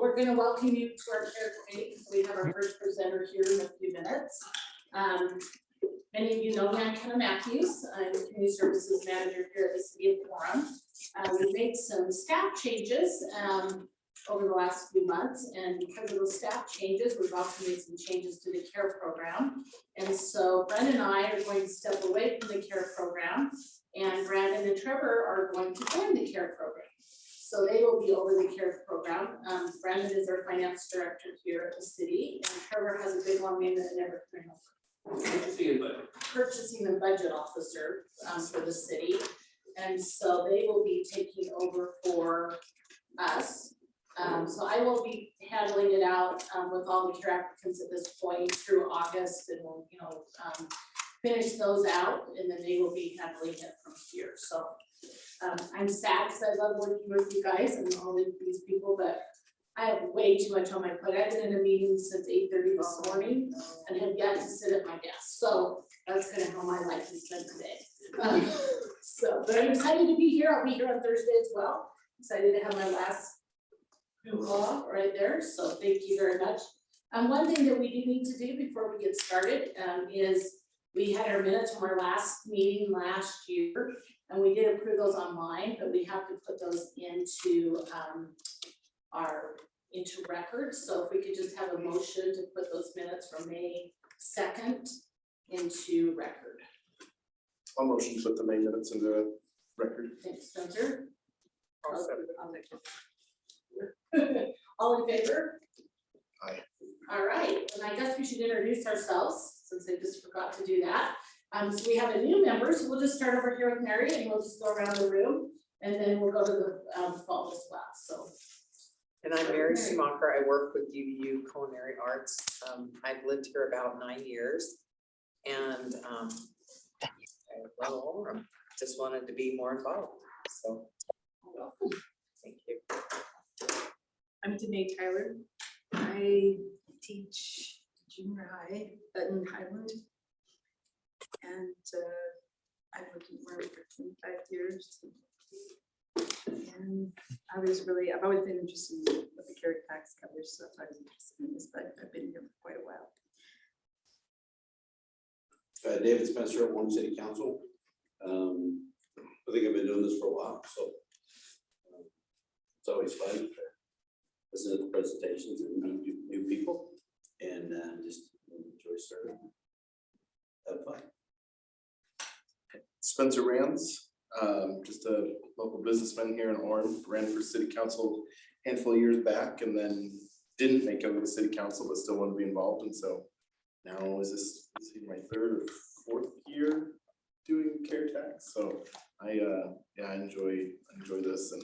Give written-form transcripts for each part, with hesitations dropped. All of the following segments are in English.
We're going to welcome you to our care committee. We have our first presenter here in a few minutes. Many of you know me, I'm Kenna Matthews. I'm the Community Services Manager here at the City of Orem. We made some staff changes over the last few months, and because of those staff changes, we've also made some changes to the care program. And so Brenda and I are going to step away from the care program, and Brandon and Trevor are going to join the care program. So they will be over the care program. Brandon is our finance director here at the city, and Trevor has a big long name that I never can remember. Purchasing and budget officer for the city. And so they will be taking over for us. So I will be handling it out with all the care applicants at this point through August, and we'll, finish those out, and then they will be handling it from here. So I'm sad because I love working with you guys and all of these people, but I have way too much on my plate. I've been in a meeting since 8:30 this morning and have yet to sit at my desk. So that's kind of how my life has been today. But I'm excited to be here. I'll be here on Thursday as well. Excited to have my last hoorah right there. So thank you very much. One thing that we do need to do before we get started is we had our minutes from our last meeting last year, and we did approve those online, but we have to put those into into records. So if we could just have a motion to put those minutes from May 2nd into record. I'll motion to put the May minutes into record. Thanks, Spencer. All in favor? Aye. All right, and I guess we should introduce ourselves since I just forgot to do that. So we have a new member, so we'll just start over here with Mary, and we'll just go around the room, and then we'll go to the phone as well. So. And I'm Mary Schumacher. I work with UVU Culinary Arts. I've lived here about 9 years, and I love Orem. Just wanted to be more involved. So, welcome. Thank you. I'm Danae Tyler. I teach junior high in Highland, and I've worked in Orem for 25 years. And I've always been interested in what the care tax covers, so I was interested in this, but I've been here for quite a while. David Spencer at Orem City Council. I think I've been doing this for a while, so it's always fun to listen to the presentations and meet new people, and just enjoy serving. Have fun. Spencer Rands, just a local businessman here in Orem, ran for city council a handful of years back, and then didn't make it to the city council, but still want to be involved. And so now is my third or fourth year doing care tax. So I enjoy this, and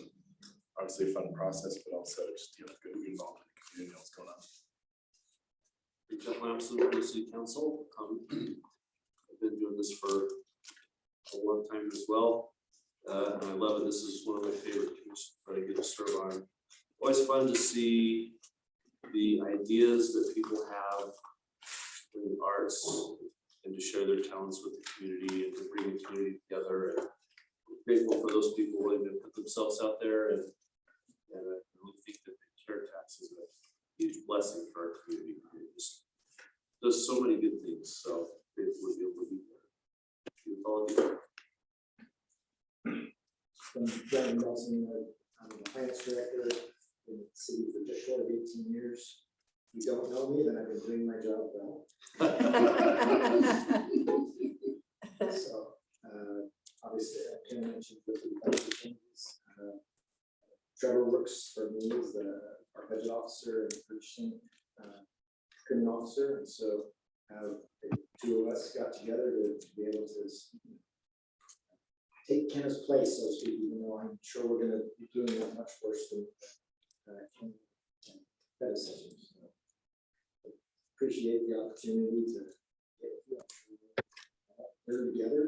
obviously a fun process, but also just good to be involved in the community, know what's going on. Jeff Lamson from the City Council. I've been doing this for a long time as well, and I love it. This is one of my favorite things that I get to serve on. Always fun to see the ideas that people have in the arts and to share their talents with the community and to bring the community together. And I'm grateful for those people willing to put themselves out there, and I really think that the care tax is a huge blessing for our community. It just does so many good things. So grateful to be able to be there. With all of you. I'm John Nelson. I'm the finance director in the city for just short of 18 years. If you don't know me, then I've been doing my job well. So obviously, I can mention the changes. Trevor works for me as our budget officer and purchasing criminal officer, and so the two of us got together to be able to take Kenna's place, so to speak, even though I'm sure we're going to be doing that much worse than Ken and predecessors. So, appreciate the opportunity to get there together.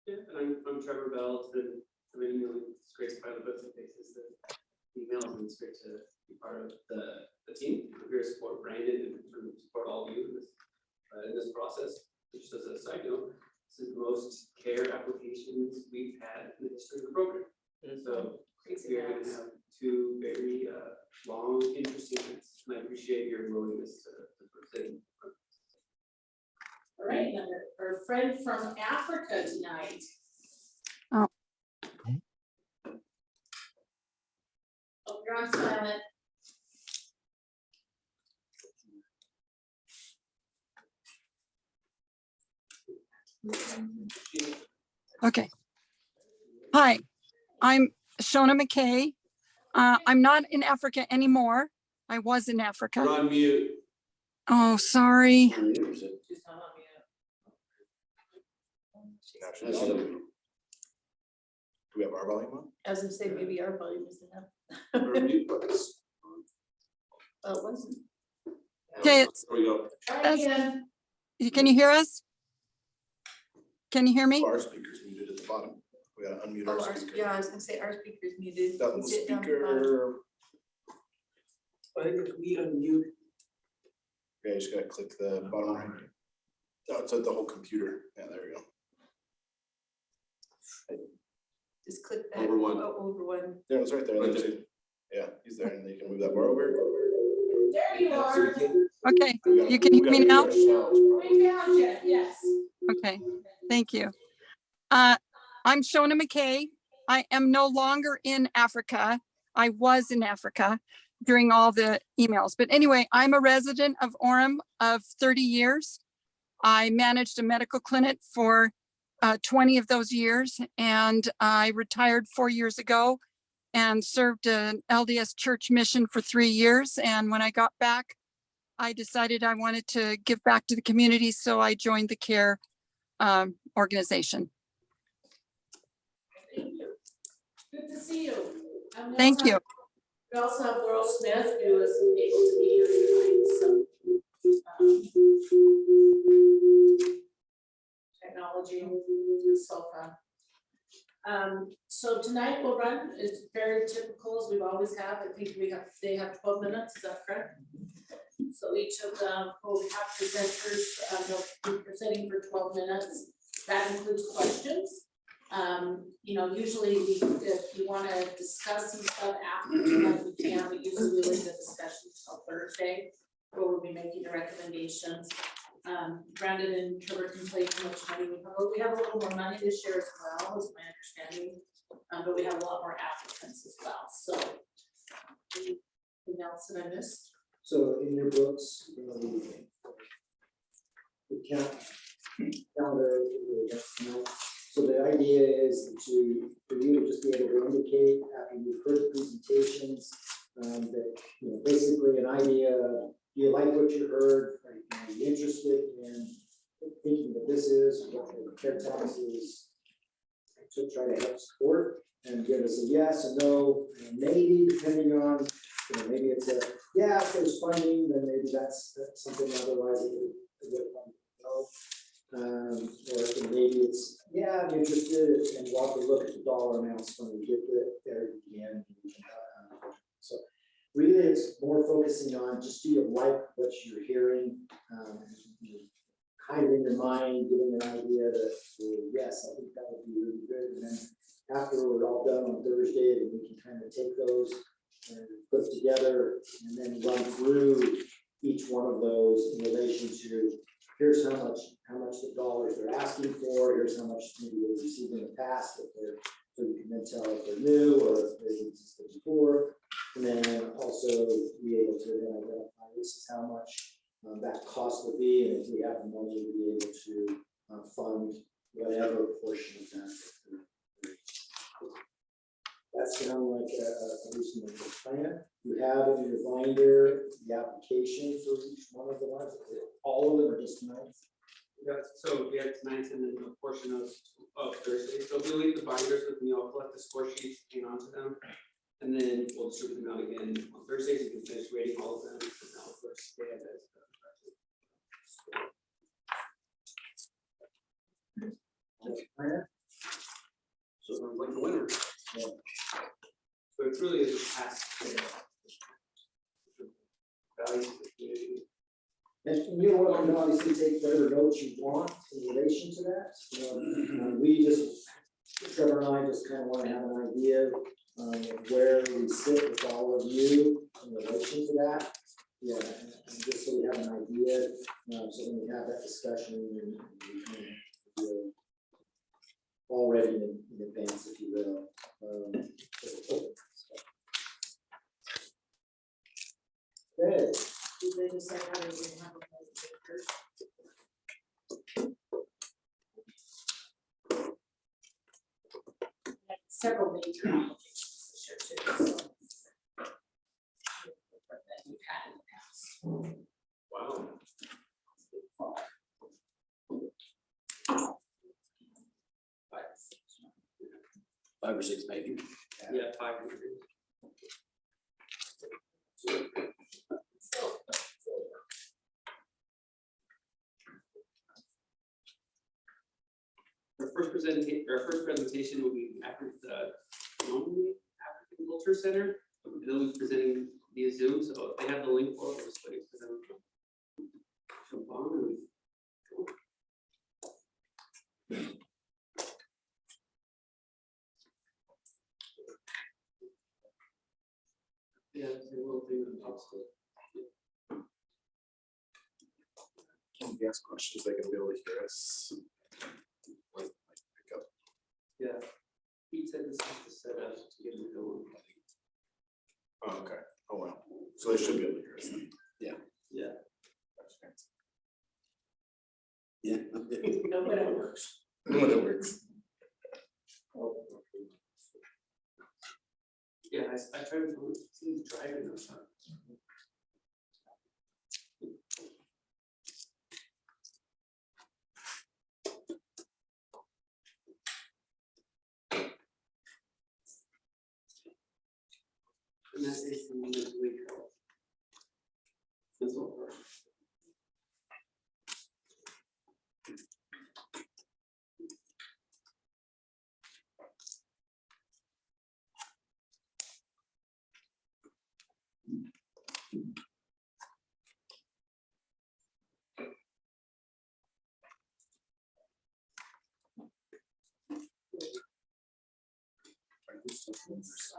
Yeah, and I'm Trevor Bell. It's been great to find the books and faces that emails, and it's great to be part of the team. I'm here to support Brandon and support all of you in this process. Just as a side note, This is the most care applications we've had in the history of the program. And so we're gonna have two very long, interesting nights, and I appreciate your willingness to participate. All right, and our friend from Africa tonight. Oh. Oh, you're on silent. Okay. Hi, I'm Shona McKay. I'm not in Africa anymore. I was in You're Africa. on mute. Oh, sorry. Now she's That's on. it. Do we have our volume on? As I say, maybe our volume isn't up. Or mute buttons. Well, it wasn't. Okay, There we go. Try That's- again. Can you hear us? Can you hear me? Our speaker's muted at the bottom. We gotta unmute Oh, our speaker. yeah, I was gonna say our speaker's muted. That little Is it down the bottom? speaker, I think we unmute. yeah, you just gotta click the bottom right. Oh, it's at the whole computer. Yeah, there we go. Just click that. Over one. Oh, over one. Yeah, it's right there. Right There's there. two. Yeah, he's there, and then you can move that bar over. There you Yeah, so we are. can- Okay, we gotta- you can we hear me gotta now? mute ourselves, probably. We found you, yes. Okay, thank you. I'm Shona McKay. I am no longer in Africa. I was in Africa during all the emails. But anyway, I'm a resident of Orem of 30 years. I managed a medical clinic for 20 of those years, and I retired 4 years ago and served an LDS church mission for 3 years. And when I got back, I decided I wanted to give back to the community, so I joined the CARE organization. Thank you. Good to see you. And we Thank also you. have- We also have Laurel Smith, who is able to be here tonight, so. Technology is so fun. So tonight we'll run, it's very typical as we've always had. I think they have 12 minutes, is that correct? So each of them will have presenters, they'll be presenting for 12 minutes. That includes questions. Usually if you want to discuss some stuff after tonight, we can, but usually we leave the discussion till Thursday, where we'll be making the recommendations. Brandon and Trevor can tell you how much money we have. We have a little more money this year as well, is my understanding. But we have a lot more applicants as well, so. Anything else that I missed? So in your books, the calendar, so the idea is for you to just be able to indicate after you've heard the presentations, that, basically an idea, do you like what you heard? Are you interested in thinking that this is what the care tax is to try to help support, and give us a yes, a no, and maybe depending on, maybe it's a, yeah, if there's funding, then maybe that's something, otherwise it would no. Or maybe it's, yeah, I'm interested, and we'll have to look at the dollar amounts when we get there at the end. So really, it's more focusing on just do you like what you're hearing, kind of in your mind, getting an idea that, yes, I think that would be really good. And then after we're all done on Thursday, then we can kind of take those and put together and then run through each one of those in relation to here's how much the dollars they're asking for, here's how much maybe they received in the past, so you can then tell if they're new or if they've existed before. And then also be able to then identify this is how much that cost would be, and if we have the money, we'll be able to fund whatever portion of that. That sounds like a reasonable plan. You have in your binder the application for each one of the ones, all of them are just tonight. Yeah, so we have tonight's and then a portion of Thursday. So we'll leave the binders with me. I'll collect the score sheets, hang on to them. And then we'll distribute them out again on Thursdays. You can finish rating all of them. And now first day of this. So sounds like a winner. So it truly is a task. Value to the community. And you're welcome to obviously take whatever notes you want in relation to that. We just, Trevor and I just kind of want to have an idea of where we sit with all of you in relation to that. Yeah, and just so we have an idea, so when we have that discussion and we can do already in advance, if you will. Okay. Did they decide how they're gonna have a presentation? Like several major applications this year too, so. That we've had in the past. Wow. Five or six maybe. Yeah, 500. Our first presentation will be at the African Culture Center. And they'll be presenting via Zoom, so if they have the link for it, we'll just wait for them to jump on and yeah, it's a little thing that pops up. Can we ask questions? They can be able to hear us. Yeah. He said this is the setup to get it going. Oh, okay. Oh, wow. So they should be able to hear us then. Yeah. Yeah. No, but it works. When it works. Yeah, I tried to see him driving those. And that is the mentally health. Physical work.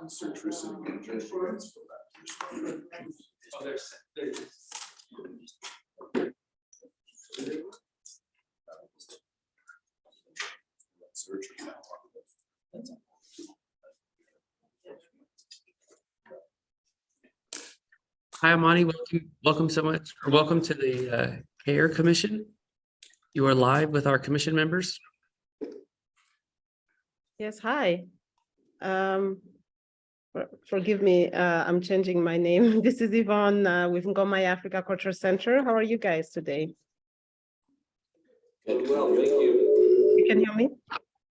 Search for city manager. Oh, there's. Search. Hi, Amani. Welcome so much, or welcome to the CARE Commission. You are live with our commission members. Yes, hi. Forgive me, I'm changing my name. This is Yvonne with Ngoma Africa Culture Center. How are you guys today? Well, thank you. You can hear me?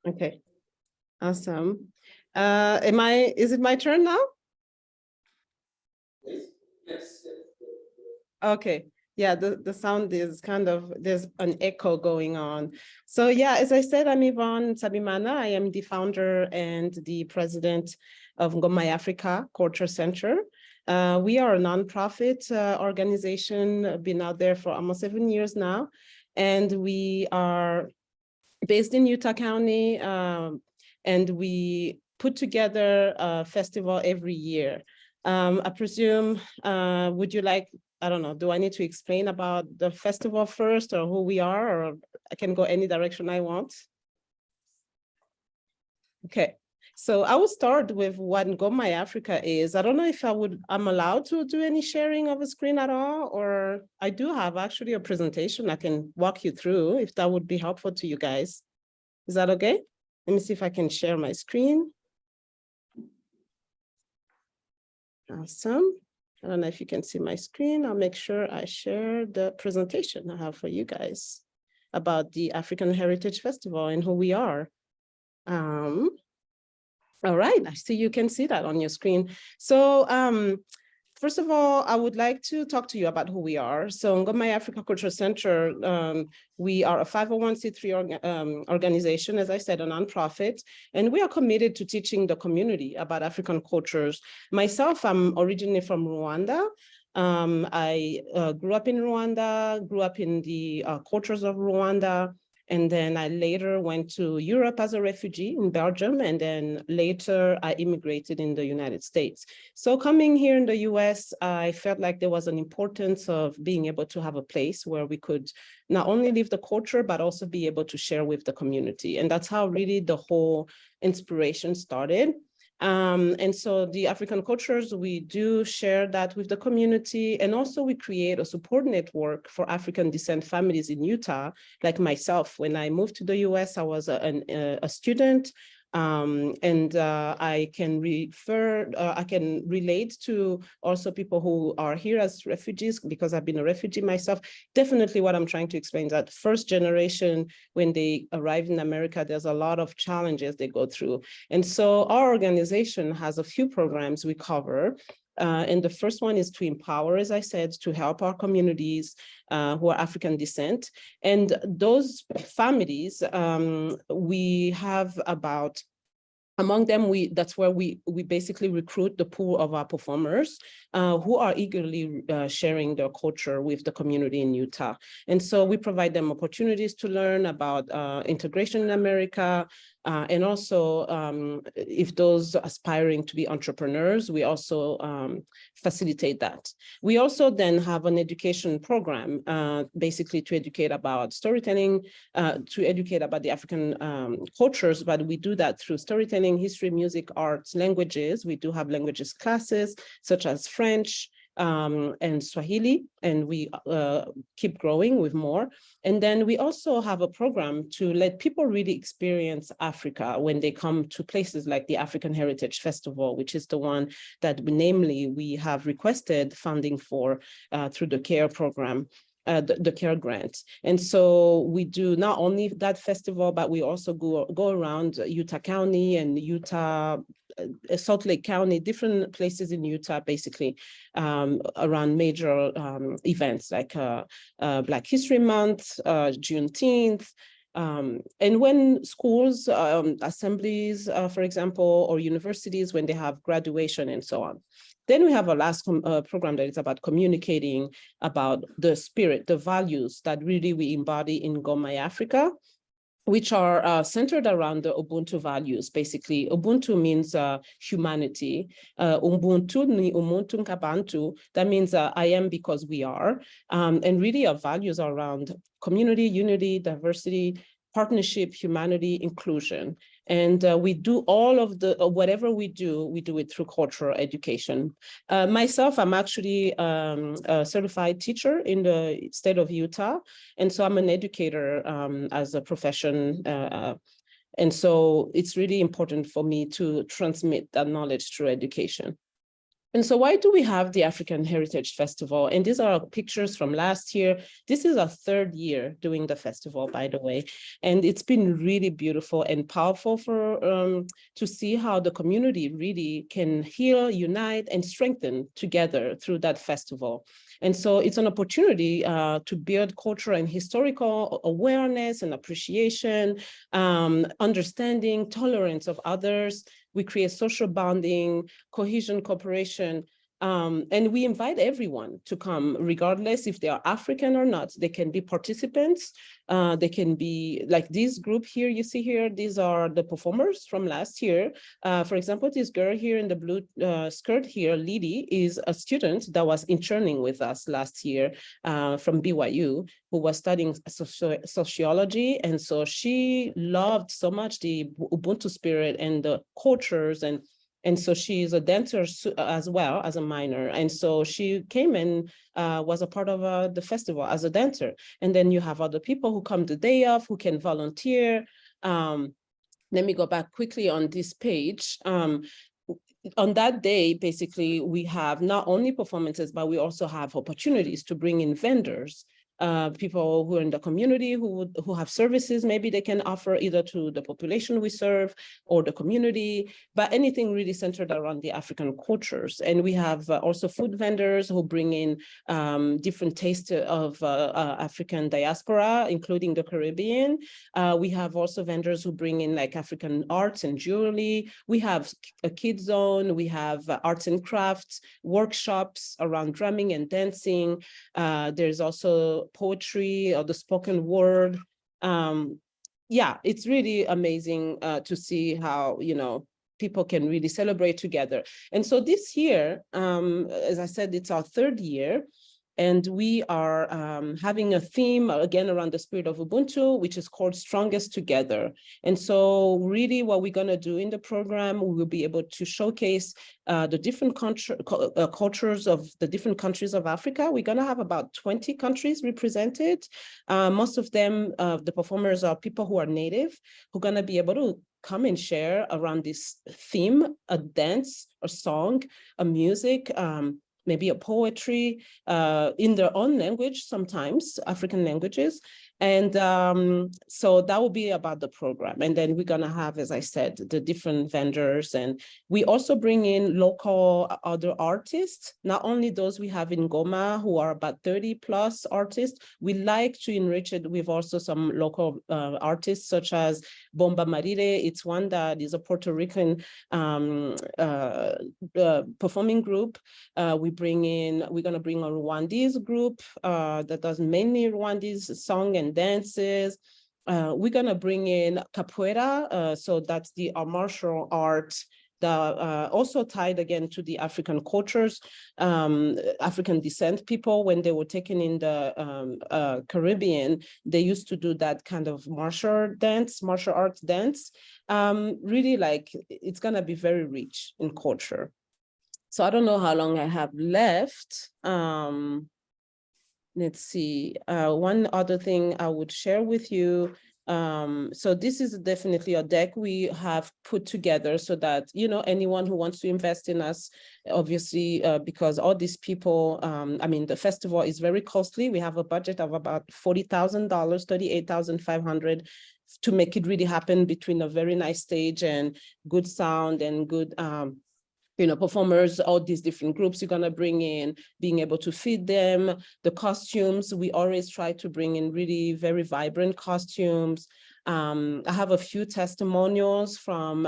Okay, awesome. Is it my turn now? Yes. Okay, yeah, the sound is kind of, there's an echo going on. So yeah, as I said, I'm Yvonne Sabimana. I am the founder and the president of Ngoma Africa Culture Center. We are a nonprofit organization, been out there for almost 7 years now. And we are based in Utah County, and we put together a festival every year. I presume, would you like, I don't know, do I need to explain about the festival first or who we are, or I can go any direction I want? Okay, so I will start with what Ngoma Africa is. I don't know if I'm allowed to do any sharing of a screen at all, or I do have actually a presentation I can walk you through if that would be helpful to you guys. Is that okay? Let me see if I can share my screen. Awesome. I don't know if you can see my screen. I'll make sure I share the presentation I have for you guys about the African Heritage Festival and who we are. All right, I see you can see that on your screen. So first of all, I would like to talk to you about who we are. So Ngoma Africa Culture Center, we are a 501c3 organization, as I said, a nonprofit, and we are committed to teaching the community about African cultures. Myself, I'm originally from Rwanda. I grew up in Rwanda, grew up in the cultures of Rwanda. And then I later went to Europe as a refugee in Belgium. And then later I immigrated in the United States. So coming here in the US, I felt like there was an importance of being able to have a place where we could not only live the culture, but also be able to share with the community. And that's how really the whole inspiration started. And so the African cultures, we do share that with the community. And also we create a support network for African descent families in Utah, like myself. When I moved to the US, I was a student. I can I can relate to also people who are here as refugees because I've been a refugee myself. Definitely what I'm trying to explain is that first generation, when they arrive in America, there's a lot of challenges they go through. And so our organization has a few programs we cover. And the first one is to empower, as I said, to help our communities who are African descent. And those families, we have about, among them, that's where we basically recruit the pool of our performers who are eagerly sharing their culture with the community in Utah. And so we provide them opportunities to learn about integration in America. And also, if those aspiring to be entrepreneurs, we also facilitate that. We also then have an education program, basically to educate about storytelling, to educate about the African cultures, but we do that through storytelling, history, music, arts, languages. We do have languages classes, such as French, and Swahili, and we keep growing with more. And then we also have a program to let people really experience Africa when they come to places like the African Heritage Festival, which is the one that namely we have requested funding for through the CARE program. The CARE grant. And so we do not only that festival, but we also go around Utah County and Utah, Salt Lake County, different places in Utah, basically around major events like Black History Month, Juneteenth. And when schools, assemblies, for example, or universities, when they have graduation and so on. Then we have a last program that is about communicating about the spirit, the values that really we embody in Gomai Africa, which are centered around the Ubuntu values. Basically, Ubuntu means humanity. Ubuntu ni umuntu nkabantu. That means I am because we are. And really our values are around community, unity, diversity, partnership, humanity, inclusion. And we do all of the, whatever we do it through cultural education. Myself, I'm actually a certified teacher in the state of Utah. And so I'm an educator as a profession. And so it's really important for me to transmit that knowledge through education. And so why do we have the African Heritage Festival? And these are pictures from last year. This is our third year doing the festival, by the way. And it's been really beautiful and powerful for to see how the community really can heal, unite, and strengthen together through that festival. And so it's an opportunity to build cultural and historical awareness and appreciation, understanding, tolerance of others. We create social bonding, cohesion, cooperation, and we invite everyone to come, regardless if they are African or not. They can be participants. They can be like this group here, you see here, these are the performers from last year. For example, this girl here in the blue skirt here, Lily, is a student that was interning with us last year from BYU, who was studying sociology. And so she loved so much the Ubuntu spirit and the cultures, and so she is a dancer as well as a minor. And so she came and was a part of the festival as a dancer. And then you have other people who come the day of, who can volunteer. Let me go back quickly on this page. On that day, basically, we have not only performances, but we also have opportunities to bring in vendors people who are in the community who have services, maybe they can offer either to the population we serve or the community, but anything really centered around the African cultures. And we have also food vendors who bring in different tastes of African diaspora, including the Caribbean. We have also vendors who bring in like African arts and jewelry. We have a kids zone. We have arts and crafts, workshops around drumming and dancing. There's also poetry or the spoken word. Yeah, it's really amazing to see how, people can really celebrate together. And so this year, as I said, it's our third year. And we are having a theme, again, around the spirit of Ubuntu, which is called Strongest Together. And so really what we're going to do in the program, we will be able to showcase the different cultures of the different countries of Africa. We're going to have about 20 countries represented. Most of them, the performers are people who are native, who are going to be able to come and share around this theme, a dance, a song, a music, maybe a poetry in their own language, sometimes African languages. And so that will be about the program. And then we're gonna have, as I said, the different vendors. And we also bring in local other artists, not only those we have in Goma, who are about 30 plus artists. We like to enrich it with also some local artists, such as Bomba Marire. It's one that is a Puerto Rican performing group. We're gonna bring a Rwandese group that does mainly Rwandese song and dances. We're gonna bring in capoeira, so that's the martial art that also tied again to the African cultures, African descent people. When they were taken in the Caribbean, they used to do that kind of martial arts dance. Really, like, it's gonna be very rich in culture. So I don't know how long I have left. Let's see, one other thing I would share with you. So this is definitely a deck we have put together so that, anyone who wants to invest in us, obviously, because all these people, the festival is very costly. We have a budget of about $40,000, $38,500 to make it really happen, between a very nice stage and good sound and good, performers, all these different groups you're gonna bring in, being able to feed them, the costumes. We always try to bring in really very vibrant costumes. I have a few testimonials from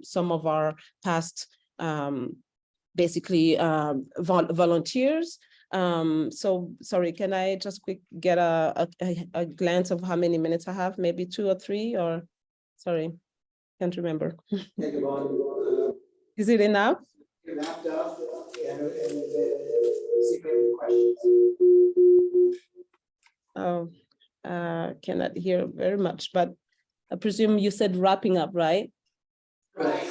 some of our past, volunteers. So sorry, can I just get a glance of how many minutes I have? Maybe 2 or 3, or sorry, can't remember. Thank you, Vaughn. Is it enough? You're wrapped up and see if you have any questions. Oh, cannot hear very much, but I presume you said wrapping up, right? Right.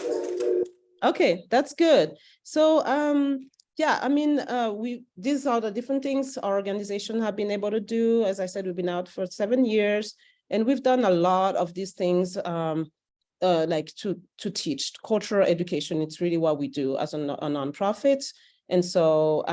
Okay, that's good. So, yeah, these are the different things our organization have been able to do. As I said, we've been out for 7 years, and we've done a lot of these things, like to teach cultural education. It's really what we do as a nonprofit. And so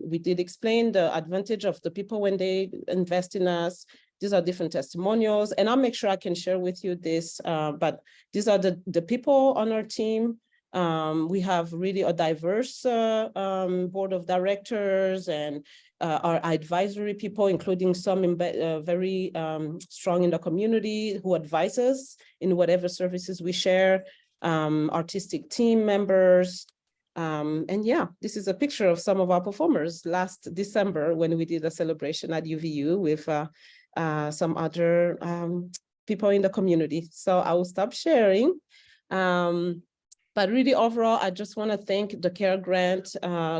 we did explain the advantage of the people when they invest in us. These are different testimonials, and I'll make sure I can share with you this, but these are the people on our team. We have really a diverse board of directors, and our advisory people, including some very strong in the community who advise us in whatever services we share, artistic team members. And yeah, this is a picture of some of our performers last December when we did a celebration at UVU with some other people in the community. So I will stop sharing. But really, overall, I just want to thank the CARE Grant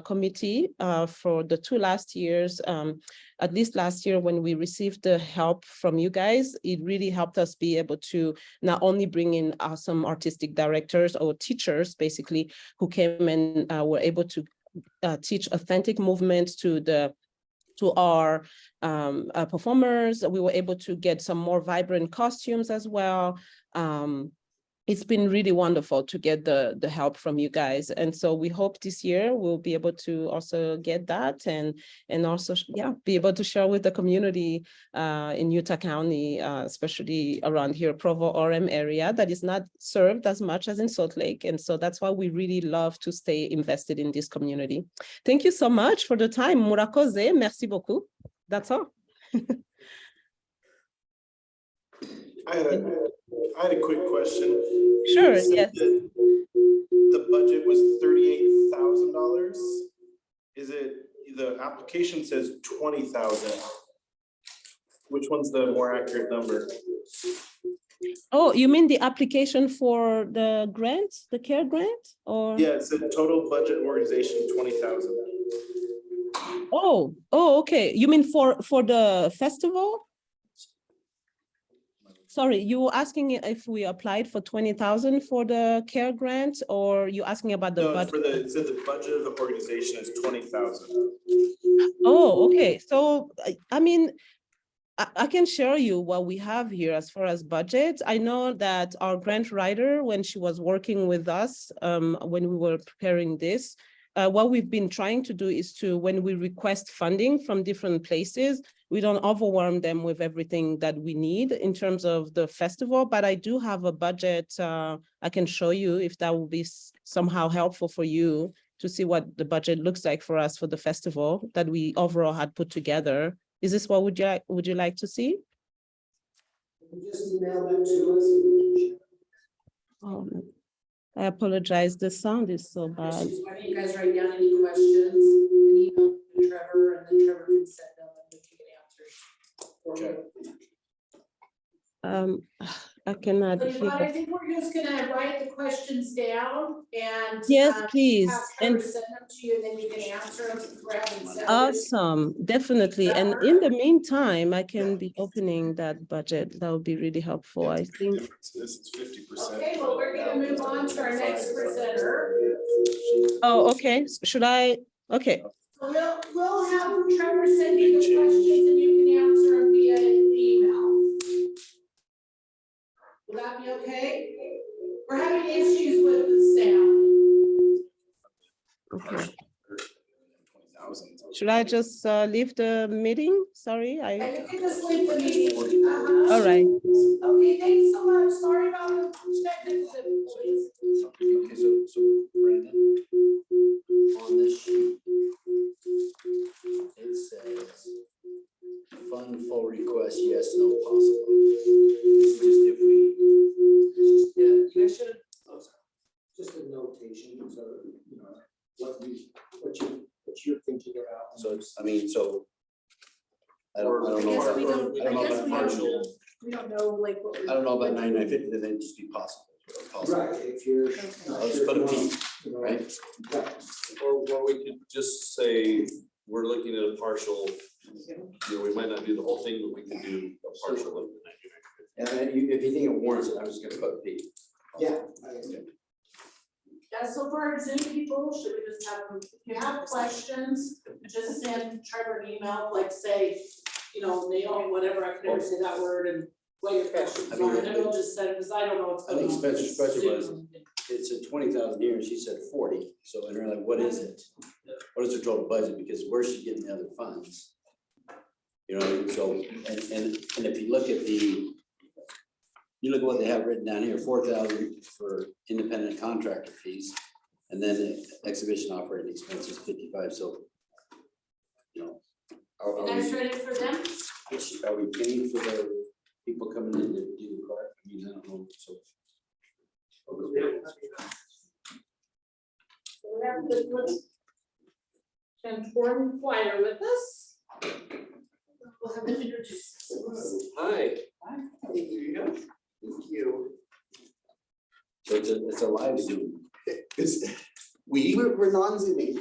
Committee for the 2 last years. At least last year, when we received the help from you guys, it really helped us be able to not only bring in some artistic directors or teachers, basically, who came and were able to teach authentic movements to our performers. We were able to get some more vibrant costumes as well. it's been really wonderful to get the help from you guys. And so we hope this year we'll be able to also get that and also, be able to share with the community in Utah County, especially around here, Provo, Orem area that is not served as much as in Salt Lake. And so that's why we really love to stay invested in this community. Thank you so much for the time. Murakoze, merci beaucoup. That's all. I had a quick question. Sure, You said yes. that the budget was $38,000. Is it, the application says 20,000? Which one's the more accurate number? Oh, you mean the application for the grant, the CARE grant, or? Yeah, it said total budget organization 20,000. Oh, okay. You mean for the festival? Sorry, you were asking if we applied for 20,000 for the CARE grant, or you asking about the No, budget? it said the budget of the organization is 20,000. Oh, okay. So, I mean, I can share you what we have here as far as budget. I know that our grant writer, when she was working with us, when we were preparing this, what we've been trying to do is to, when we request funding from different places, we don't overwhelm them with everything that we need in terms of the festival, but I do have a budget I can show you if that will be somehow helpful for you to see what the budget looks like for us for the festival that we overall had put together. Is this what would you like to see? Just email that to us and we can share. Oh, I apologize. The sound is so bad. Why don't you guys write down any questions and email to Trevor, and then Trevor can send them and we can get answers for you. I cannot So Yvonne, I hear. think we're just gonna write the questions down and. Yes, please. Have Trevor send them to you, and then you can answer them. Awesome, definitely. And in the meantime, I can be opening that budget. That would be really helpful, I think. This is 50%. Okay, well, we're gonna move on to our next presenter. Oh, okay. Should I? Okay. So we'll have Trevor send you the questions and you can answer them via email. Will that be okay? We're having issues with the sound. Okay. 20,000. Should I just leave the meeting? Sorry, And you can just leave the meeting. All right. Okay, thanks so much. Sorry about the technical difficulties. Okay, so Brandon, on this sheet, it says fund full request, yes, no, possible. This is just if we, Yeah, you guys should, just a notation, so, you know, what you're thinking about. so, I mean, so. I don't I know guess about, we don't, I don't know about partial, We don't know like what. I don't know about 9950, then it'd just be possible. Right, if you're. I'll just put a P, you know, right? yeah. Or we could just say, we're looking at a partial, we might not do the whole thing, but we can do a partial of the 99. And then if you think it warrants it, I'm just gonna put a P. Yeah. Yeah, so for our Zoom people, should we just have them, if you have questions, just send Trevor an email, like say, you know, Naomi, whatever, I can never say that word, and what your questions are, and then we'll just send, because I don't know what's I going think on. Spencer's question was, it's a 20,000 here, and she said 40, so and we're like, what is it? What is her total budget, because where's she getting the other funds? You know, so, and if you look at you look at what they have written down here, 4,000 for independent contractor fees, and then the exhibition operating expenses 55, so. You know, You guys ready for them? are we paying for the people coming in to do the card? I mean, I don't know, so. We have the Orem Choir with us. We'll have them introduce themselves. Hi. Here you go. Thank you. So it's a live Zoom. We're non-zooming.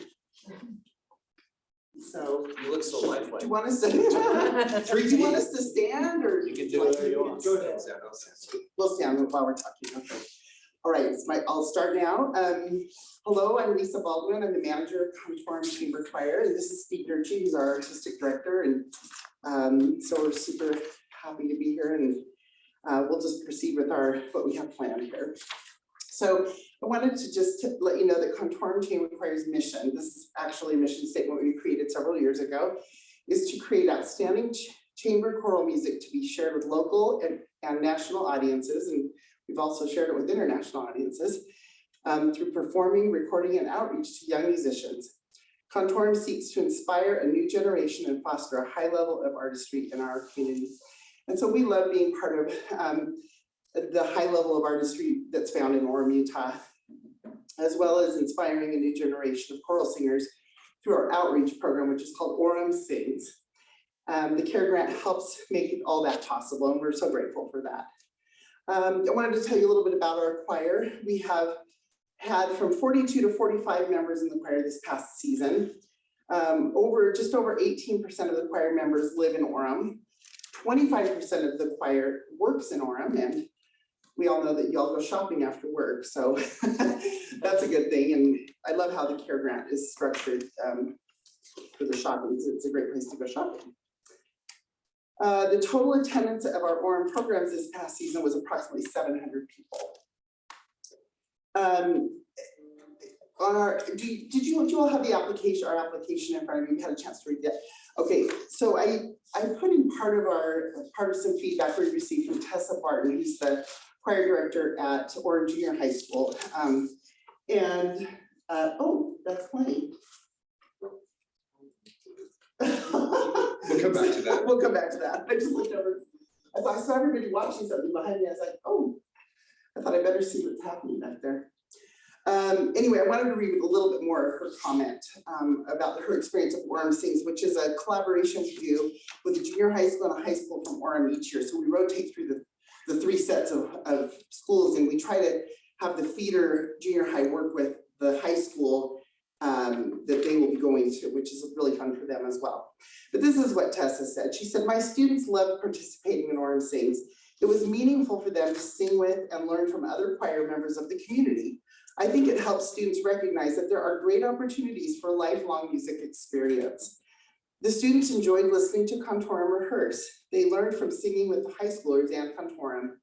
So, You look so do lifelike. you want us to, do you want us to stand or? You can do whatever you want. Go ahead, Sam. We'll stand while we're talking, okay. All right, I'll start now. Hello, I'm Lisa Baldwin. I'm the manager of Conform Chamber Choir, and this is Steve Durchie, who's our artistic director, and so we're super happy to be here. And we'll just proceed with what we have planned here. So I wanted to just let you know that Contorum Chamber Choir's mission, this is actually a mission statement we created several years ago, is to create outstanding chamber choral music to be shared with local and national audiences, and we've also shared it with international audiences, through performing, recording, and outreach to young musicians. Contorum seeks to inspire a new generation and foster a high level of artistry in our community. And so we love being part of the high level of artistry that's found in Orem, Utah, as well as inspiring a new generation of choral singers through our outreach program, which is called Orem Sings. The CARE grant helps make all that possible, and we're so grateful for that. I wanted to tell you a little bit about our choir. We have had from 42 to 45 members in the choir this past season. Just over 18% of the choir members live in Orem. 25% of the choir works in Orem, and we all know that y'all go shopping after work, so that's a good thing. And I love how the CARE grant is structured for the shopping. It's a great place to go shopping. The total attendance of our Orem programs this past season was approximately 700 people. Did you all have the application, our application in front of you? You had a chance to read that? Okay, so I put in part of some feedback we received from Tessa Barton, who's the choir director at Orem Junior High School. Oh, that's funny. We'll come back to that. We'll come back to that. I just looked over. I saw everybody watching something behind me. I was like, oh, I thought I better see what's happening back there. Anyway, I wanted to read a little bit more of her comment about her experience of Orem Sings, which is a collaboration we do with a junior high school and a high school from Orem each year. So we rotate through the three sets of schools, and we try to have the feeder junior high work with the high school that they will be going to, which is really fun for them as well. But this is what Tessa said. She said, my students loved participating in Orem Sings. It was meaningful for them to sing with and learn from other choir members of the community. I think it helps students recognize that there are great opportunities for lifelong music experience. The students enjoyed listening to Contorum rehearse. They learned from singing with the high schoolers and Contorum.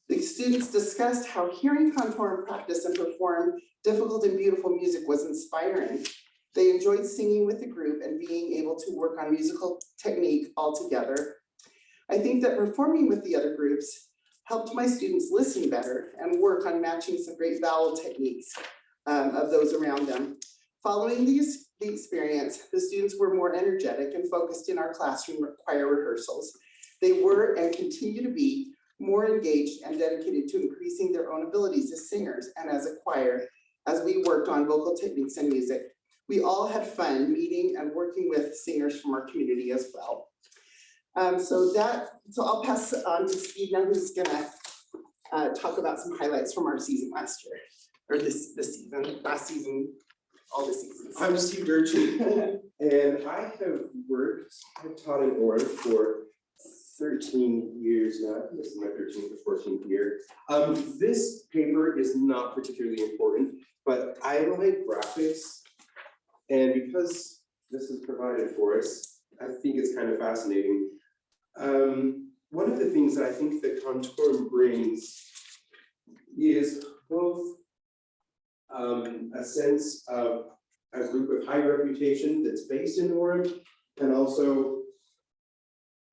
The students discussed how hearing Contorum practice and perform difficult and beautiful music was inspiring. They enjoyed singing with the group and being able to work on musical technique all together. I think that performing with the other groups helped my students listen better and work on matching some great vowel techniques of those around them. Following the experience, the students were more energetic and focused in our classroom choir rehearsals. They were and continue to be more engaged and dedicated to increasing their own abilities as singers and as a choir as we worked on vocal techniques and music. We all had fun meeting and working with singers from our community as well. So I'll pass it on to Steve now, who's gonna talk about some highlights from our season last year, or this season, last season, all the seasons. I'm Steve Durchin, and I've taught in Orem for 13 years now. I think this is my 13th or 14th year. This paper is not particularly important, but I like graphics, and because this is provided for us, I think it's kind of fascinating. One of the things that I think that Contorum brings is both a sense of a group of high reputation that's based in Orem, and also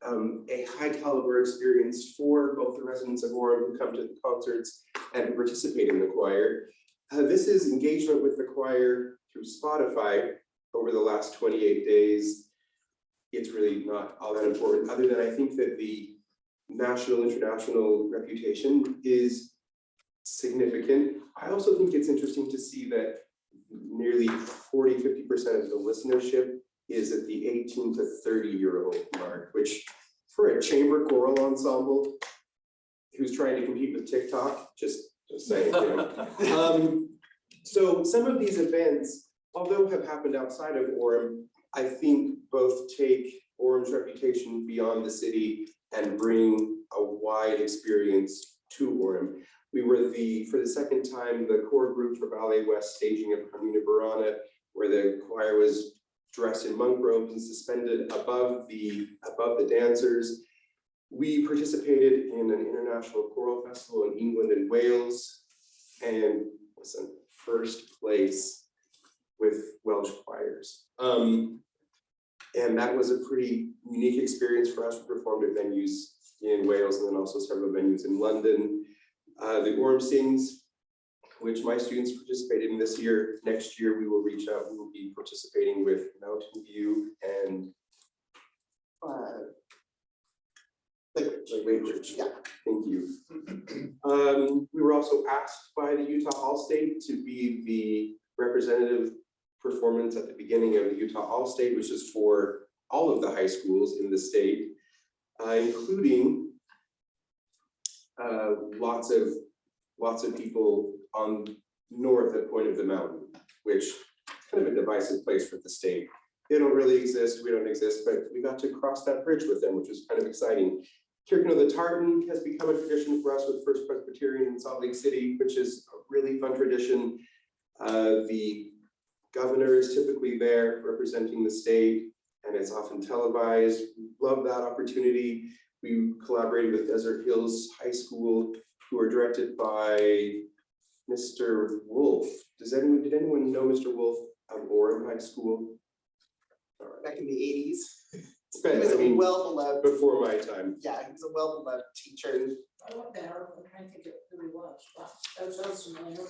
a high caliber experience for both the residents of Orem who come to the concerts and participate in the choir. This is engagement with the choir through Spotify over the last 28 days. It's really not all that important, other than I think that the national, international reputation is significant. I also think it's interesting to see that nearly 40–50% of the listenership is at the 18 to 30-year-old mark, which for a chamber choral ensemble who's trying to compete with TikTok, just saying, you know. So some of these events, although have happened outside of Orem, I think both take Orem's reputation beyond the city and bring a wide experience to Orem. We were for the second time, the core group for Ballet West staging of Carmina Burana, where the choir was dressed in monk robes and suspended above the dancers. We participated in an international choral festival in England and Wales, and was in first place with Welsh choirs. And that was a pretty unique experience for us. We performed at venues in Wales and then also several venues in London. The Orem Sings, which my students participated in this year. Next year, we will reach out. We will be participating with Mountain View and Lake Ridge. Yeah, thank you. We were also asked by the Utah All-State to be the representative performance at the beginning of the Utah All-State, which is for all of the high schools in the state, including lots of people on north at Point of the Mountain, which is kind of a divisive place for the state. They don't really exist, we don't exist, but we got to cross that bridge with them, which was kind of exciting. Kirkno the Tartan has become a tradition for us with First Presbyterian in Salt Lake City, which is a really fun tradition. The governor is typically there representing the state, and it's often televised. Love that opportunity. We collaborated with Desert Hills High School, who are directed by Mr. Wolf. Did anyone know Mr. Wolf of Orem High School? Back in the 80s. It's been, He was I mean, well beloved. before my time. Yeah, he was a well beloved teacher. I want that, I'm trying to think of who he was, but that sounds familiar.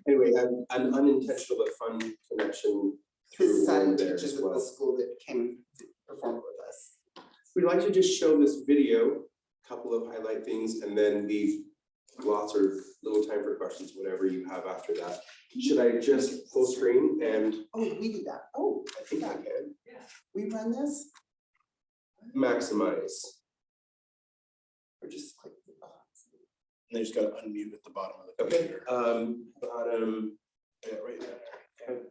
Anyway, an unintentional but fun connection through His son Orem there teaches as at well. the school that came to perform with us. We'd like to just show this video, a couple of highlight things, and then leave lots or little time for questions, whatever you have after that. Should I just full screen and Oh, we do that. Oh, I think I can we run this maximize? or just click the box? And they just gotta unmute at the bottom of the Okay, computer. bottom. Yeah, right there. Okay.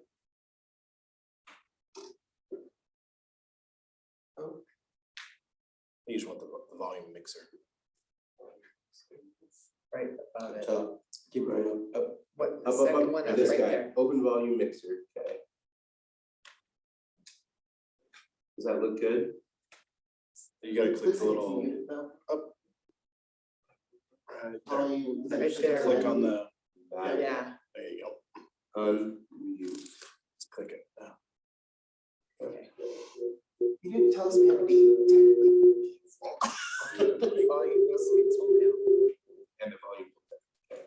You just want the volume mixer. Right about it. Top. Keep right up. What, the Up, up, second up, one and is this right guy, there. open volume mixer, okay. Does that look good? You gotta click Looks the like it's little muted, though. right there. Volume. Right there. Click on the, That, Yeah, there you go. unmute. Just click it. okay. You didn't tell us we had to be technically. Volume goes sweet, slow down. And the volume. Okay.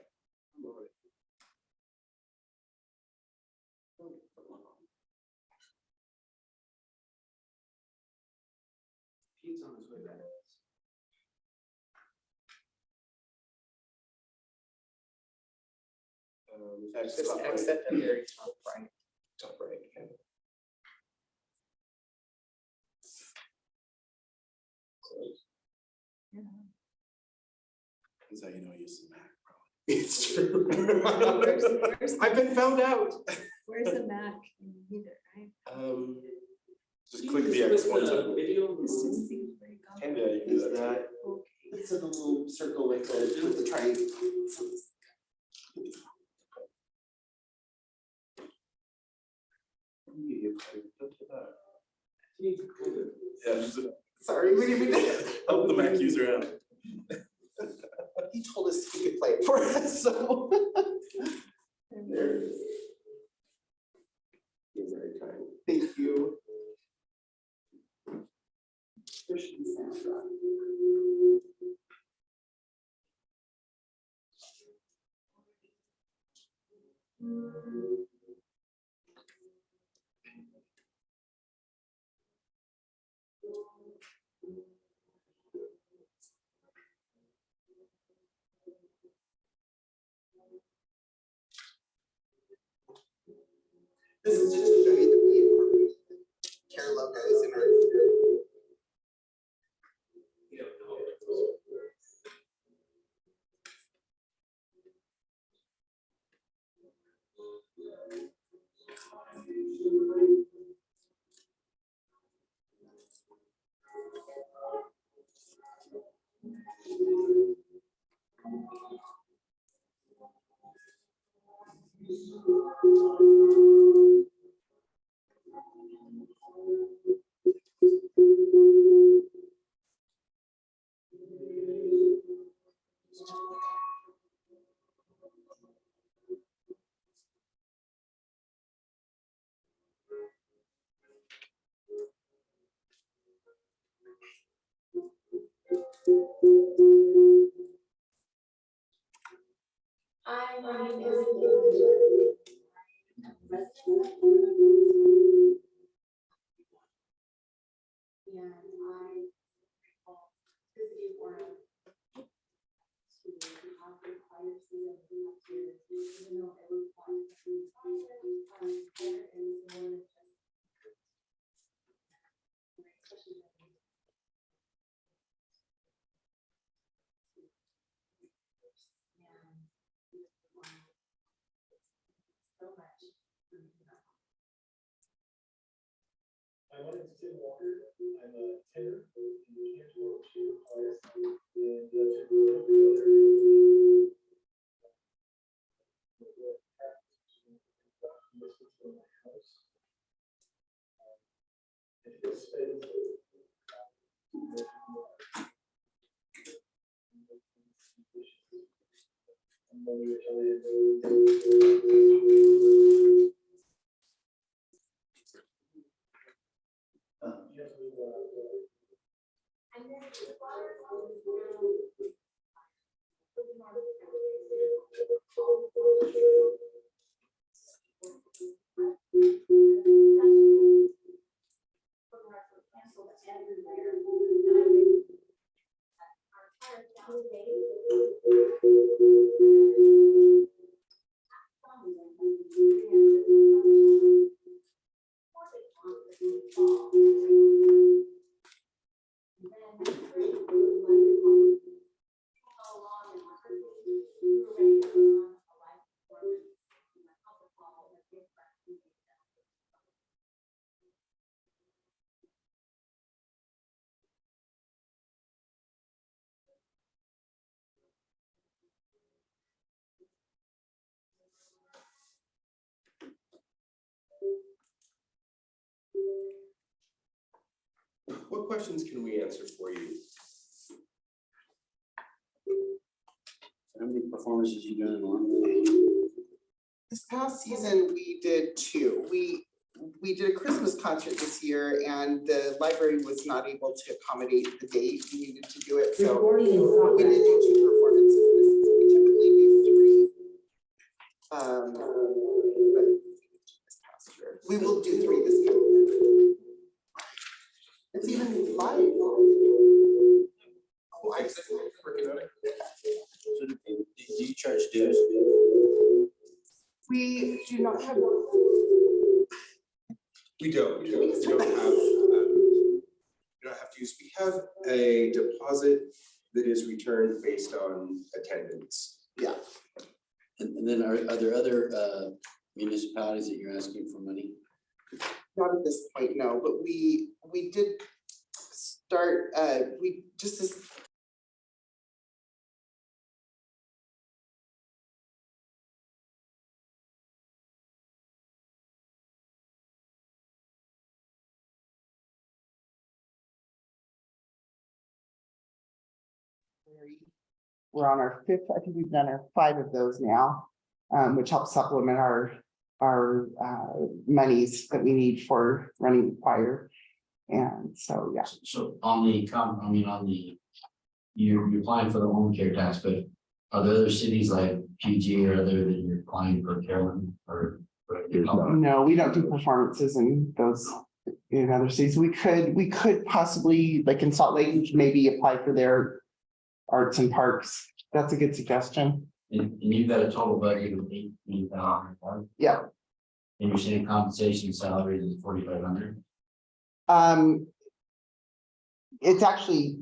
He's on his way back. Just Top right. exit the very top right. Top right, okay. Is that, you know, use the Mac probably. It's true. Where's I've been found out. Where's the Mac in either, right? Just click the X one time. Video. This just seems very Yeah, complicated. you can do that. Okay. It's in the little circle with the triangle. Yeah, just Sorry, we didn't mean to. help the Mac user out. He told us he could play it for us, so. There it is. You're very kind. Thank you. There should be sound on. This is just to show you that we incorporated the care logos in our. My name is Tim Walker. I'm a tenor in the Cantor Chamber Choir and What questions can we answer for you? How many performances you done in Orem? This past season, we did 2. We did a Christmas concert this year and the library was not able to accommodate the date we needed to do it, so we did do 2 performances this season. We typically do 3. But this past year, we will do 3 this year. It's even live. Oh, I see. So do you charge dues? We do not have. We don't have to use, we have a deposit that is returned based on attendance. Yeah. And then are there other municipalities that you're asking for money? Not at this point, no, but we did start, we just this. We're on our 5th, I think we've done our 5 of those now, which helps supplement our monies that we need for running the choir. And so, yeah. So on the you're applying for the home care tax, but are there other cities like PG or other that you're applying for Carolyn or? No, we don't do performances in those, in other cities. We could possibly, like in Salt Lake, maybe apply for their arts and parks. That's a good suggestion. And you've got a total budget of $18,000, right? Yeah. And you're saying compensation salaries is $4,500? It's actually,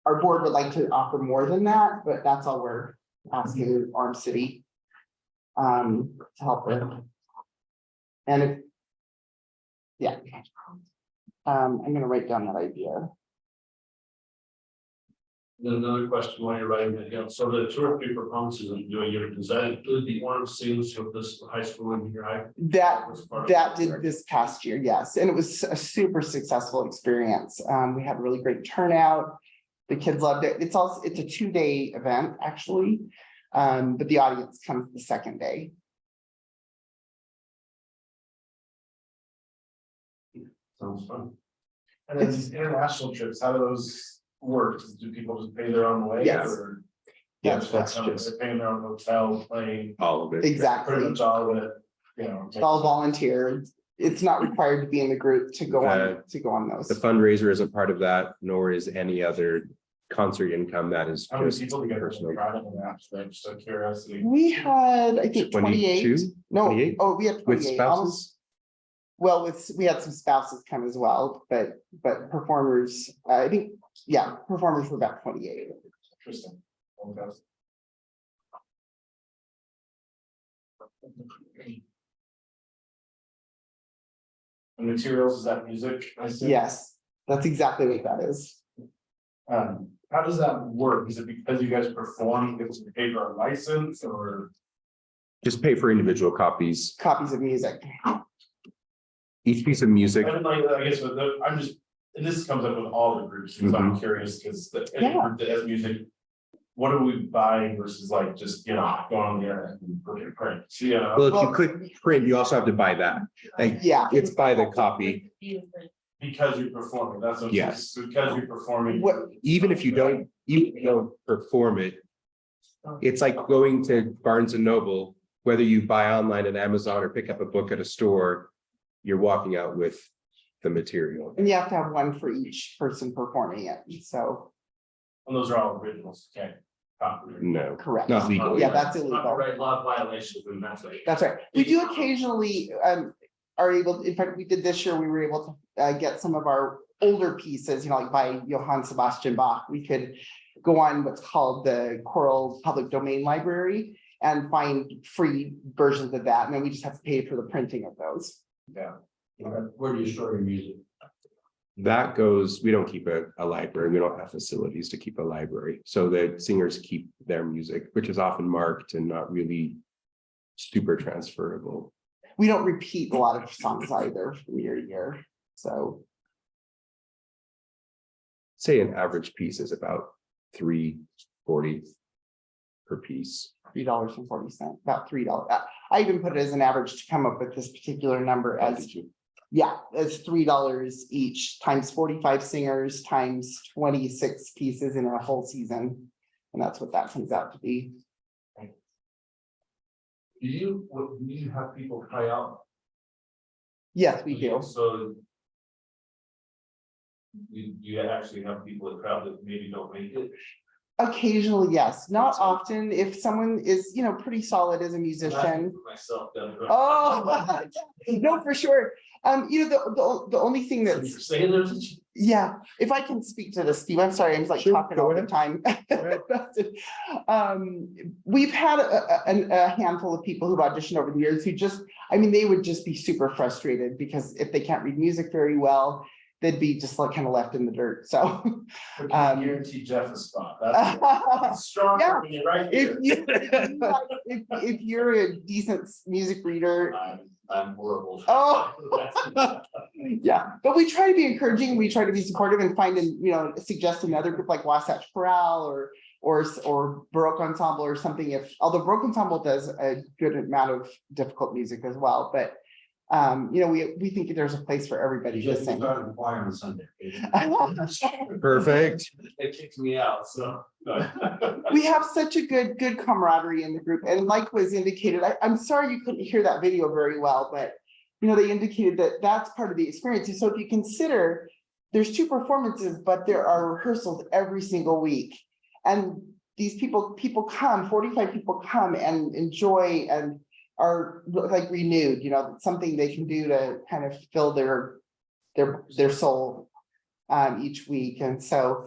our board would like to offer more than that, but that's all we're asking Orem City to help with. And if, yeah. I'm gonna write down that idea. Then another question while you're writing that down. So the 2 or 3 performances that you're doing, does that include the Orem students with this high school and junior high? That did this past year, yes, and it was a super successful experience. We had a really great turnout. The kids loved it. It's a 2-day event, actually, but the audience comes the 2nd day. Sounds fun. And then these international trips, how do those work? Do people just pay their own way? Yes. Or? Yes, That's just. They're paying their own hotel, plane. All of it. Exactly. Pretty much all of it, you know. It's all volunteer. It's not required to be in the group to go on those. The fundraiser isn't part of that, nor is any other concert income. That is How many just people together personal. traveling after that, just out of curiosity? We had, I think, 28. 22? No, 28? oh, we had 28. With spouses? Almost. Well, we had some spouses come as well, but performers, I think, yeah, performers were about 28. Interesting. Fantastic. The materials, is that music? I assume? Yes, that's exactly what that is. How does that work? Is it because you guys perform, because you pay for a license or? Just pay for individual copies. Copies of music. Each piece of music, I guess with the, I'm just, and this comes up with all the groups, because I'm curious, because any Yeah. group that has music. What are we buying versus like just, going on the internet and putting print? well, if you click print, you also have to buy that. Like, Yeah. it's by the copy. Because you're performing, that's what. Yes. Because you're performing. Even if you don't perform it, it's like going to Barnes and Noble, whether you buy online at Amazon or pick up a book at a store, you're walking out with the material. And you have to have one for each person performing it, so. And those are all originals, okay? Copyright. No, Correct. not legally. Yeah, that's illegal. Copyright law violations, and that's like. That's right. We do occasionally are able, in fact, we did this year, we were able to get some of our older pieces, like by Johann Sebastian Bach. We could go on what's called the Choral Public Domain Library and find free versions of that. And then we just have to pay for the printing of those. Yeah. Where do you store your music? That goes, we don't keep a library. We don't have facilities to keep a library. So the singers keep their music, which is often marked and not really super transferable. We don't repeat a lot of songs either from year to year, so. Say an average piece is about $3.40 per piece. $3.40, about $3. I even put it as an average to come up with this particular number as, yeah, it's $3 each times 45 singers times 26 pieces in a whole season. And that's what that comes out to be. Do you have people try out? Yes, we do. So. You actually have people that try out that maybe don't make it? Occasionally, yes, not often. If someone is, pretty solid as a musician. Myself down. Oh, no, for sure. The only thing that's, yeah, if I can speak to this, Steve, I'm sorry, I'm like talking all the time. We've had a handful of people who've auditioned over the years who just, they would just be super frustrated because if they can't read music very well, they'd be just like kind of left in the dirt, so. Guarantee Jeff a spot. That's strong Yeah. for me right here. If you're a decent music reader. I'm horrible. Oh. Yeah, but we try to be encouraging, we try to be supportive and find and, suggest another group like Wasatch Chorale or Baroque Ensemble or something although Baroque Ensemble does a good amount of difficult music as well, but we think there's a place for everybody to sing. Choir on Sunday. Perfect. It kicks me out, so. We have such a good camaraderie in the group, and like was indicated, I'm sorry you couldn't hear that video very well, but they indicated that that's part of the experience. So if you consider there's 2 performances, but there are rehearsals every single week, and these people come, 45 people come and enjoy and are like renewed, something they can do to kind of fill their soul each week. And so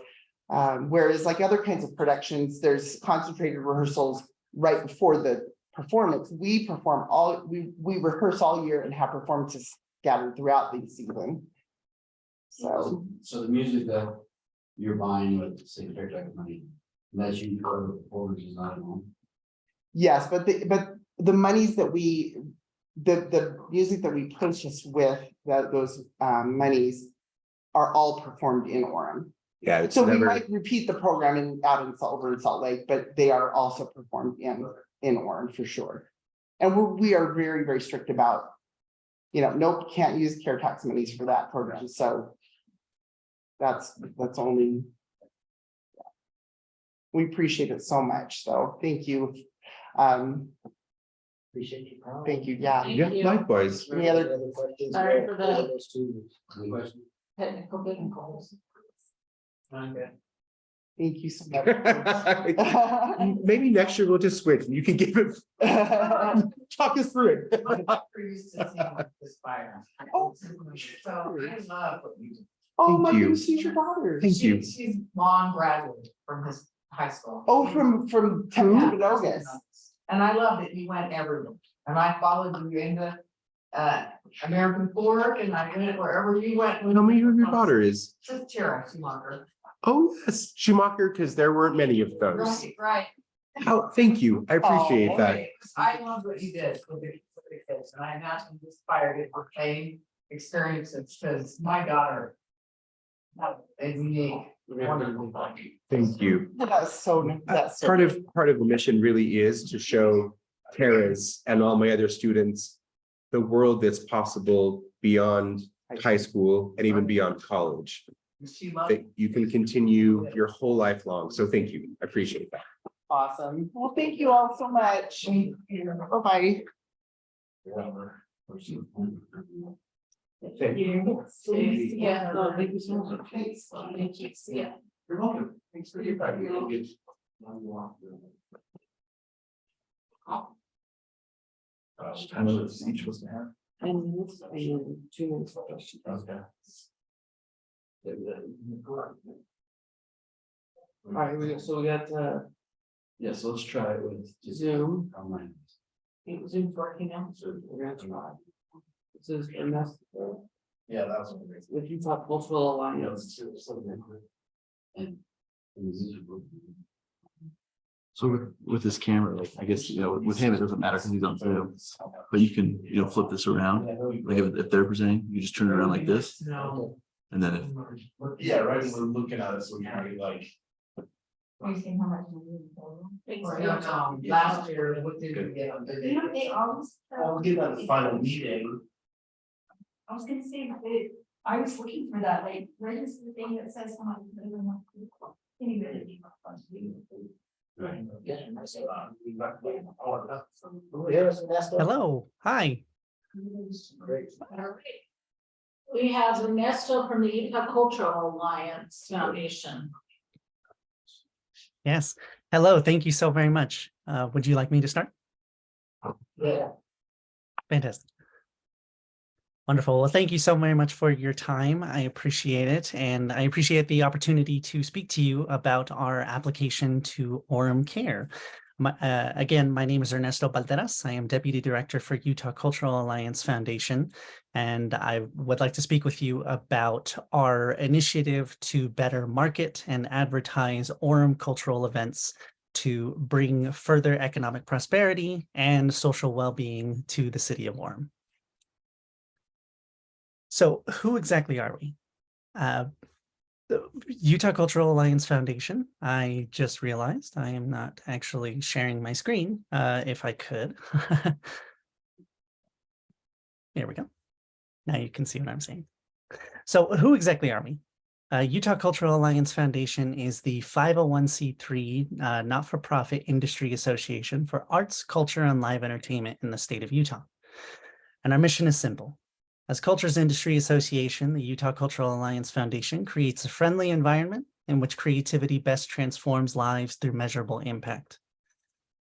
whereas like other kinds of productions, there's concentrated rehearsals right before the performance. We rehearse all year and have performances scattered throughout the season. So the music that you're buying with say the money, that's you for the performance is not at home. yes, but the monies that the music that we purchase with those monies are all performed in Orem. Yeah, it's So we never, might repeat the program out in Salt Lake, but they are also performed in Orem for sure. And we are very, very strict about, nope, can't use care tax monies for that program. So that's only. We appreciate it so much. So thank you. Appreciate you. Thank you. Yeah. yeah, likewise. Any other questions? Sorry for the- Those two. Any questions? Technical difficulties. Okay. Thank you so much. Maybe next year we'll just switch and you can give it, talk us through it. Oh. So I love what you do. Oh, my Thank you. goodness, she's your daughter. Thank you. She's mom graduated from his high school. Oh, from Yeah. Bogus. And I love that you went everywhere. And I followed you into American Fork, and I went wherever you went. How many of your daughter is? Just Tara Schumacher. Oh, yes, Schumacher, because there weren't many of those. Right, right. Oh, thank you. I appreciate Oh, that. okay. I love what you did for the kids, and I imagine you inspired it for same experiences, because my daughter is unique. Wonderful. Thank you. That's so, that's so. Part of the mission really is to show Tara's and all my other students the world that's possible beyond high school and even beyond college. She loved That you can continue your whole life long. So thank you. I appreciate that. Awesome. Well, thank you all so much. Bye-bye. Thank you. Yeah. No, thank you so much. Thanks. Thank you. Yeah. You're welcome. Thanks for your time. How much is each supposed to have? 10 minutes and 2 minutes for questions. Okay. All right, so we got Yeah, so let's try it with. Zoom. Online. Zoom's working now. So we're gonna try. This is Ernesto Yeah, that was great. with Utah Cultural Alliance. So with this camera, like, I guess, you know, with him, it doesn't matter because he's on Zoom, but you can, you know, flip this around. Like if they're presenting, you just turn it around like this. No. And then if, Yeah, right, we're looking at it, so we can like. Are you seeing how much? Last year, what did we get on? They always. We'll get that in the final meeting. I was gonna say, I was looking for that, like, where is the thing that says how much? Anyway. Hello, hi. We have Ernesto from the Utah Cultural Alliance Foundation. Yes, hello, thank you so very much. Would you like me to start? Yeah. Fantastic. Wonderful. Well, thank you so very much for your time. I appreciate it. And I appreciate the opportunity to speak to you about our application to Orem Care. Again, my name is Ernesto Balderas. I am Deputy Director for Utah Cultural Alliance Foundation. And I would like to speak with you about our initiative to better market and advertise Orem cultural events to bring further economic prosperity and social well-being to the city of Orem. So who exactly are we? The Utah Cultural Alliance Foundation. I just realized I am not actually sharing my screen. If I could. There we go. Now you can see what I'm saying. So who exactly are we? Utah Cultural Alliance Foundation is the 501c3 not-for-profit industry association for arts, culture, and live entertainment in the state of Utah. And our mission is simple. As Culture's Industry Association, the Utah Cultural Alliance Foundation creates a friendly environment in which creativity best transforms lives through measurable impact.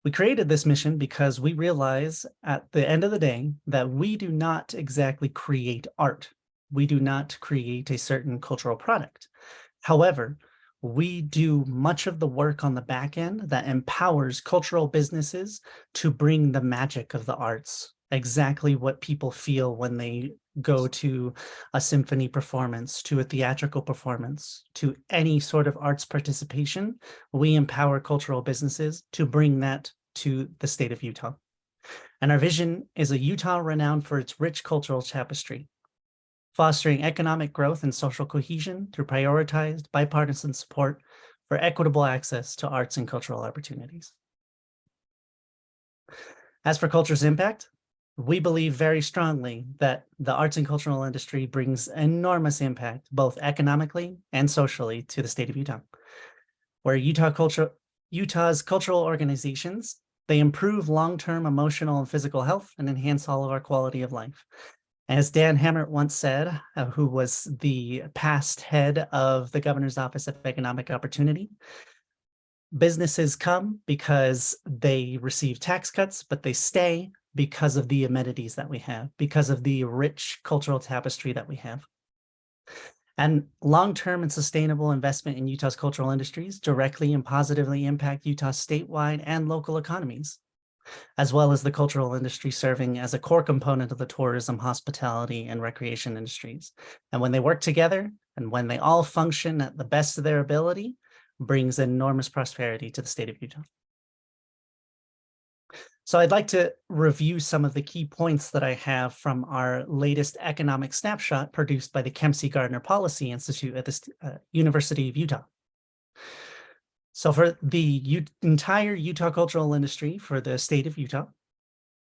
We created this mission because we realize at the end of the day that we do not exactly create art. We do not create a certain cultural product. However, we do much of the work on the back end that empowers cultural businesses to bring the magic of the arts, exactly what people feel when they go to a symphony performance, to a theatrical performance, to any sort of arts participation. We empower cultural businesses to bring that to the state of Utah. And our vision is a Utah renowned for its rich cultural tapestry, fostering economic growth and social cohesion through prioritized bipartisan support for equitable access to arts and cultural opportunities. As for culture's impact, we believe very strongly that the arts and cultural industry brings enormous impact, both economically and socially, to the state of Utah. Where Utah's cultural organizations, they improve long-term emotional and physical health and enhance all of our quality of life. As Dan Hammert once said, who was the past head of the Governor's Office of Economic Opportunity, businesses come because they receive tax cuts, but they stay because of the amenities that we have, because of the rich cultural tapestry that we have. And long-term and sustainable investment in Utah's cultural industries directly and positively impact Utah's statewide and local economies. as well as the cultural industry serving as a core component of the tourism, hospitality, and recreation industries. And when they work together and when they all function at the best of their ability, brings enormous prosperity to the state of Utah. So I'd like to review some of the key points that I have from our latest economic snapshot produced by the Kempsey Gardner Policy Institute at the University of Utah. So for the entire Utah cultural industry for the state of Utah,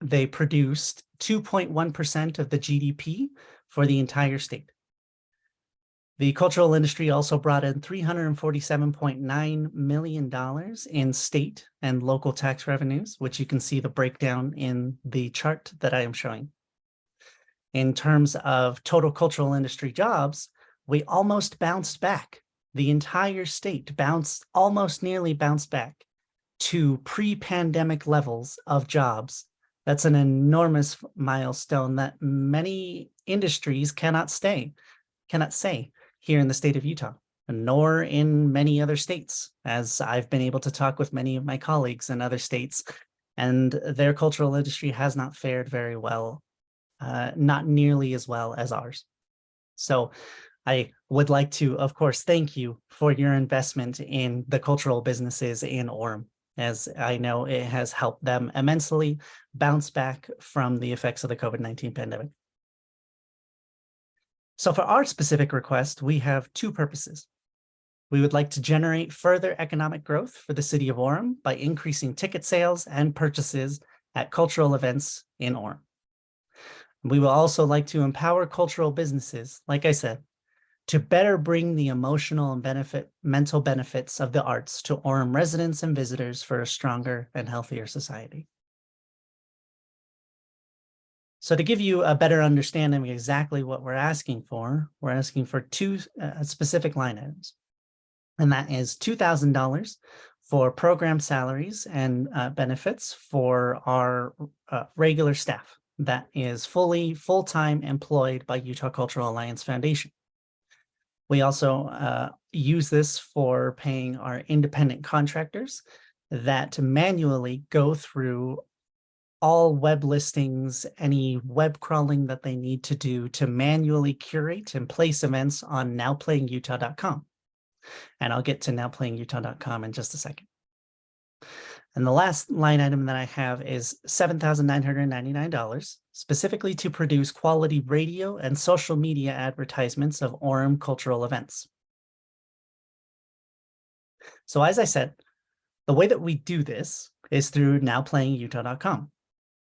they produced 2.1% of the GDP for the entire state. The cultural industry also brought in $347.9 million in state and local tax revenues, which you can see the breakdown in the chart that I am showing. In terms of total cultural industry jobs, we almost bounced back. The entire state almost nearly bounced back to pre-pandemic levels of jobs. That's an enormous milestone that many industries cannot say here in the state of Utah, nor in many other states, as I've been able to talk with many of my colleagues in other states, and their cultural industry has not fared very well, not nearly as well as ours. So I would like to, of course, thank you for your investment in the cultural businesses in Orem, as I know it has helped them immensely bounce back from the effects of the COVID-19 pandemic. So for our specific request, we have two purposes. We would like to generate further economic growth for the city of Orem by increasing ticket sales and purchases at cultural events in Orem. We will also like to empower cultural businesses, like I said, to better bring the emotional and mental benefits of the arts to Orem residents and visitors for a stronger and healthier society. So to give you a better understanding of exactly what we're asking for two specific line items. And that is $2,000 for program salaries and benefits for our regular staff that is full-time employed by Utah Cultural Alliance Foundation. We also use this for paying our independent contractors that manually go through all web listings, any web crawling that they need to do to manually curate and place events on nowplayingutah.com. And I'll get to nowplayingutah.com in just a second. And the last line item that I have is $7,999, specifically to produce quality radio and social media advertisements of Orem cultural events. So as I said, the way that we do this is through nowplayingutah.com.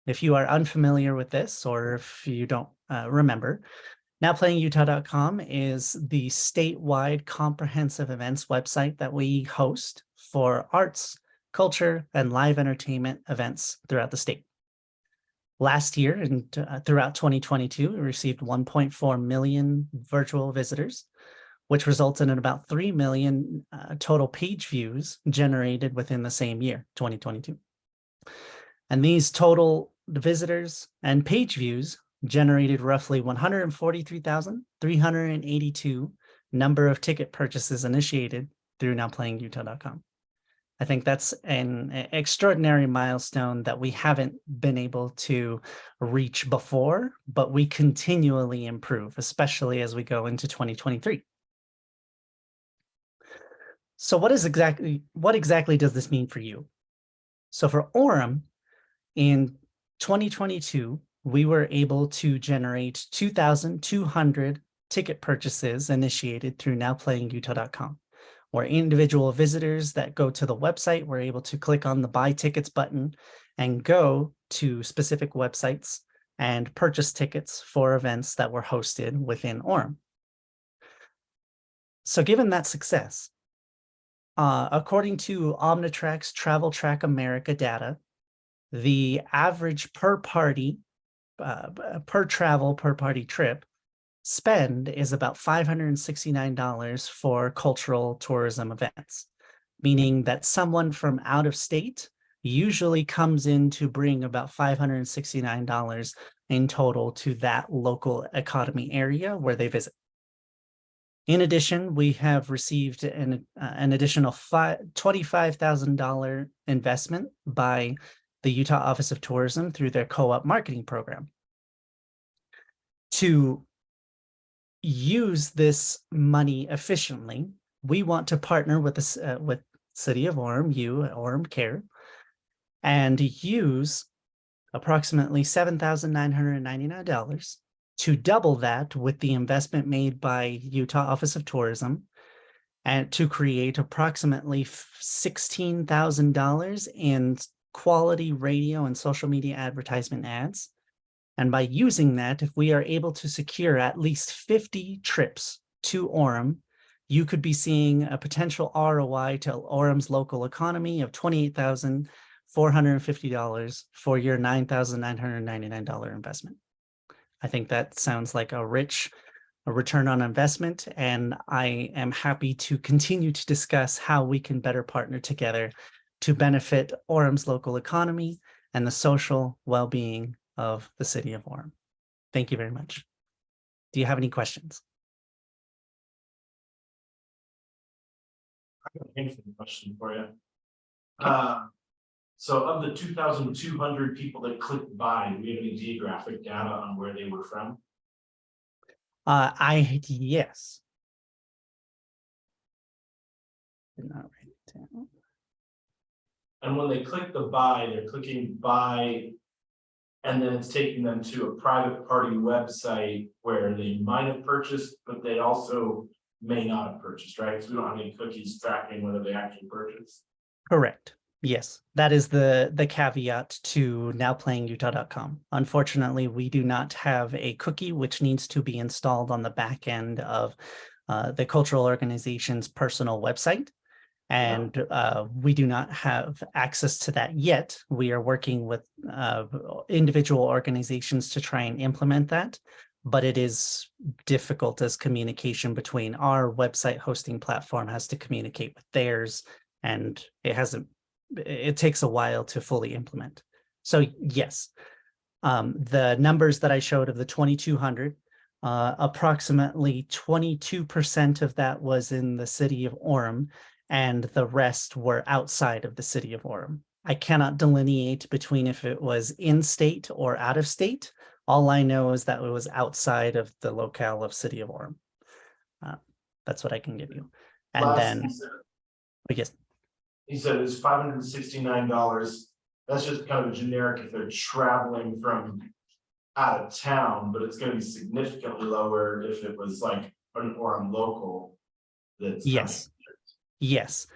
If you are unfamiliar with this, or if you don't remember, nowplayingutah.com is the statewide comprehensive events website that we host for arts, culture, and live entertainment events throughout the state. Last year and throughout 2022, we received 1.4 million virtual visitors, which resulted in about 3 million total page views generated within the same year, 2022. And these total visitors and page views generated roughly 143,382 number of ticket purchases initiated through nowplayingutah.com. I think that's an extraordinary milestone that we haven't been able to reach before, but we continually improve, especially as we go into 2023. So what exactly does this mean for you? So for Orem, in 2022, we were able to generate 2,200 ticket purchases initiated through nowplayingutah.com, where individual visitors that go to the website were able to click on the buy tickets button and go to specific websites and purchase tickets for events that were hosted within Orem. So given that success, according to Omnitrack's Travel Track America data, the average per party trip spend is about $569 for cultural tourism events, meaning that someone from out of state usually comes in to bring about $569 in total to that local economy area where they visit. In addition, we have received an additional $25,000 investment by the Utah Office of Tourism through their co-op marketing program. To use this money efficiently, we want to partner with the with City of Orem, you at Orem Care, and use approximately $7,999 to double that with the investment made by Utah Office of Tourism, and to create approximately $16,000 in quality radio and social media advertisement ads. And by using that, if we are able to secure at least 50 trips to Orem, you could be seeing a potential ROI to Orem's local economy of $28,450 for your $9,999 investment. I think that sounds like a rich return on investment, and I am happy to continue to discuss how we can better partner together to benefit Orem's local economy and the social well-being of the city of Orem. Thank you very much. Do you have any questions? I have an interesting question for you. So of the 2,200 people that clicked buy, do we have any geographic data on where they were from? Yes. Did not write it down. And when they click the buy, they're clicking buy, and then it's taking them to a private party website where they might have purchased, but they also may not have purchased, right? So we don't have any cookies tracking whether they actually purchased. Correct. Yes, that is the caveat to nowplayingutah.com. Unfortunately, we do not have a cookie which needs to be installed on the back end of the cultural organization's personal website. And we do not have access to that yet. We are working with individual organizations to try and implement that, but it is difficult as communication between our website hosting platform has to communicate with theirs, and it takes a while to fully implement. So yes, the numbers that I showed of the 2,200, approximately 22% of that was in the city of Orem, and the rest were outside of the city of Orem. I cannot delineate between if it was in state or out of state. All I know is that it was outside of the locale of city of Orem. That's what I can give you. And then, I guess. He said it's $569. That's just kind of a generic if they're traveling from out of town, but it's going to be significantly lower if it was like an Orem local. That's yes. Yes.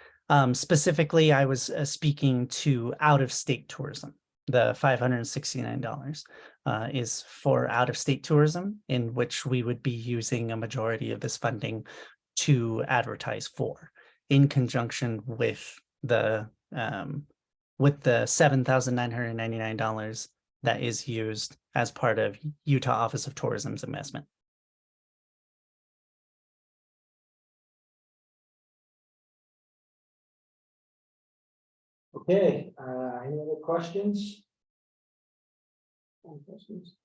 Specifically, I was speaking to out-of-state tourism. The $569 is for out-of-state tourism, in which we would be using a majority of this funding to advertise for, in conjunction with the $7,999 that is used as part of Utah Office of Tourism's investment. Okay, any other questions? Any questions?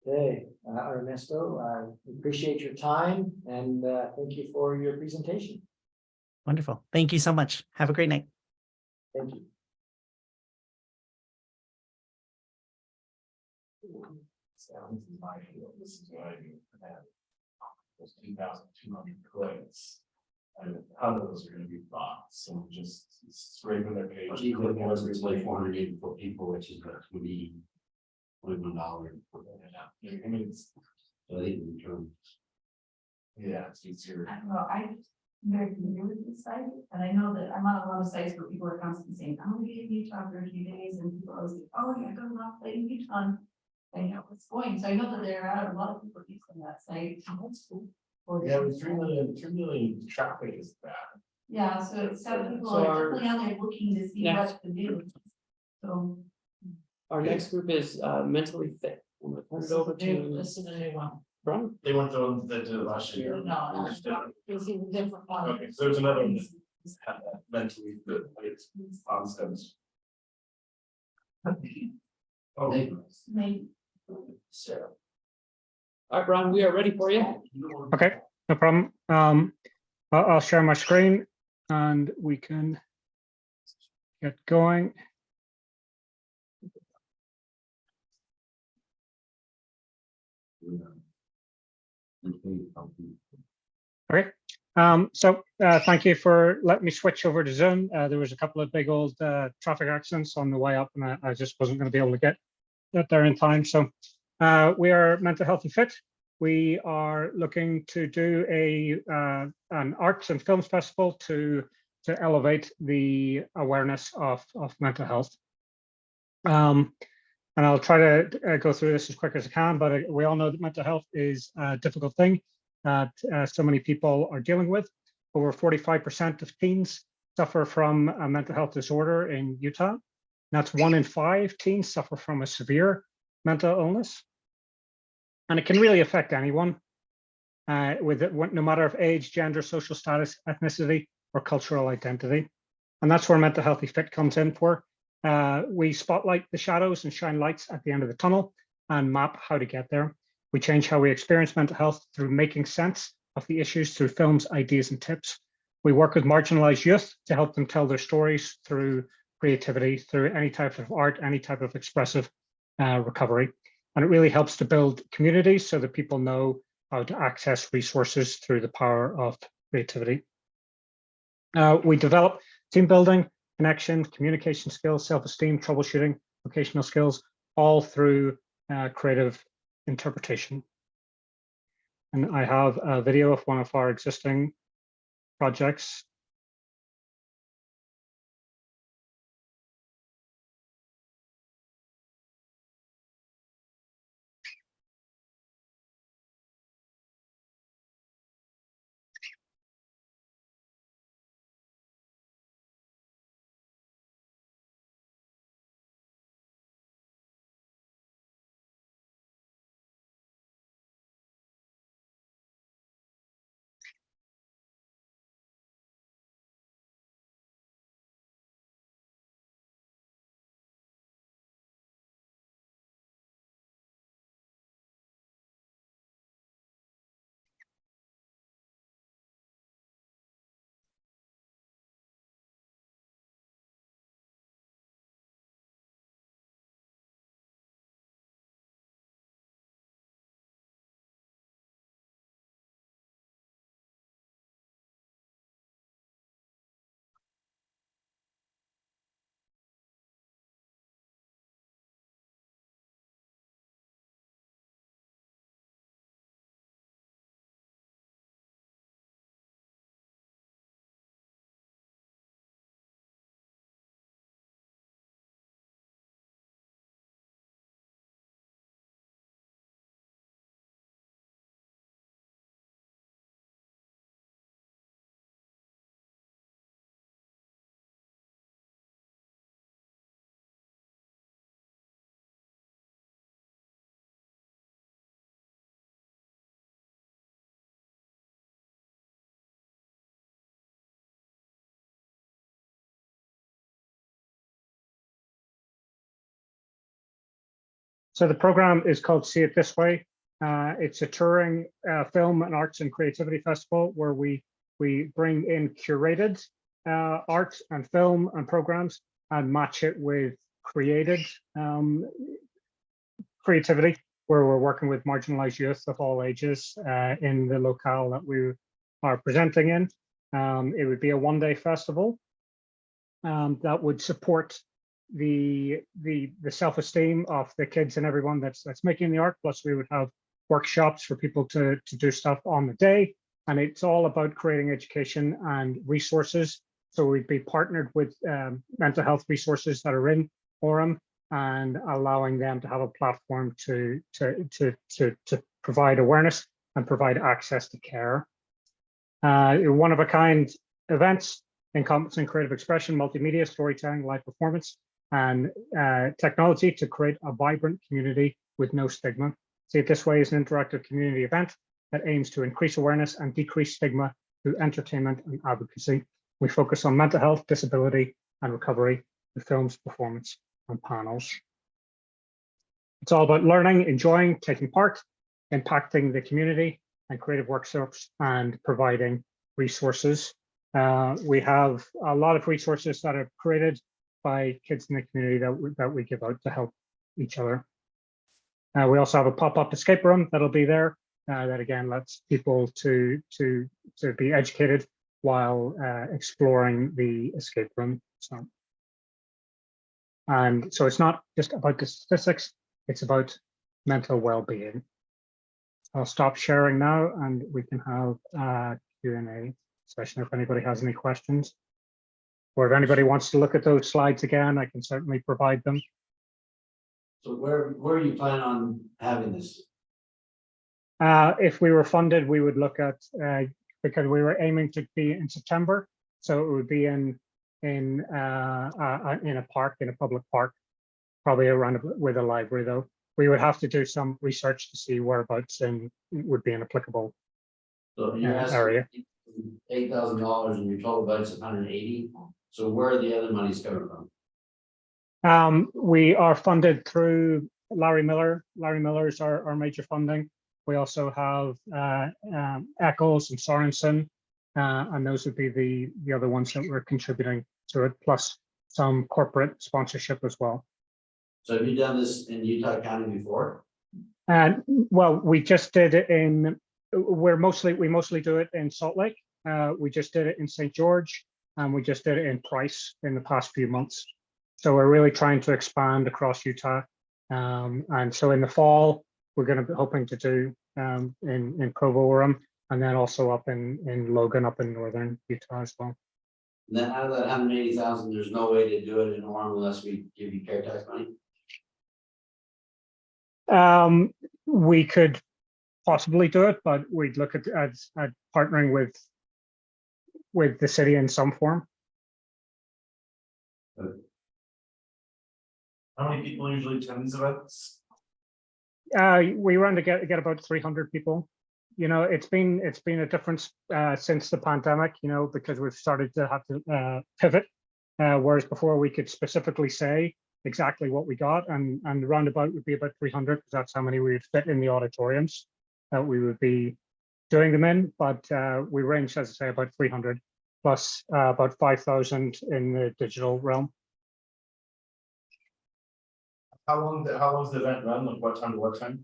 Okay, Ernesto, I appreciate your time and thank you for your presentation. Wonderful. Thank you so much. Have a great night. Thank you. Sounds like this is what I do for that. Those 2,200 clicks. And how those are gonna be bots, so just scraping their page. You click on it, it's like 484 people, which is about $21. I mean, it's, So they can return. yeah, it's easier. I don't know, I'm very familiar with this site, and I know that I'm on a lot of sites where people are constantly saying, I'm gonna be in Utah for a few days, and people always say, oh, yeah, go not play in Utah. I know what's going, so I know that there are a lot of people using that site. That's cool. Yeah, with 3 million traffic is bad. Yeah, so some people So are definitely on there looking to see what to do. So. Our next group is mentally fit. I'm gonna turn it over to. This is a new one. Ron. They weren't the ones that did it last year. No, this is a different one. Okay, so there's another one that had that mentally fit, it's constants. Oh, Maybe. Sarah. All right, Ron, we are ready for you. Okay, no problem. I'll share my screen and we can get going. Okay, thank you for letting me switch over to Zoom. There was a couple of big old traffic accidents on the way up, and I just wasn't going to be able to get there in time. So we are Mental Healthy Fit. We are looking to do an arts and films festival to elevate the awareness of mental health. And I'll try to go through this as quick as I can, but we all know that mental health is a difficult thing that so many people are dealing with. Over 45% of teens suffer from a mental health disorder in Utah. That's 1 in 5 teens suffer from a severe mental illness. And it can really affect anyone, no matter of age, gender, social status, ethnicity, or cultural identity. And that's where Mental Healthy Fit comes in for. We spotlight the shadows and shine lights at the end of the tunnel and map how to get there. We change how we experience mental health through making sense of the issues through films, ideas, and tips. We work with marginalized youth to help them tell their stories through creativity, through any type of art, any type of expressive recovery. And it really helps to build communities so that people know how to access resources through the power of creativity. We develop team building, connection, communication skills, self-esteem, troubleshooting, vocational skills, all through creative interpretation. And I have a video of one of our existing projects. So the program is called See It This Way. It's a touring film and arts and creativity festival where we bring in curated art and film and programs and match it with created creativity, where we're working with marginalized youth of all ages in the locale that we are presenting in. It would be a one-day festival that would support the self-esteem of the kids and everyone that's making the art. Plus we would have workshops for people to do stuff on the day. And it's all about creating education and resources. So we'd be partnered with mental health resources that are in Orem and allowing them to have a platform to provide awareness and provide access to care. One-of-a-kind events encompassing creative expression, multimedia, storytelling, live performance, and technology to create a vibrant community with no stigma. See It This Way is an interactive community event that aims to increase awareness and decrease stigma through entertainment and advocacy. We focus on mental health, disability, and recovery through films, performance, and panels. It's all about learning, enjoying, taking part, impacting the community, and creative workshops, and providing resources. We have a lot of resources that are created by kids in the community that we give out to help each other. We also have a pop-up escape room that'll be there. That again lets people to be educated while exploring the escape room. So, and so it's not just about the statistics; it's about mental well-being. I'll stop sharing now, and we can have a Q&A session if anybody has any questions. Or if anybody wants to look at those slides again, I can certainly provide them. So where are you planning on having this? If we were funded, we would look at, because we were aiming to be in September, so it would be in a park, in a public park, probably around with a library though. We would have to do some research to see whereabouts and would be an applicable So you're area. asking $8,000 and your total budget's 180. So where are the other monies coming from? We are funded through Larry Miller. Larry Miller is our major funding. We also have Eccles and Sorensen, and those would be the other ones that we're contributing to it, plus some corporate sponsorship as well. So have you done this in Utah County before? And well, we just did it in. We mostly do it in Salt Lake. We just did it in St. George, and we just did it in Price in the past few months. So we're really trying to expand across Utah. And so in the fall, we're going to be hoping to do in Provo, Orem, and then also up in Logan, up in northern Utah as well. And then out of that 180,000, there's no way to do it in Orem unless we give you care tax money? We could possibly do it, but we'd look at partnering with the city in some form. How many people usually attend these events? We run to get about 300 people. You know, it's been a difference since the pandemic, you know, because we've started to have to pivot, whereas before we could specifically say exactly what we got, and the roundabout would be about 300 because that's how many we would fit in the auditoriums that we would be doing them in. But we range, as I say, about 300 plus about 5,000 in the digital realm. How long does the event run? Like what time to what time?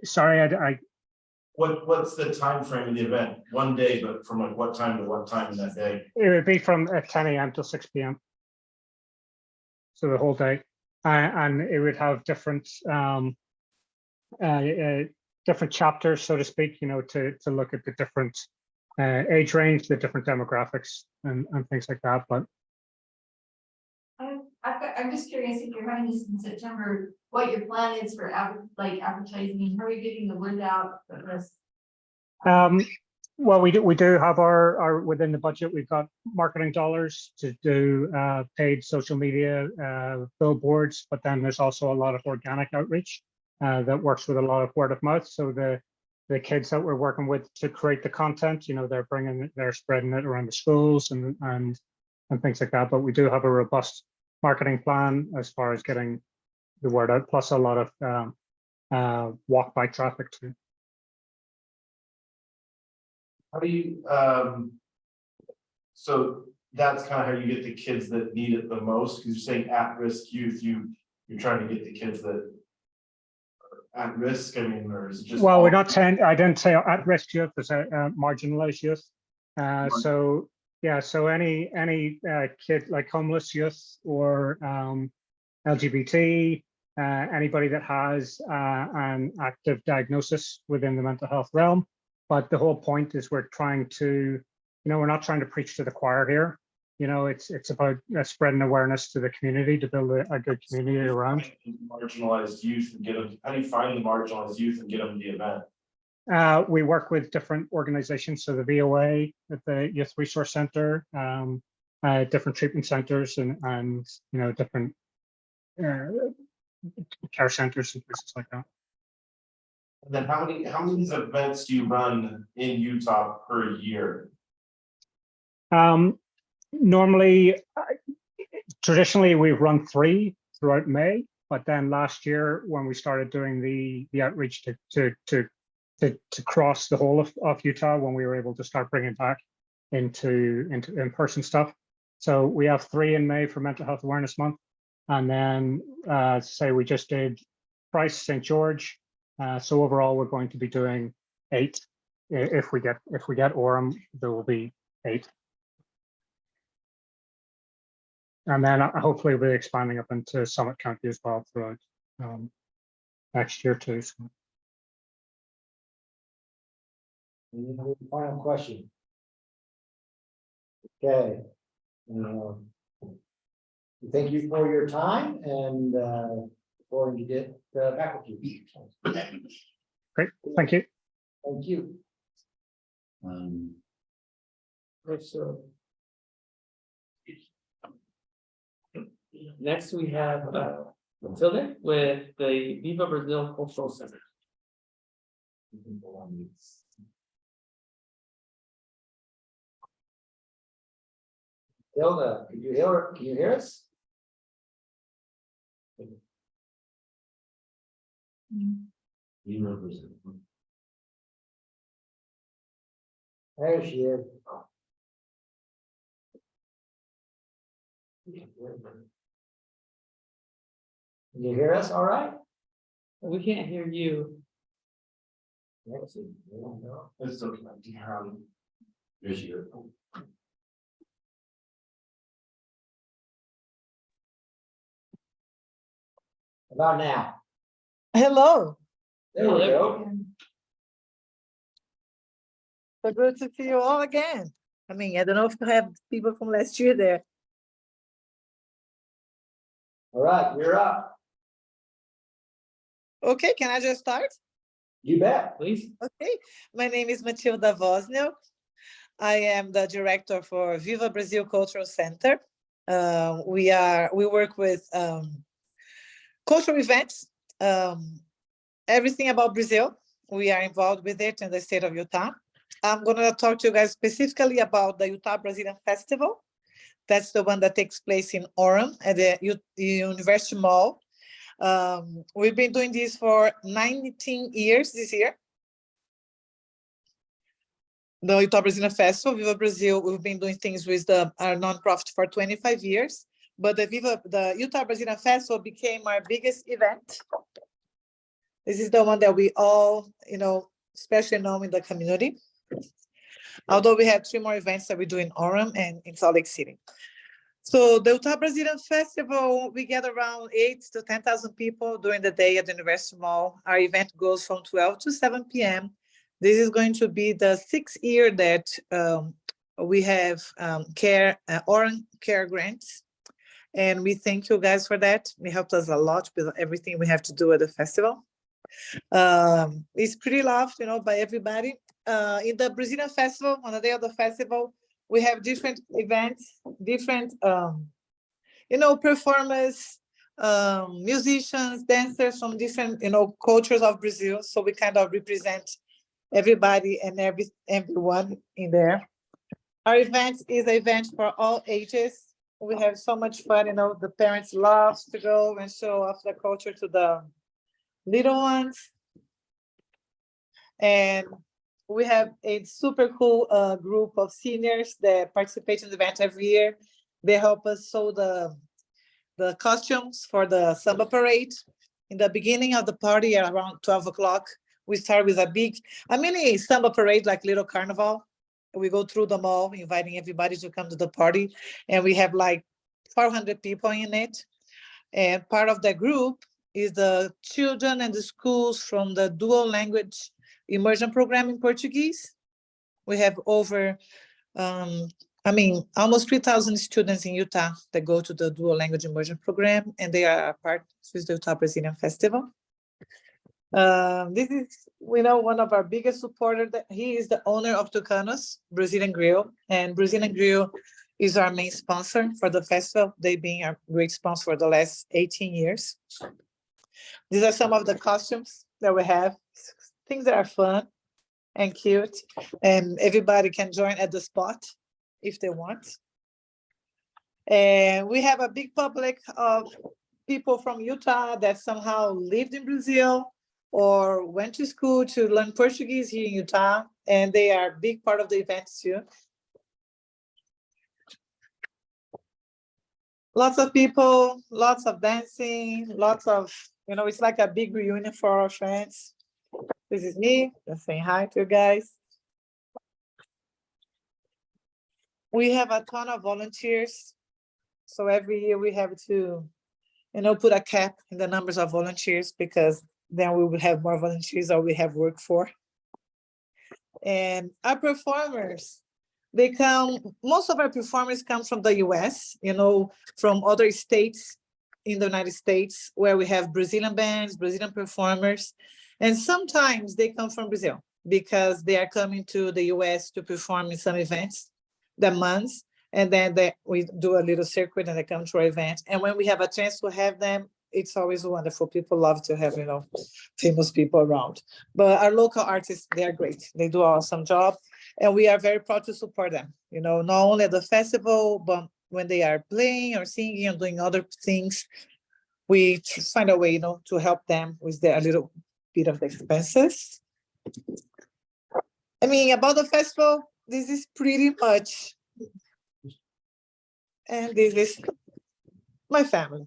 Sorry, I What's the time frame of the event? One day, but from like what time to what time in that day? it would be from 10 a.m. till 6 p.m. So the whole day, and it would have different different chapters, so to speak, you know, to look at the different age range, the different demographics, and things like that. But I'm just curious, if you're having this in September, what your plan is for advertising, how are you getting the word out for this? Well, we do have our within the budget, we've got marketing dollars to do paid social media billboards, but then there's also a lot of organic outreach that works with a lot of word of mouth. So the kids that we're working with to create the content, you know, they're spreading it around the schools and things like that. But we do have a robust marketing plan as far as getting the word out, plus a lot of walk by traffic too. How do you, so that's kind of how you get the kids that need it the most, because you're saying at-risk youth, you're trying to get the kids that are at risk, I mean, or is it just? Well, we're not saying, I didn't say at-risk youth, it's marginalized youth. So, yeah, so any kid like homeless youth or LGBT, anybody that has an active diagnosis within the mental health realm. But the whole point is we're trying to, you know, we're not trying to preach to the choir here. You know, it's about spreading awareness to the community to build a good community around. Marginalized youth and get them, how do you find the marginalized youth and get them to the event? We work with different organizations, so the VOA, the Youth Resource Center, different treatment centers, and you know, different care centers and places like that. And then how many events do you run in Utah per year? Normally, traditionally we've run 3 throughout May, but then last year when we started doing the outreach to cross the whole of Utah, when we were able to start bringing back into in-person stuff. So we have 3 in May for Mental Health Awareness Month, and then say we just did Price, St. George. So overall, we're going to be doing 8. If we get Orem, there will be 8. And then hopefully we'll be expanding up into Summit County as well throughout next year too. So. Any final question? Okay. Thank you for your time and going to get back with you. Great, thank you. Thank you. So next we have Matilda with the Viva Brazil Cultural Center. Hilda, can you hear us? There she is. Can you hear us all right? We can't hear you. There's your. About now. Hello. There we go. So good to see you all again. I mean, I don't know if you have people from last year there. All right, you're up. Okay, can I just start? You bet. Please. Okay, my name is Matilda Vosnil. I am the director for Viva Brazil Cultural Center. We work with cultural events, everything about Brazil. We are involved with it in the state of Utah. I'm going to talk to you guys specifically about the Utah Brazilian Festival. That's the one that takes place in Orem at the University Mall. We've been doing this for 19 years this year. The Utah Brazilian Festival, Viva Brazil, we've been doing things with our nonprofit for 25 years. But the Utah Brazilian Festival became our biggest event. This is the one that we all, especially know in the community. Although we have 3 more events that we do in Orem and in Salt Lake City. So the Utah Brazilian Festival, we get around 8,000 to 10,000 people during the day at the University Mall. Our event goes from 12 to 7 p.m. This is going to be the 6th year that we have Orem Care Grants. And we thank you guys for that. It helped us a lot with everything we have to do at the festival. It's pretty loved, by everybody. In the Brazilian Festival, on the day of the festival, we have different events, different, performers, musicians, dancers from different, cultures of Brazil. So we kind of represent everybody and everyone in there. Our event is an event for all ages. We have so much fun, the parents love to go and show off the culture to the little ones. And we have a super cool group of seniors that participate in the event every year. They help us sew the costumes for the samba parade. In the beginning of the party at around 12 o'clock, we start with a mini samba parade, like little carnival. We go through the mall, inviting everybody to come to the party. And we have like 400 people in it. And part of the group is the children and the schools from the dual language immersion program in Portuguese. We have over, almost 3,000 students in Utah that go to the dual language immersion program, and they are part of the Utah Brazilian Festival. This is, one of our biggest supporters. He is the owner of Tucanos Brazilian Grill, and Brazilian Grill is our main sponsor for the festival. They've been a great sponsor for the last 18 years. These are some of the costumes that we have, things that are fun and cute, and everybody can join at the spot if they want. And we have a big public of people from Utah that somehow lived in Brazil or went to school to learn Portuguese here in Utah, and they are a big part of the events too. Lots of people, lots of dancing, lots of You know, it's like a big reunion for our friends. This is me, just saying hi to you guys. We have a ton of volunteers. So every year we have to, you know, put a cap in the numbers of volunteers because then we will have more volunteers or we have work for. And our performers, they come, most of our performers come from the US, you know, from other states in the United States where we have Brazilian bands, Brazilian performers. And sometimes they come from Brazil because they are coming to the US to perform in some events that months. And then we do a little circuit and they come to our event. And when we have a chance to have them, it's always wonderful. People love to have, you know, famous people around. But our local artists, they are great. They do an awesome job. And we are very proud to support them, you know, not only at the festival, but when they are playing or singing and doing other things, we find a way, you know, to help them with a little bit of the expenses. I mean, about the festival, this is pretty much. And this is my family.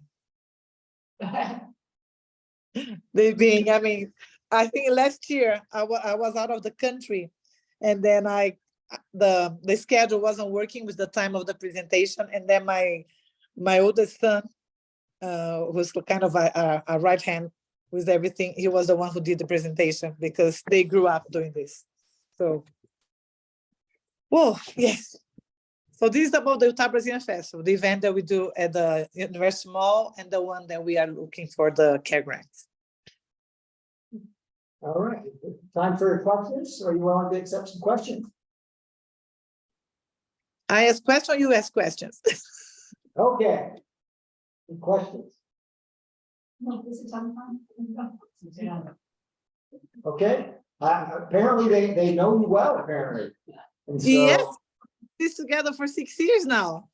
They being, I mean, I think last year I was out of the country, and then the schedule wasn't working with the time of the presentation, and then my oldest son, was kind of a right hand with everything. He was the one who did the presentation because they grew up doing this. So, well, yes. So this is about the Utah Brazilian Festival, the event that we do at the University Mall and the one that we are looking for the CARE grants. All right, time for questions. Are you willing to accept some questions? I ask questions, you ask questions. Okay. Any questions? No, this is on fine. Okay, apparently they know you well, apparently. And so, Yes, this together for 6 years now.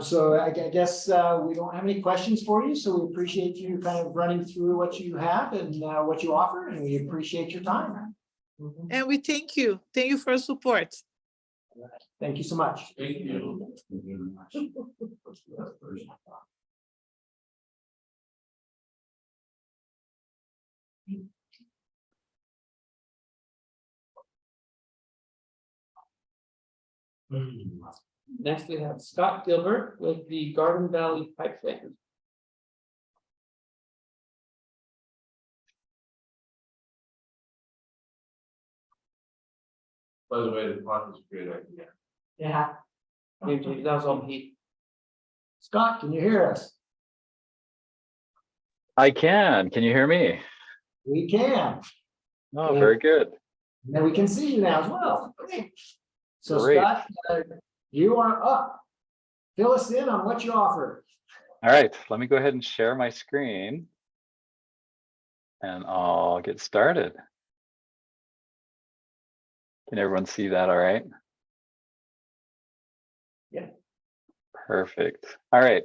So I guess we don't have any questions for you, so we appreciate you kind of running through what you have and what you offer, and we appreciate your time. And we thank you. Thank you for your support. Thank you so much. Thank you. Next, we have Scott Gilbert with the Garden Valley Pipe Band. By the way, the talk is a great idea. Yeah. That was all Pete. Scott, can you hear us? I can. Can you hear me? We can. Oh, very good. And then we can see you now as well. So Great. Scott, you are up. Fill us in on what you offer. All right, let me go ahead and share my screen. And I'll get started. Can everyone see that all right? Yeah. Perfect. All right.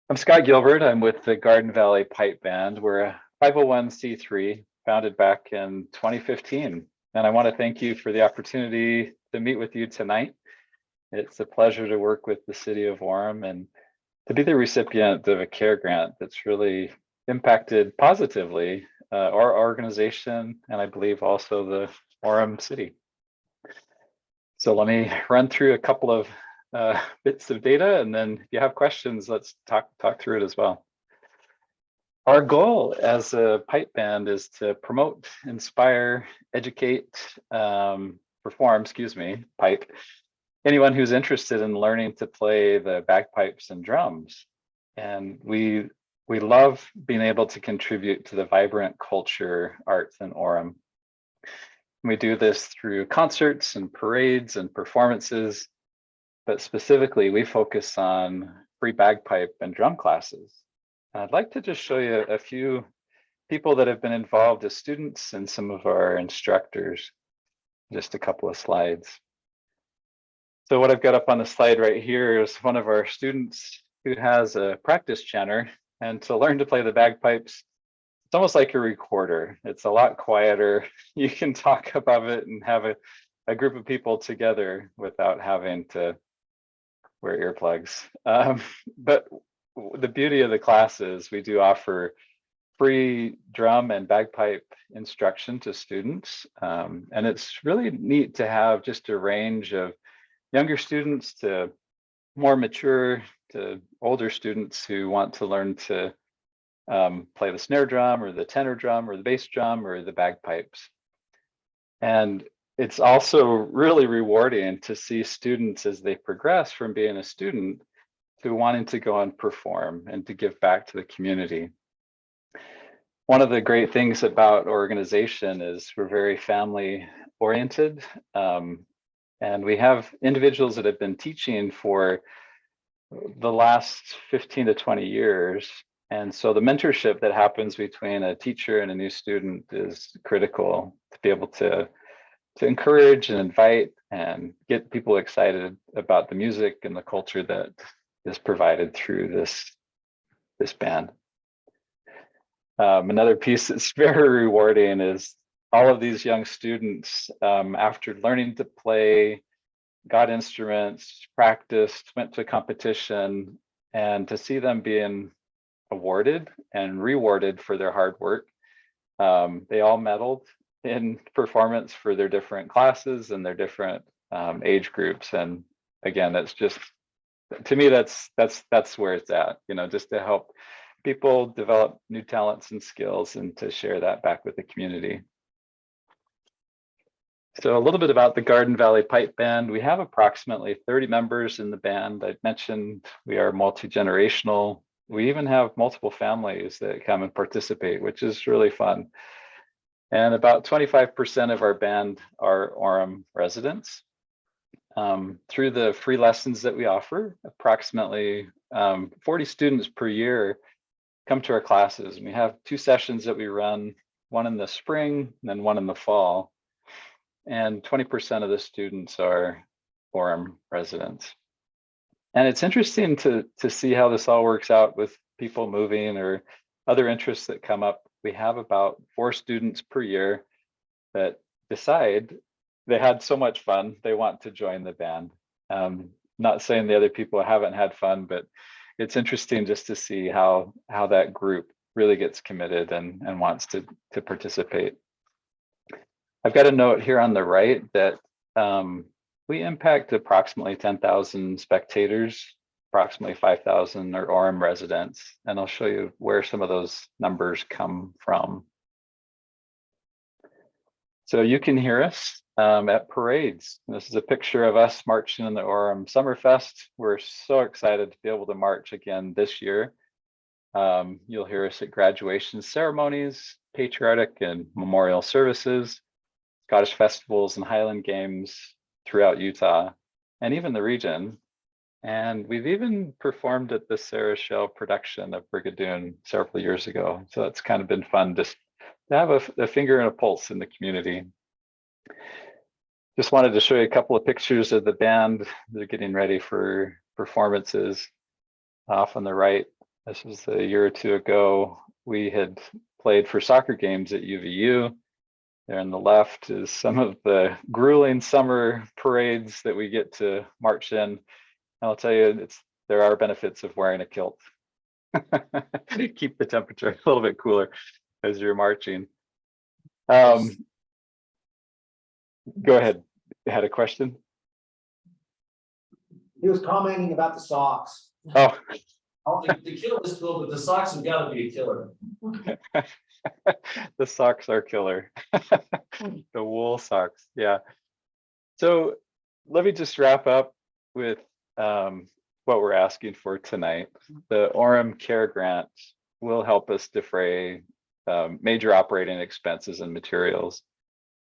I'm Scott Gilbert. I'm with the Garden Valley Pipe Band. We're a 501c3 founded back in 2015. And I want to thank you for the opportunity to meet with you tonight. It's a pleasure to work with the city of Orem and to be the recipient of a CARE grant that's really impacted positively our organization and I believe also the Orem city. So let me run through a couple of bits of data, and then if you have questions, let's talk through it as well. Our goal as a pipe band is to promote, inspire, educate, perform, pipe, anyone who's interested in learning to play the bagpipes and drums. And we love being able to contribute to the vibrant culture, arts, and Orem. We do this through concerts and parades and performances, but specifically we focus on free bagpipe and drum classes. I'd like to just show you a few people that have been involved as students and some of our instructors. Just a couple of slides. So what I've got up on the slide right here is one of our students who has a practice chanter, and to learn to play the bagpipes, it's almost like a recorder. It's a lot quieter. You can talk above it and have a group of people together without having to wear earplugs. But the beauty of the class is we do offer free drum and bagpipe instruction to students. And it's really neat to have just a range of younger students to more mature to older students who want to learn to play the snare drum or the tenor drum or the bass drum or the bagpipes. And it's also really rewarding to see students as they progress from being a student to wanting to go and perform and to give back to the community. One of the great things about our organization is we're very family oriented. And we have individuals that have been teaching for the last 15 to 20 years. And so the mentorship that happens between a teacher and a new student is critical to be able to encourage and invite and get people excited about the music and the culture that is provided through this band. Another piece that's very rewarding is all of these young students, after learning to play, got instruments, practiced, went to a competition, and to see them being awarded and rewarded for their hard work. They all medaled in performance for their different classes and their different age groups. And again, that's just, to me, that's where it's at, you know, just to help people develop new talents and skills and to share that back with the community. So a little bit about the Garden Valley Pipe Band. We have approximately 30 members in the band. I mentioned we are multi-generational. We even have multiple families that come and participate, which is really fun. And about 25% of our band are Orem residents. Through the free lessons that we offer, approximately 40 students per year come to our classes. And we have 2 sessions that we run, one in the spring and then one in the fall. And 20% of the students are Orem residents. And it's interesting to see how this all works out with people moving or other interests that come up. We have about 4 students per year that decide they had so much fun, they want to join the band. Not saying the other people haven't had fun, but it's interesting just to see how that group really gets committed and wants to participate. I've got a note here on the right that we impact approximately 10,000 spectators, approximately 5,000 are Orem residents, and I'll show you where some of those numbers come from. So you can hear us at parades. This is a picture of us marching in the Orem Summerfest. We're so excited to be able to march again this year. You'll hear us at graduation ceremonies, patriotic and memorial services, Scottish festivals and Highland Games throughout Utah and even the region. And we've even performed at the Sarah Shell production of Brigadoon several years ago. So it's kind of been fun just to have a finger and a pulse in the community. Just wanted to show you a couple of pictures of the band. They're getting ready for performances. Off on the right, this was a year or 2 ago. We had played for soccer games at UVU. There on the left is some of the grueling summer parades that we get to march in. And I'll tell you, there are benefits of wearing a kilt. Keep the temperature a little bit cooler as you're marching. Go ahead. You had a question? He was commenting about the socks. Oh. The kilt is cool, but the socks have got to be a killer. The socks are killer. The wool socks, yeah. So let me just wrap up with what we're asking for tonight. The Orem Care Grant will help us defray major operating expenses and materials.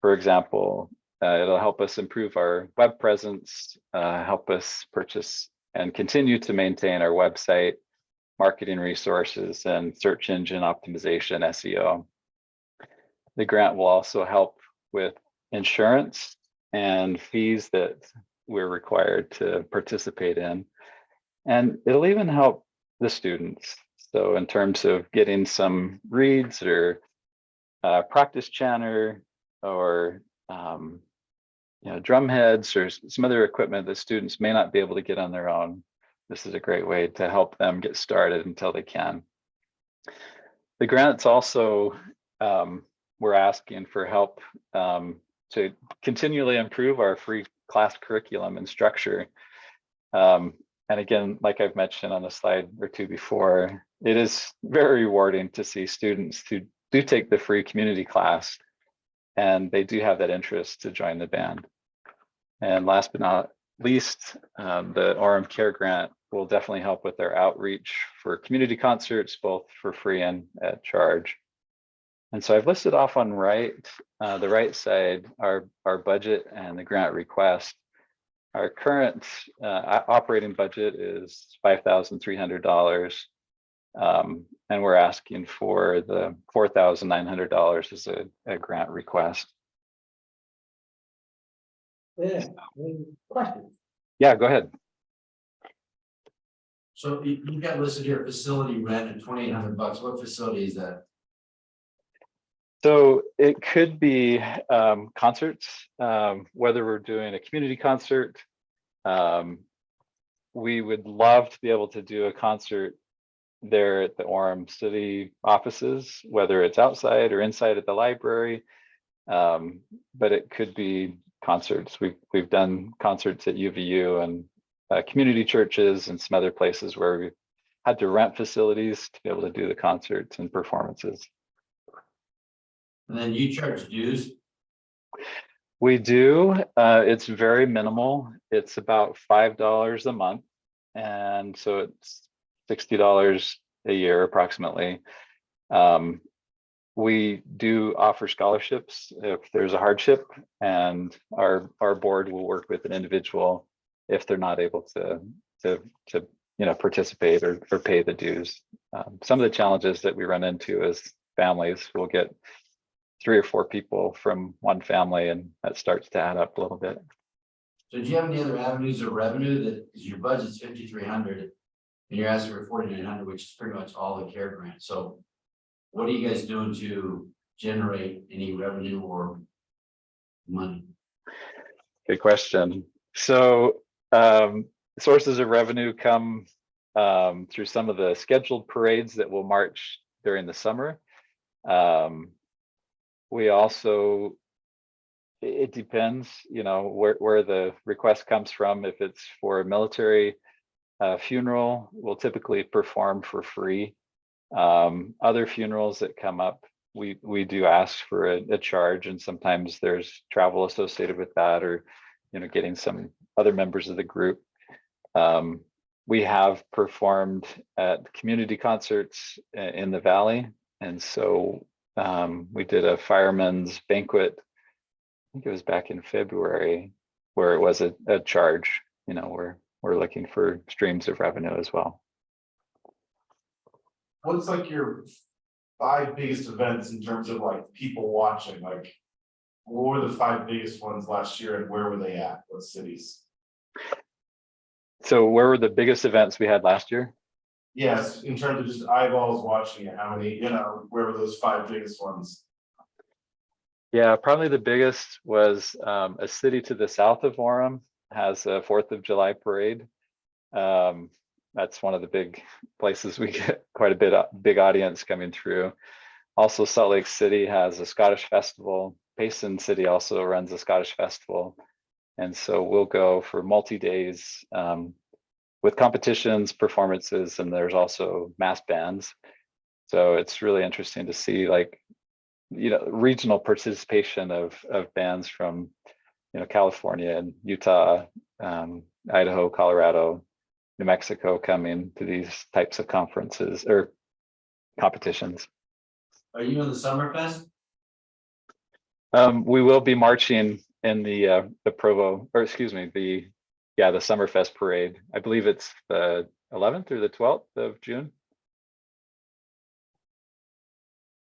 For example, it'll help us improve our web presence, help us purchase and continue to maintain our website, marketing resources, and search engine optimization, SEO. The grant will also help with insurance and fees that we're required to participate in. And it'll even help the students. So in terms of getting some reeds or practice chanter or drum heads or some other equipment that students may not be able to get on their own, this is a great way to help them get started until they can. The grants also, we're asking for help to continually improve our free class curriculum and structure. And again, like I've mentioned on a slide or two before, it is very rewarding to see students who do take the free community class and they do have that interest to join the band. And last but not least, the Orem Care Grant will definitely help with their outreach for community concerts, both for free and at charge. And so I've listed off on the right side, our budget and the grant request. Our current operating budget is $5,300. And we're asking for the $4,900 as a grant request. Yeah, question. Yeah, go ahead. So you've got listed here facility rent at $2,800. What facility is that? So it could be concerts, whether we're doing a community concert. We would love to be able to do a concert there at the Orem City offices, whether it's outside or inside at the library. But it could be concerts. We've done concerts at UVU and community churches and some other places where we've had to rent facilities to be able to do the concerts and performances. And then you charge dues? We do. It's very minimal. It's about $5 a month. And so it's $60 a year approximately. We do offer scholarships if there's a hardship, and our board will work with an individual if they're not able to participate or pay the dues. Some of the challenges that we run into as families will get 3 or 4 people from one family, and that starts to add up a little bit. So do you have any other avenues of revenue that, because your budget's 5,300 and you're asking for 4,900, which is pretty much all the care grant. So what are you guys doing to generate any revenue or money? Good question. So sources of revenue come through some of the scheduled parades that will march during the summer. We also, it depends, where the request comes from. If it's for a military funeral, we'll typically perform for free. Other funerals that come up, we do ask for a charge, and sometimes there's travel associated with that, or getting some other members of the group. We have performed at community concerts in the Valley, and so we did a fireman's banquet, I think it was back in February, where it was a charge. We're looking for streams of revenue as well. What's like your 5 biggest events in terms of like people watching? Like, what were the 5 biggest ones last year, and where were they at? What cities? So where were the biggest events we had last year? Yes, in terms of just eyeballs watching it, how many, where were those 5 biggest ones? Yeah, probably the biggest was a city to the south of Orem has a 4th of July parade. That's one of the big places we get quite a big audience coming through. Also, Salt Lake City has a Scottish festival. Payson City also runs a Scottish festival. And so we'll go for multi-days with competitions, performances, and there's also mass bands. So it's really interesting to see regional participation of bands from California and Utah, Idaho, Colorado, New Mexico coming to these types of conferences or competitions. Are you in the Summerfest? We will be marching in the Provo, or excuse me, the Summerfest parade. I believe it's the 11th or the 12th of June.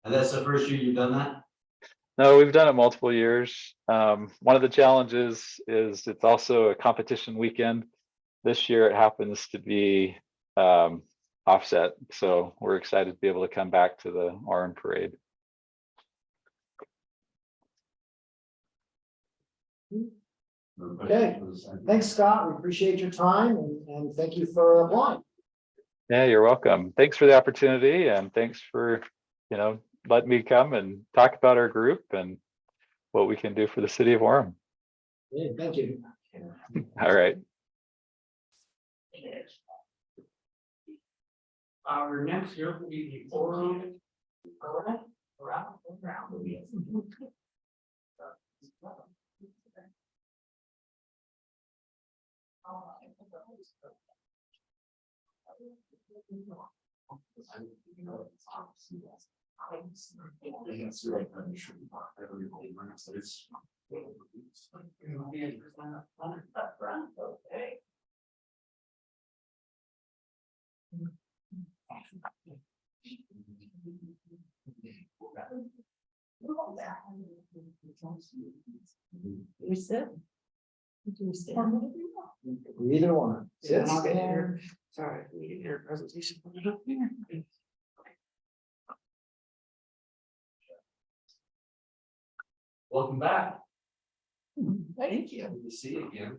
And that's the first year you've done that? No, we've done it multiple years. One of the challenges is it's also a competition weekend. This year it happens to be offset, so we're excited to be able to come back to the Orem parade. Okay, thanks, Scott. We appreciate your time and thank you for applying. Yeah, you're welcome. Thanks for the opportunity and thanks for, letting me come and talk about our group and what we can do for the city of Orem. Yeah, thank you. All right. Our next group will be the Orem. We sit. We stand. Either one. Yeah, and I'll get your, sorry, we get your presentation put it up here. Welcome back. Thank you. Good to see you again.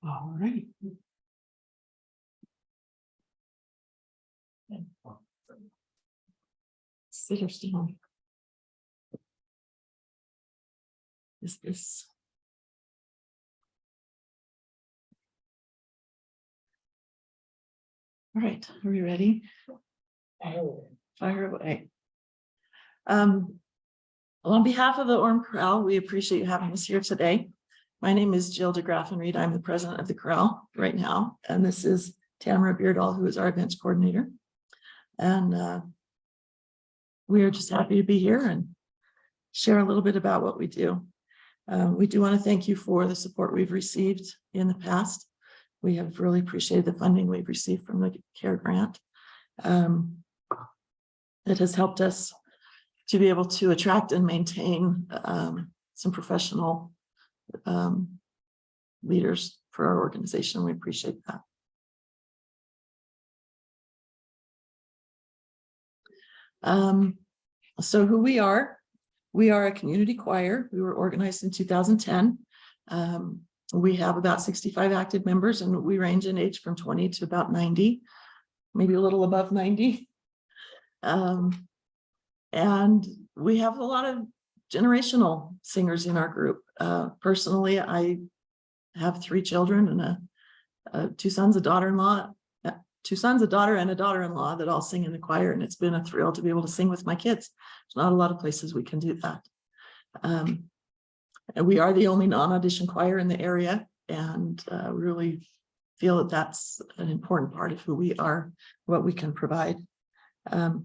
All right. Sit or stand. Is this? All right, are we ready? Fire away. Well, on behalf of the Orem Corral, we appreciate you having us here today. My name is Jill DeGraff and Reed. I'm the president of the corral right now, and this is Tamara Beardall, who is our events coordinator. And we are just happy to be here and share a little bit about what we do. We do want to thank you for the support we've received in the past. We have really appreciated the funding we've received from the CARE grant. It has helped us to be able to attract and maintain some professional leaders for our organization. We appreciate that. So who we are a community choir. We were organized in 2010. We have about 65 active members and we range in age from 20 to about 90, maybe a little above 90. And we have a lot of generational singers in our group. Personally, I have 3 children and 2 sons, a daughter-in-law, 2 sons, a daughter, and a daughter-in-law that all sing in the choir. And it's been a thrill to be able to sing with my kids. There's not a lot of places we can do that. And we are the only non-audition choir in the area. And we really feel that that's an important part of who we are, what we can provide.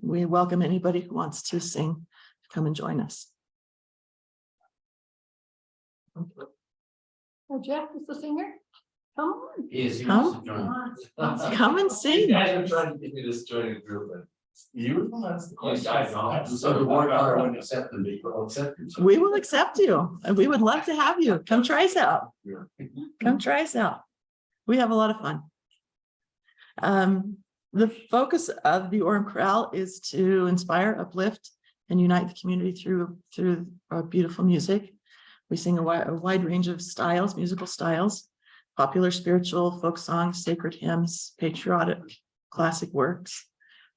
We welcome anybody who wants to sing to come and join us. Oh, Jeff is the singer? Come on. He Come. Come and sing. You guys are trying to get me to join a group, but you, that's the question. So the board wouldn't accept them, but will accept them. We will accept you and we would love to have you. Come try us out. Come try us out. We have a lot of fun. The focus of the Orem Corral is to inspire, uplift, and unite the community through our beautiful music. We sing a wide range of styles, musical styles, popular, spiritual, folk songs, sacred hymns, patriotic, classic works.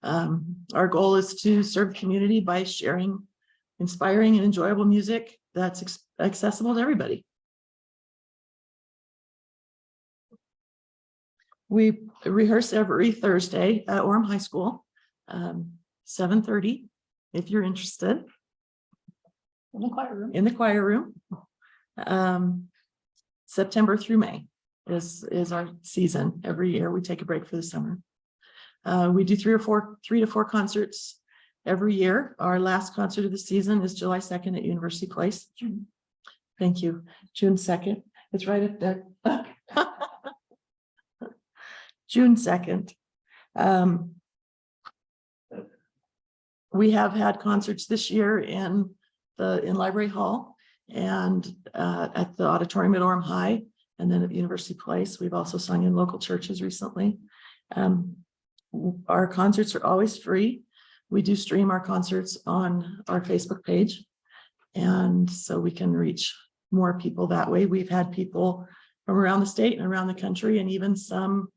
Our goal is to serve the community by sharing inspiring and enjoyable music that's accessible to everybody. We rehearse every Thursday at Orem High School, 7:30, if you're interested. In the choir room. In the choir room. September through May is our season. Every year we take a break for the summer. We do 3 to 4 concerts every year. Our last concert of the season is July 2nd at University Place. Thank you. June 2nd. It's right up there. June 2nd. We have had concerts this year in Library Hall and at the auditorium at Orem High, and then at University Place. We've also sung in local churches recently. Our concerts are always free. we do stream our concerts on our Facebook page. And so we can reach more people that way. We've had people from around the state and around the country, and even some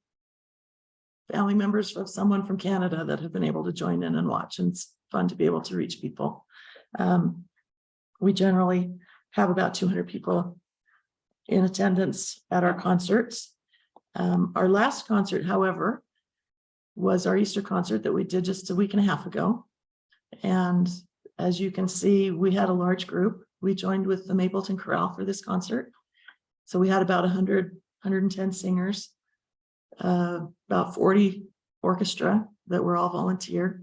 family members of someone from Canada that have been able to join in and watch. And it's fun to be able to reach people. We generally have about 200 people in attendance at our concerts. Our last concert, however, was our Easter concert that we did just a week and a half ago. And as you can see, we had a large group. We joined with the Mapleton Chorale for this concert. So we had about 110 singers, about 40 orchestra that were all volunteer.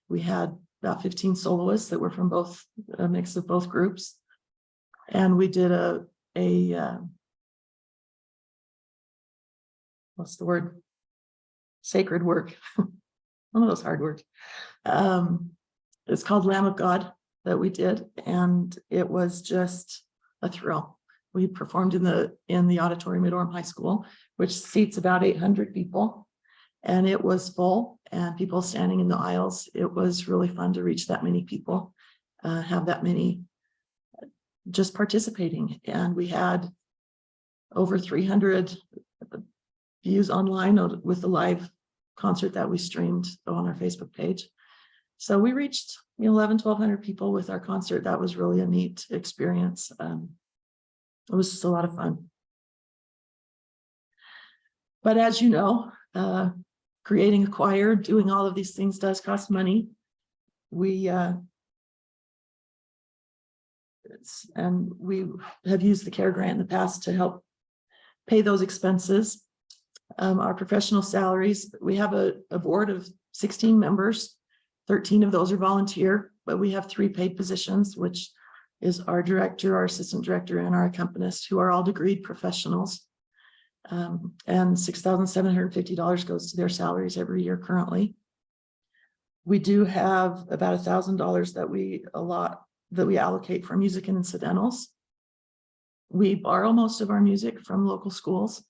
We had about 15 soloists that were from a mix of both groups. And we did what's the word? Sacred work. One of those hard words. It's called Lamb of God that we did, and it was just a thrill. We performed in the auditorium at Orem High School, which seats about 800 people, and it was full, and people standing in the aisles. It was really fun to reach that many people, have that many just participating, and we had over 300 views online with the live concert that we streamed on our Facebook page. So we reached 1,100 people with our concert. That was really a neat experience. It was just a lot of fun. But as you know, creating a choir, doing all of these things does cost money. We have used the CARE grant in the past to help pay those expenses. Our professional salaries, we have a board of 16 members. 13 of those are volunteer, but we have 3 paid positions, which is our director, our assistant director, and our accompanist, who are all degreed professionals. And $6,750 goes to their salaries every year currently. We do have about $1,000 that we allocate for music and incidentals. We borrow most of our music from local schools,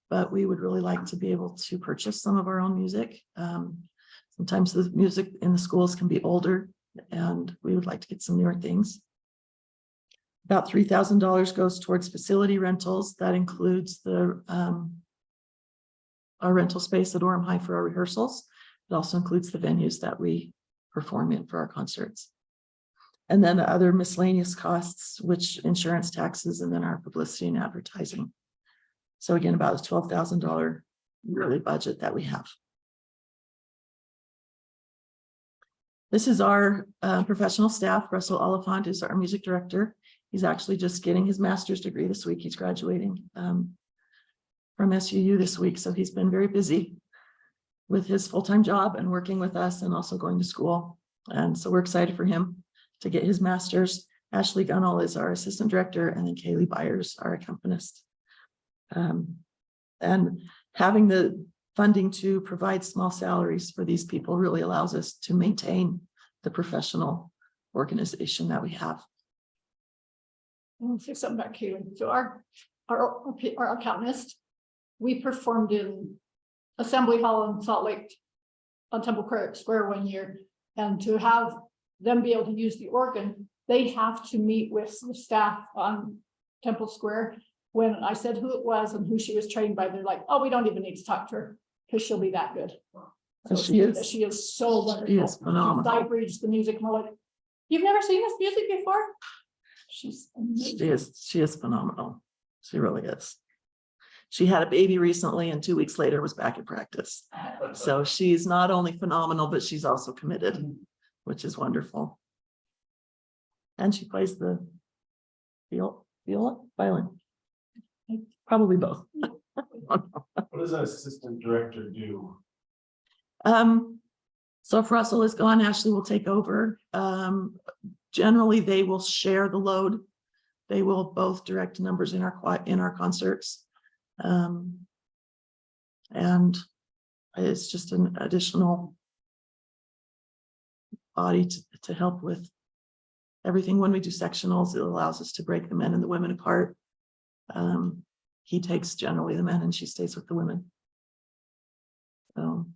but we would really like to be able to purchase some of our own music. Sometimes the music in the schools can be older, and we would like to get some newer things. About $3,000 goes towards facility rentals. That includes our rental space at Orem High for our rehearsals. It also includes the venues that we perform in for our concerts. And then the other miscellaneous costs, which insurance, taxes, and then our publicity and advertising. So again, about a $12,000 yearly budget that we have. This is our professional staff. Russell Oliphant is our music director. He's actually just getting his master's degree this week. He's graduating from SUU this week. So he's been very busy with his full-time job and working with us and also going to school. And so we're excited for him to get his master's. Ashley Gunnell is our assistant director, and then Kaylee Byers, our accompanist. And having the funding to provide small salaries for these people really allows us to maintain the professional organization that we have. I'll say something about Kaylee. So our accountantist, we performed in Assembly Hall in Salt Lake on Temple Square one year, and to have them be able to use the organ, they have to meet with some staff on Temple Square. When I said who it was and who she was trained by, they're like, "Oh, we don't even need to talk to her because she'll be that good." So she is so wonderful. She is phenomenal. Sight reads the music, and we're like, "You've never seen this music before?" She's amazing. She is phenomenal. She really is. She had a baby recently, and 2 weeks later was back in practice. So she's not only phenomenal, but she's also committed, which is wonderful. And she plays the violin. Probably both. What does an assistant director do? So if Russell is gone, Ashley will take over. Generally, they will share the load. They will both direct numbers in our concerts. And it's just an additional body to help with everything. When we do sectionals, it allows us to break the men and the women apart. He takes generally the men and she stays with the women. So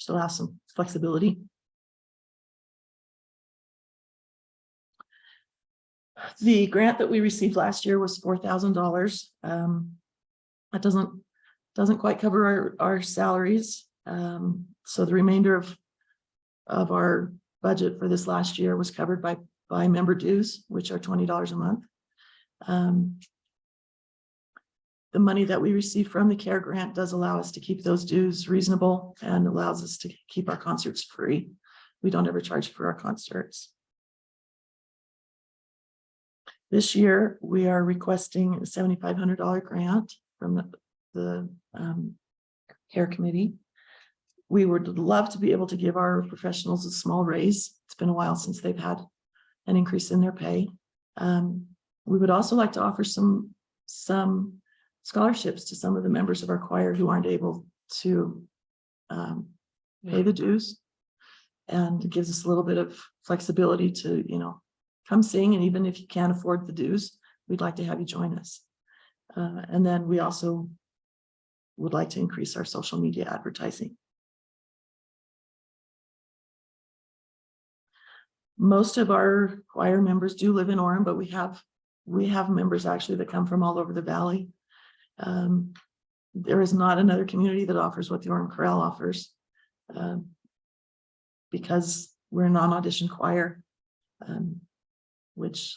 just allow some flexibility. The grant that we received last year was $4,000. That doesn't quite cover our salaries. So the remainder of our budget for this last year was covered by member dues, which are $20 a month. The money that we receive from the CARE grant does allow us to keep those dues reasonable and allows us to keep our concerts free. We don't ever charge for our concerts. This year, we are requesting a $7,500 grant from the CARE committee. We would love to be able to give our professionals a small raise. It's been a while since they've had an increase in their pay. We would also like to offer some scholarships to some of the members of our choir who aren't able to pay the dues. And it gives us a little bit of flexibility to, come sing. And even if you can't afford the dues, we'd like to have you join us. And then we also would like to increase our social media advertising. Most of our choir members do live in Orem, but we have members actually that come from all over the valley. There is not another community that offers what the Orem Chorale offers, because we're a non-audition choir, which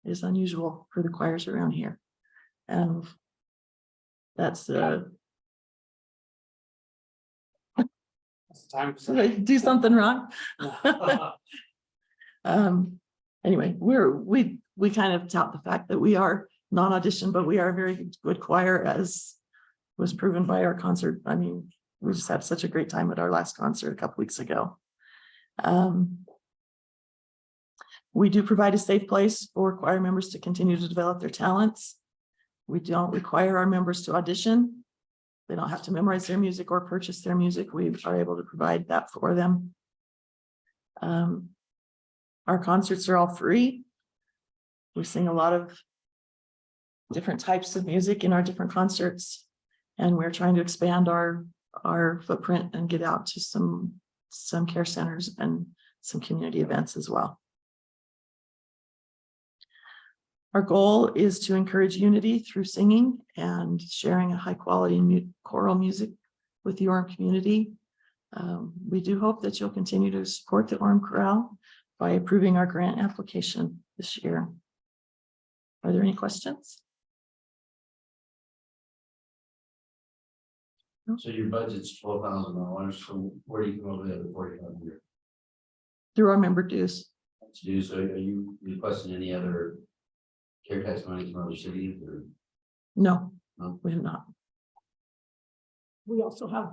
is unusual for the choirs around here. And that's the time did I do something wrong? Anyway, we kind of tout the fact that we are non-audition, but we are a very good choir, as was proven by our concert. I mean, we just had such a great time at our last concert a couple weeks ago. We do provide a safe place for choir members to continue to develop their talents. We don't require our members to audition. They don't have to memorize their music or purchase their music. We are able to provide that for them. Our concerts are all free. We sing a lot of different types of music in our different concerts, and we're trying to expand our footprint and get out to some care centers and some community events as well. Our goal is to encourage unity through singing and sharing a high quality choral music with the Orem community. We do hope that you'll continue to support the Orem Chorale by approving our grant application this year. Are there any questions? So your budget's $12,000, so where do you come over the other $40,000? Through our member dues. So are you requesting any other care tax money from other cities or? No, No? we have not. We also have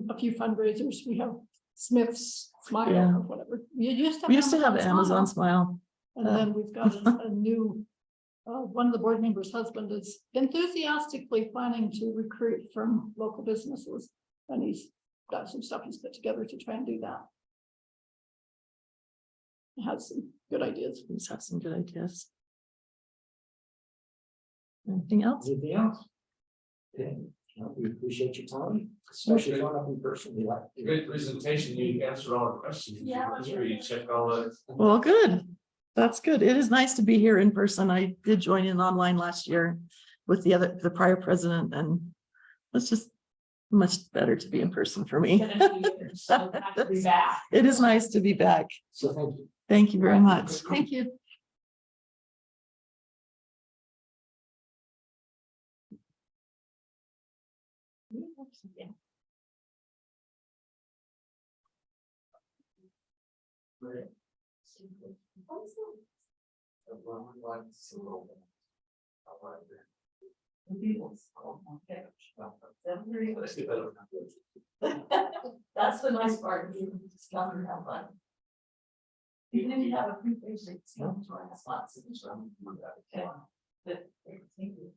a few fundraisers. We have Smith's Smile Yeah. or whatever. We used to have Amazon Smile. And then we've got a new, one of the board members' husband is enthusiastically planning to recruit from local businesses. And he's got some stuff he's put together to try and do that. He has some good ideas. Please have some good ideas. Anything else? Anything else? Okay, we appreciate your time, especially going up in person. We like. Great presentation. You answered all our questions. Yeah. I'm sure you checked all the. Well, good. That's good. It is nice to be here in person. I did join in online last year with the prior president, and it's just much better to be in person for me. It is nice to be back. So thank you. Thank you very much. Thank you. That's the nice part. You just come and have fun. Even if you have a pre-basic, it's not to our slots. Okay. But, thank you.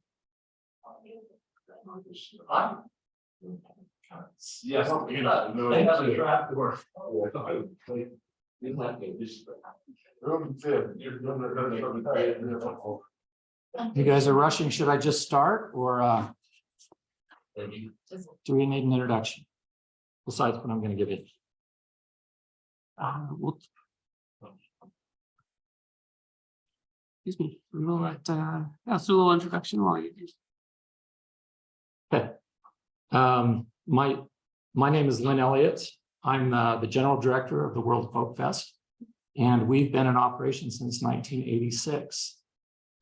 Yes, you're not. They have a draft work. You guys are rushing. Should I just start or do we need an introduction? besides what I'm gonna give you. Excuse me, we'll let, yeah, so a little introduction while you. Okay. My name is Lynn Elliott. I'm the General Director of the World Folk Fest, and we've been in operation since 1986.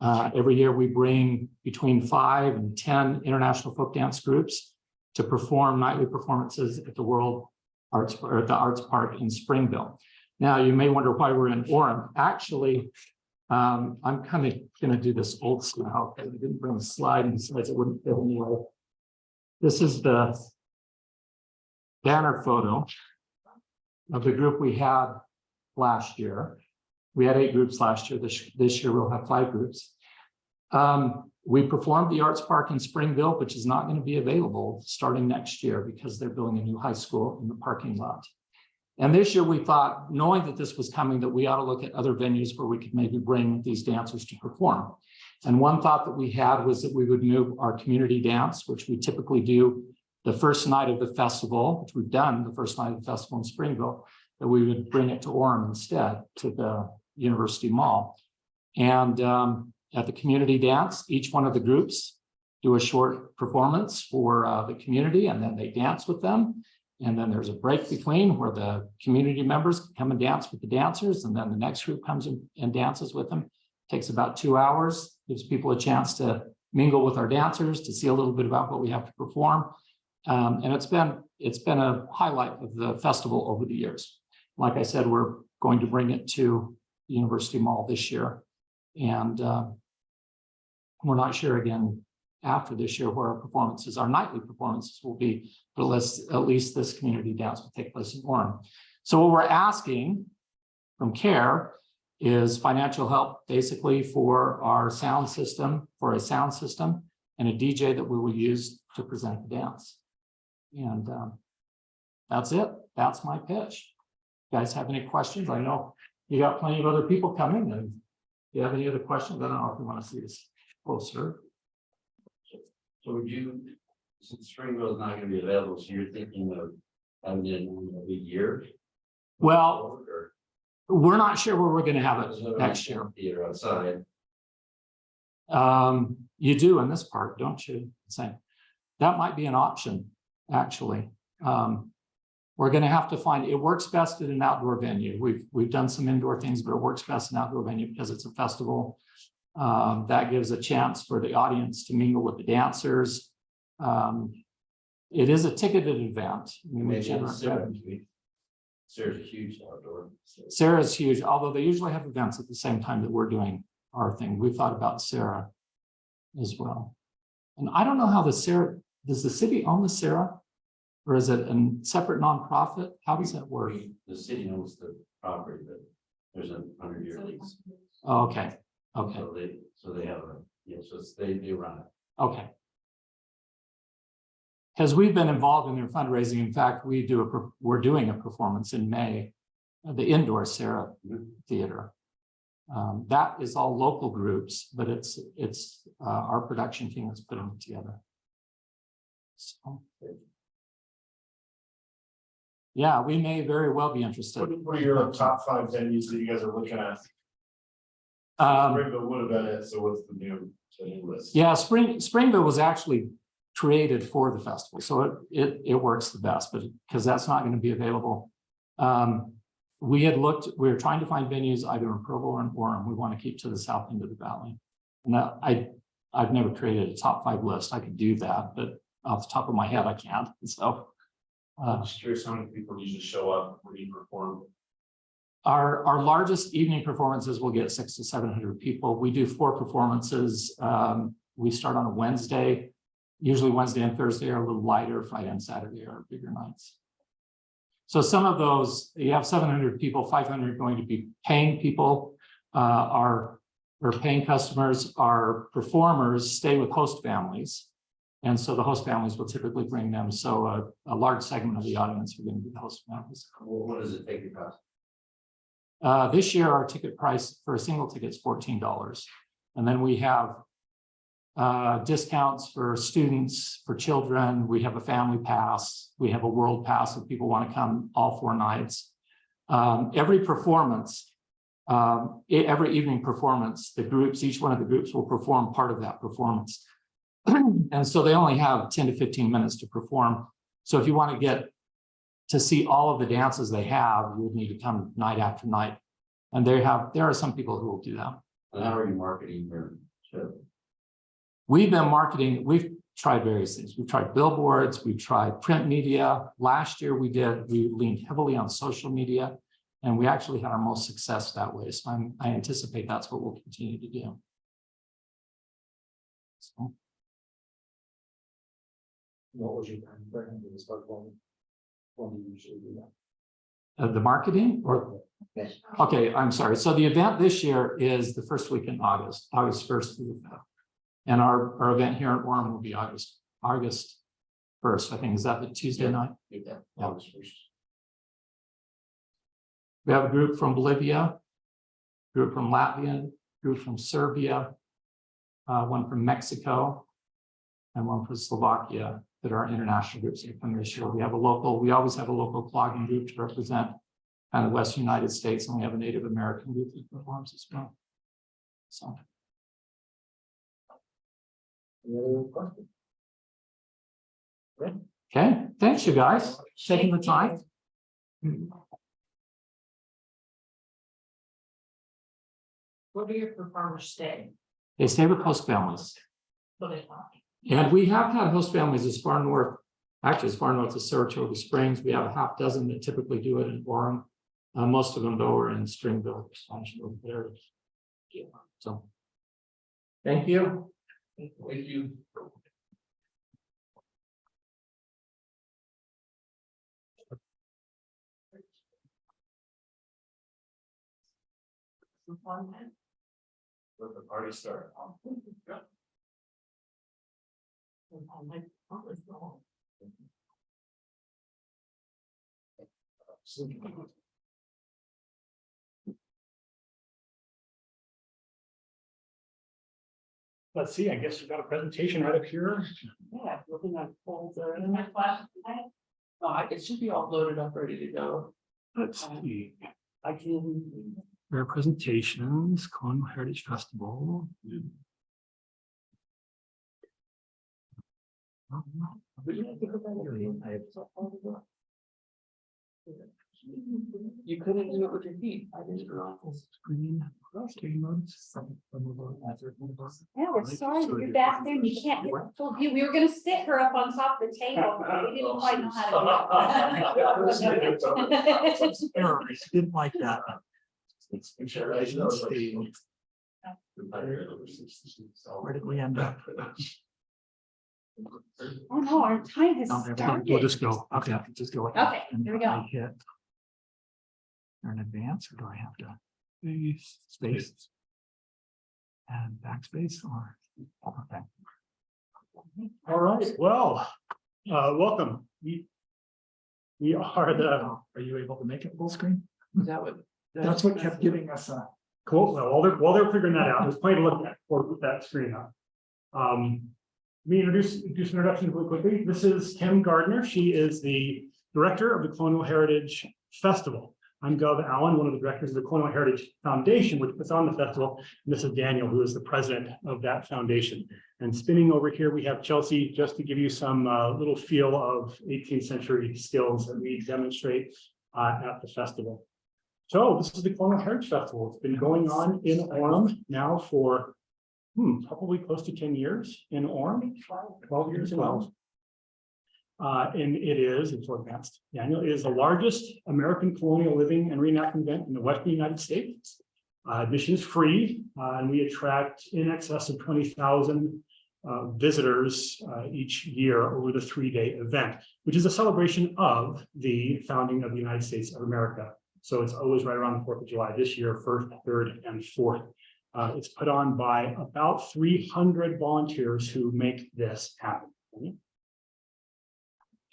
Every year we bring between 5 and 10 international folk dance groups to perform nightly performances at the World Arts or at the Arts Park in Springville. Now you may wonder why we're in Orem. Actually, I'm kind of going to do this old style because I didn't bring a slide and besides it wouldn't fit anyway. This is the banner photo of the group we had last year. We had 8 groups last year. This year we'll have 5 groups. We performed the Arts Park in Springville, which is not going to be available starting next year because they're building a new high school in the parking lot. And this year we thought, knowing that this was coming, that we ought to look at other venues where we could maybe bring these dancers to perform. And one thought that we had was that we would move our community dance, which we typically do the first night of the festival, which we've done the first night of the festival in Springville, that we would bring it to Orem instead, to the University Mall. And at the community dance, each one of the groups do a short performance for the community, and then they dance with them. And then there's a break between where the community members come and dance with the dancers, and then the next group comes in and dances with them. Takes about 2 hours, gives people a chance to mingle with our dancers, to see a little bit about what we have to perform. And it's been a highlight of the festival over the years. Like I said, we're going to bring it to the University Mall this year. And we're not sure again after this year where our performances, our nightly performances will be, but at least this community dance will take place in Orem. So what we're asking from CARE is financial help basically for our sound system, for a sound system and a DJ that we will use to present the dance. And that's it. That's my pitch. You guys have any questions? I know you got plenty of other people coming, and if you have any other questions, I don't know if you want to see this closer. So would you, since Springville is not going to be available, so you're thinking of having it in a year? Well, we're not sure where we're going to have it next year. Theater outside. You do in this park, don't you? Same. That might be an option, actually. We're going to have to find, it works best at an outdoor venue. We've done some indoor things, but it works best in an outdoor venue because it's a festival. That gives a chance for the audience to mingle with the dancers. It is a ticketed event. Sarah's a huge outdoor. Sarah's huge, although they usually have events at the same time that we're doing our thing. We thought about Sarah as well. And I don't know how does the city own the Sarah? Or is it a separate nonprofit? How does that work? The city owns the property, but there's a 100-year lease. Oh, okay. Okay. So they have they run it. Okay. Because we've been involved in their fundraising. In fact, we're doing a performance in May, the indoor Sarah Theater. That is all local groups, but it's our production team that's putting it together. So, yeah, we may very well be interested. What are your top 5 venues that you guys are looking at? Springville would have been it, so what's the new list? Yeah, Springville was actually created for the festival, so it works the best, but because that's not going to be available. We were trying to find venues either in Provo or in Orem. We want to keep to the south end of the valley. And I've never created a top 5 list. I could do that, but off the top of my head, I can't. So I'm just curious how many people usually show up when you perform. Our largest evening performances will get 600 to 700 people. We do 4 performances. We start on a Wednesday. Usually Wednesday and Thursday are a little lighter. Friday and Saturday are bigger nights. So some of those, you have 700 people, 500 going to be paying people. Our paying customers, our performers stay with host families. And so the host families will typically bring them. So a large segment of the audience are going to be the host families. What does it take to cost? This year, our ticket price for a single ticket is $14. And then we have discounts for students, for children. We have a family pass. We have a world pass if people want to come all 4 nights. Every performance, every evening performance, each one of the groups will perform part of that performance. And so they only have 10 to 15 minutes to perform. So if you want to get to see all of the dances they have, you would need to come night after night. And there are some people who will do that. And how are you marketing your show? We've been marketing, we've tried various things. We've tried billboards, we've tried print media. Last year we leaned heavily on social media, and we actually had our most success that way. So I anticipate that's what we'll continue to do. So. What was your time frame to start when you usually do that? The marketing or? Okay, I'm sorry. So the event this year is the first week in August 1st through the 5th. And our event here in Orem will be August 1st, I think. Is that the Tuesday night? Yeah, August 1st. We have a group from Bolivia, group from Latvia, group from Serbia, one from Mexico, and one from Slovakia that are international groups that come this year. We always have a local clogging group to represent kind of Western United States, and we have a Native American group that performs as well. So. Any other questions? Okay, thanks you guys, taking the time. Where do your performers stay? They stay with host families. What they want? And we have had host families as far north, actually as far north as Saratoga Springs. We have a half dozen that typically do it in Orem. Most of them though are in Stringville, there. So, thank you. Thank you. Let the party start. Let's see, I guess we've got a presentation right up here. Yeah, looking at folder and my flash. It should be all loaded up, ready to go. Let's see. I can. Rare presentations, Colonial Heritage Festival. You couldn't do it with your feet. I didn't know. Screen. Yeah, we're sorry that you're back there and you can't get the full view. We were gonna sit her up on top of the table, but we didn't quite know how to do it. Didn't like that. Where did we end up? Oh no, our time has We'll started. just go. Okay, just go. Okay, here we go. I hit. Turn advance, or do I have to space and backspace or? Okay. All right, well, welcome. We are the. Are you able to make it full screen? That's what kept giving us a. Cool. Well, while they're figuring that out, there's plenty to look at for that screen up. Let me introduce introduction really quickly. This is Kim Gardner. She is the director of the Colonial Heritage Festival. I'm Gov Allen, one of the directors of the Colonial Heritage Foundation, which puts on the festival. And this is Daniel, who is the president of that foundation. And spinning over here, we have Chelsea, just to give you some little feel of 18th century skills that we demonstrate at the festival. So this is the Colonial Heritage Festival. It's been going on in Orem now for probably close to 10 years in Orem, 12 years in Orem. And it is, it's advanced, Daniel, it is the largest American colonial living and reenactment event in the Western United States. Admission is free, and we attract in excess of 20,000 visitors each year over the 3-day event, which is a celebration of the founding of the United States of America. So it's always right around the 4th of July this year, 1st, 3rd, and 4th. It's put on by about 300 volunteers who make this happen.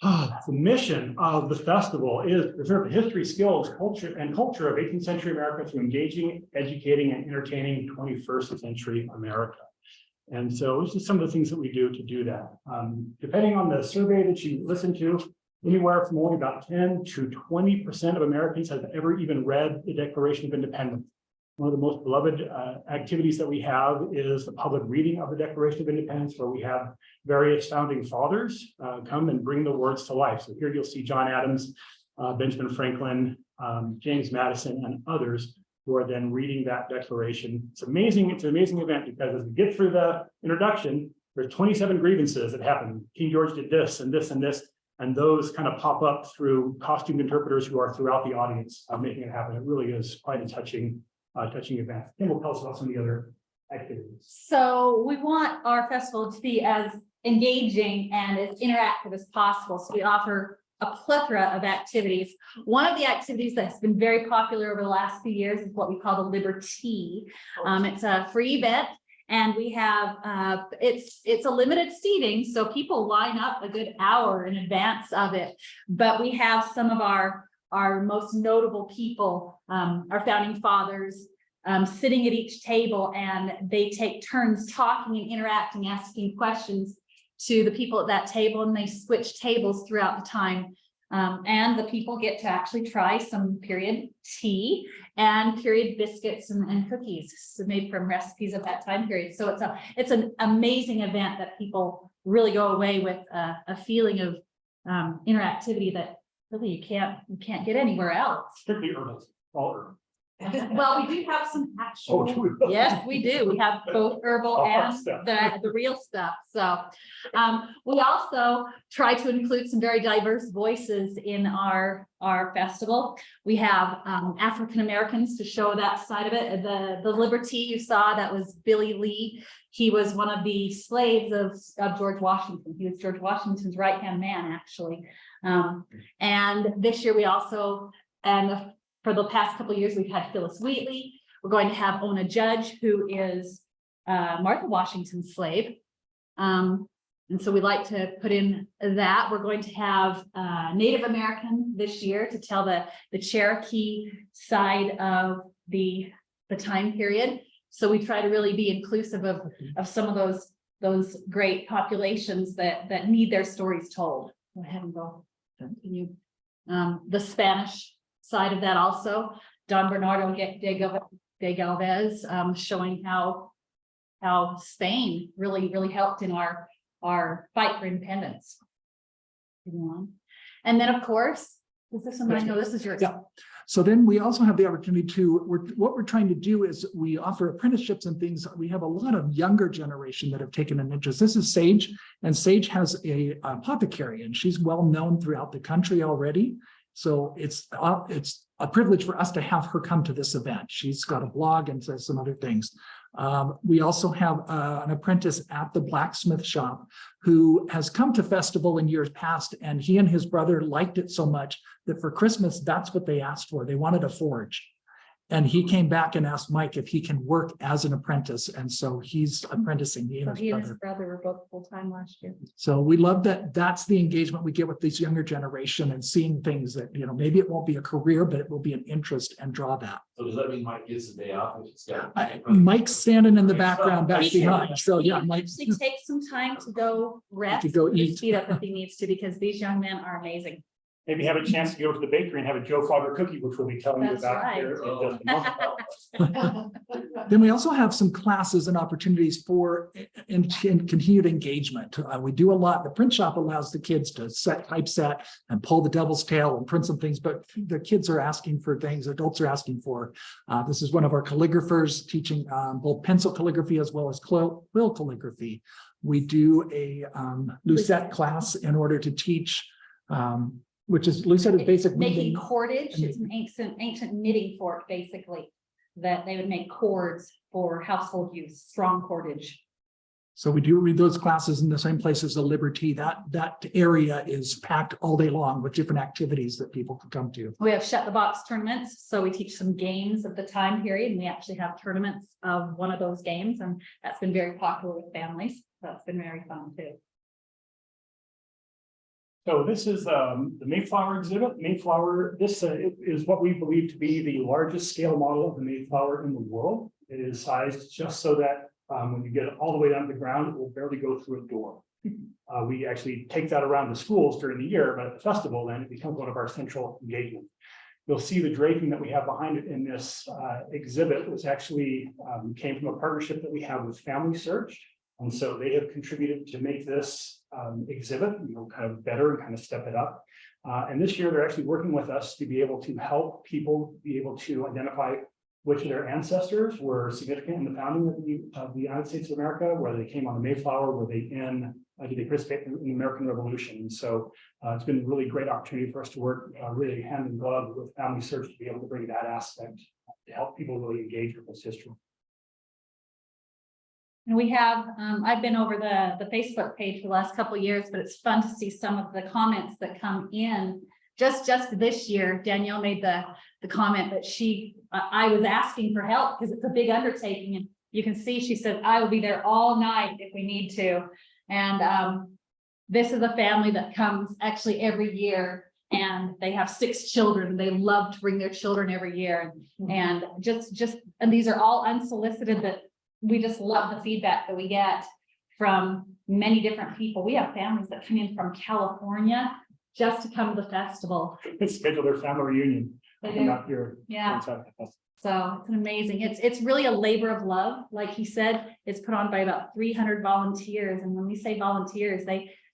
The mission of the festival is to preserve the history, skills, culture of 18th century America through engaging, educating, and entertaining 21st century America. And so it's just some of the things that we do to do that. Depending on the survey that you listen to, anywhere from only about 10 to 20% of Americans have ever even read the Declaration of Independence. One of the most beloved activities that we have is the public reading of the Declaration of Independence, where we have various founding fathers come and bring the words to life. So here you'll see John Adams, Benjamin Franklin, James Madison, and others who are then reading that declaration. It's amazing. It's an amazing event because as we get through the introduction, there's 27 grievances that happen. King George did this and this and this, and those kind of pop up through costumed interpreters who are throughout the audience, making it happen. It really is quite a touching event. Kim will tell us about some of the other activities. So we want our festival to be as engaging and as interactive as possible. So we offer a plethora of activities. One of the activities that's been very popular over the last few years is what we call the Liberty. It's a free event, and we have it's a limited seating, so people line up a good hour in advance of it. But we have some of our most notable people, our founding fathers, sitting at each table, and they take turns talking and interacting, asking questions to the people at that table, and they switch tables throughout the time. And the people get to actually try some period tea and period biscuits and cookies made from recipes of that time period. So it's an amazing event that people really go away with a feeling of interactivity that really you can't get anywhere else. Strictly urban, all urban. Well, we do have some actual, Oh, do we? yes, we do. We have both herbal and stuff. the real stuff. So we also try to include some very diverse voices in our festival. We have African Americans to show that side of it. The Liberty you saw, that was Billy Lee. He was one of the slaves of George Washington. He was George Washington's right-hand man, actually. And this year we also, for the past couple of years, we've had Phyllis Wheatley. We're going to have Ona Judge, who is Martha Washington's slave. And so we like to put in that. We're going to have Native American this year to tell the Cherokee side of the time period. So we try to really be inclusive of some of those great populations that need their stories told. Go ahead and go. Continue. The Spanish side of that also, Don Bernardo de Galvez, showing how Spain really helped in our fight for independence. And then, of course, I know this is yours. Yeah. So then we also have the opportunity what we're trying to do is we offer apprenticeships and things. We have a lot of younger generation that have taken an interest. This is Sage, and Sage has a apothecary, and she's well known throughout the country already. So it's a privilege for us to have her come to this event. She's got a blog and says some other things. We also have an apprentice at the blacksmith shop who has come to festival in years past, and he and his brother liked it so much that for Christmas, that's what they asked for. They wanted a forge. And he came back and asked Mike if he can work as an apprentice. And so he's apprenticing. He and his brother were both full-time last year. So we love that. That's the engagement we get with this younger generation and seeing things that, maybe it won't be a career, but it will be an interest and draw that. So does that mean Mike gets the day off? If it's got Mike's standing in the background back behind. So yeah, Mike. Actually take some time to go rest. To go eat. Speed up if he needs to, because these young men are amazing. Maybe have a chance to go to the bakery and have a Joe Fogger cookie, which we'll be telling you That's about right. here in just a moment. Then we also have some classes and opportunities for continued engagement. We do a lot. The print shop allows the kids to typeset and pull the devil's tail and print some things, but the kids are asking for things, adults are asking for. This is one of our calligraphers teaching both pencil calligraphy as well as quill calligraphy. We do a Lucette class in order to teach which is Lucette is basic making cordage. It's an ancient knitting fork, basically, that they would make cords for household use, strong cordage. So we do read those classes in the same place as the Liberty. That area is packed all day long with different activities that people can come to. We have shut the box tournaments. So we teach some games of the time period, and we actually have tournaments of one of those games, and that's been very popular with families. So it's been very fun too. So this is the Mayflower exhibit. Mayflower, this is what we believe to be the largest scale model of the Mayflower in the world. It is sized just so that When you get it all the way down to the ground, it will barely go through a door. We actually take that around the schools during the year, but at the festival, then it becomes one of our central engagements. You'll see the draping that we have behind it in this exhibit was actually came from a partnership that we have with Family Search. And so they have contributed to make this exhibit, kind of better and kind of step it up. And this year, they're actually working with us to be able to help people be able to identify which of their ancestors were significant in the founding of the United States of America, whether they came on the Mayflower, were they did they participate in the American Revolution? And so it's been a really great opportunity for us to work really hand in glove with Family Search to be able to bring that aspect to help people really engage with this history. And we have, I've been over the Facebook page for the last couple of years, but it's fun to see some of the comments that come in. Just this year, Danielle made the comment that I was asking for help because it's a big undertaking, and you can see she said, I will be there all night if we need to. And this is a family that comes actually every year, and they have 6 children. They love to bring their children every year. And and these are all unsolicited, that we just love the feedback that we get from many different people. We have families that come in from California just to come to the festival. Schedule their family reunion. Not here. Yeah. So it's amazing. It's really a labor of love. Like he said, it's put on by about 300 volunteers. And when we say volunteers,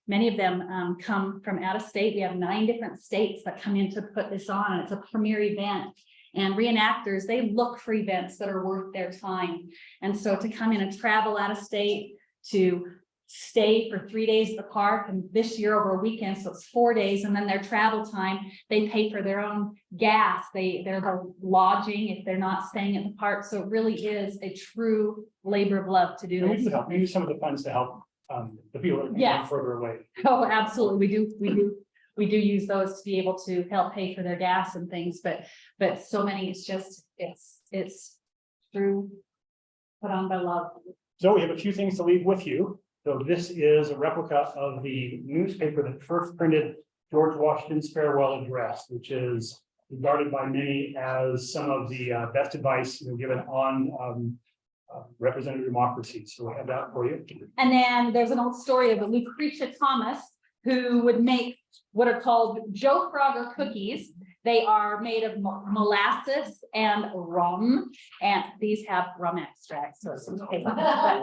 many of them come from out of state. We have 9 different states that come in to put this on. It's a premier event. And reenactors, they look for events that are worth their time. And so to come in and travel out of state, to stay for 3 days at the park, and this year over a weekend, so it's 4 days, and then their travel time, they pay for their own gas, they're the lodging if they're not staying at the park. So it really is a true labor of love to do this. We use some of the funds to help the people that are further away. Oh, absolutely. We do use those to be able to help pay for their gas and things, but so many, it's true, put on by love. So we have a few things to leave with you. So this is a replica of the newspaper that first printed George Washington's farewell address, which is regarded by many as some of the best advice given on representative democracy. So we have that for you. And then there's an old story of Lucretia Thomas, who would make what are called Joe Frogger cookies. They are made of molasses and rum, and these have rum extract. So it's okay. I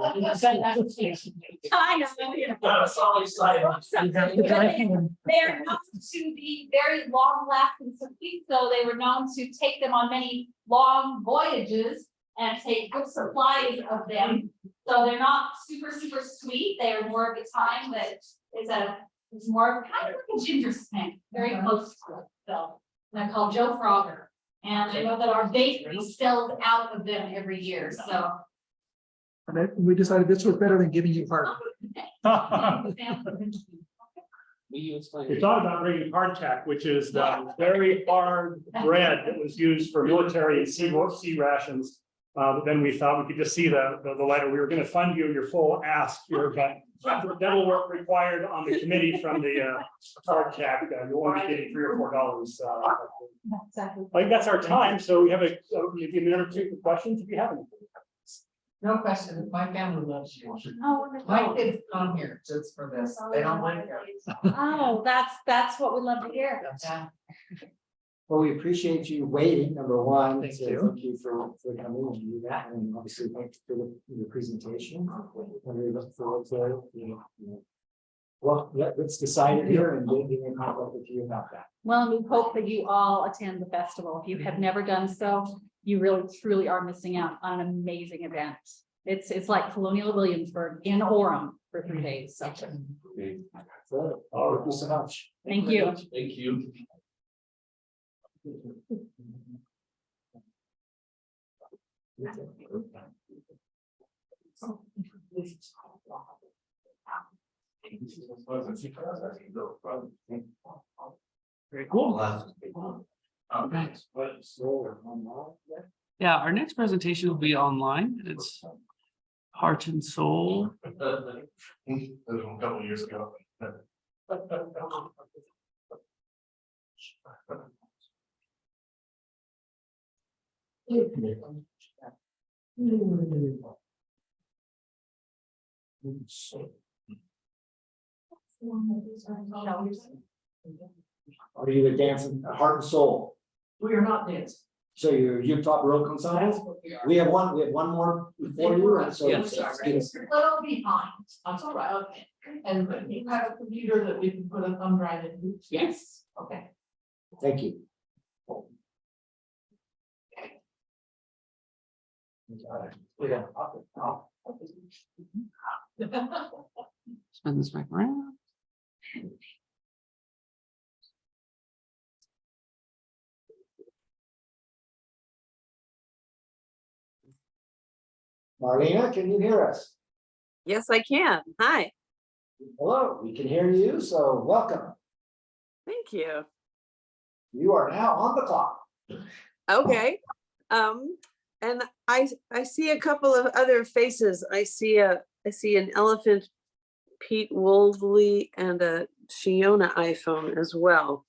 know. So excited. They are known to be very long-lasting cookies, so they were known to take them on many long voyages and take good supplies of them. So they're not super sweet. They are more of a time that it's more kind of like a ginger snack, very close to it. So they're called Joe Frogger. And I know that our bakery sells out of them every year, so. And we decided this was better than giving you heart. We thought about bringing hardtack, which is the very hard bread that was used for military and sea rations. But then we thought we could just see the letter. We were going to fund you your full ask here, but devil work required on the committee from the hardtack. You'll only be getting $3 or $4. Exactly. I think that's our time. So we have a minute or 2 for questions if you have any. No question, my family loves you. Oh, My kids come here just for this, they don't like it. oh, that's what we love to hear. Yeah. Well, we appreciate you waiting, number one. Thank So you. Thank you for coming and do that, and obviously thank you for the presentation. And we look forward to, well, let's decide it here and get in contact with you about that. Well, and we hope that you all attend the festival. If you have never done so, you really truly are missing out on an amazing event. It's like Colonial Williamsburg in Orem for 3 days. So So, thank you so much. thank you. Thank you. Very cool. Yeah, our next presentation will be online. It's Heart and Soul. A couple years ago. Are you a dancing, heart and soul? We are not dancing. So you're Utah Baroque Ensemble? We have one more before you, and so. Yes. It'll be fine. That's all right. Okay. And you have a computer that we can put a thumb drive in? Yes. Okay. Thank you. Spin this back around. Marlena, can you hear us? Yes, I can. Hi, Hello, we can hear you, so welcome. thank you. You are now on the clock. Okay. And I see a couple of other faces. I see an elephant, Pete Woldley, and a Shiona iPhone as well.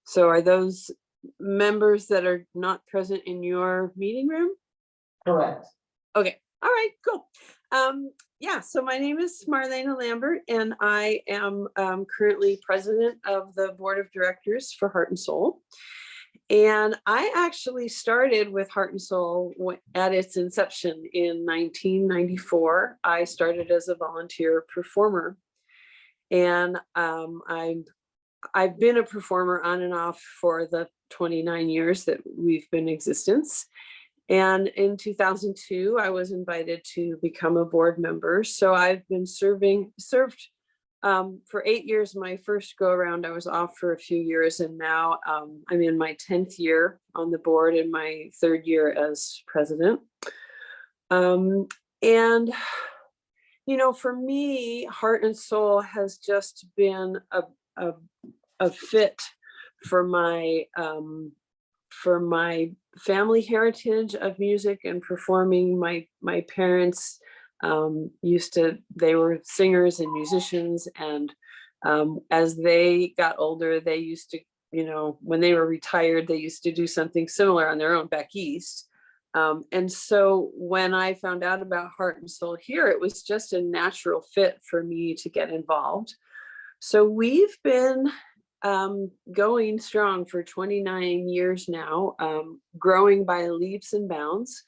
So are those members that are not present in your meeting room? Correct. Okay, all right, cool. Yeah, so my name is Marlena Lambert, and I am currently president of the board of directors for Heart and Soul. And I actually started with Heart and Soul at its inception in 1994. I started as a volunteer performer, and I've been a performer on and off for the 29 years that we've been in existence. And in 2002, I was invited to become a board member. So I've been served for 8 years. My first go around, I was off for a few years, and now I'm in my 10th year on the board and my 3rd year as president. And, you know, for me, Heart and Soul has just been a fit for my family heritage of music and performing. My parents they were singers and musicians, and as they got older, they used to, you know, when they were retired, they used to do something similar on their own back east. And so when I found out about Heart and Soul here, it was just a natural fit for me to get involved. So we've been going strong for 29 years now, growing by leaps and bounds.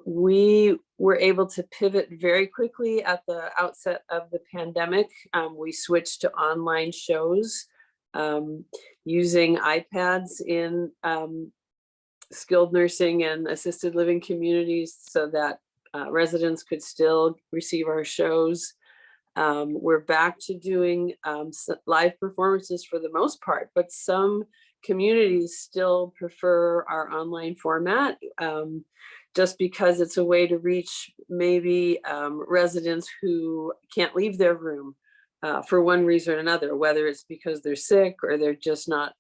We were able to pivot very quickly at the outset of the pandemic. We switched to online shows using iPads in skilled nursing and assisted living communities so that residents could still receive our shows. We're back to doing live performances for the most part, but some communities still prefer our online format just because it's a way to reach maybe residents who can't leave their room for one reason or another, whether it's because they're sick or they're just not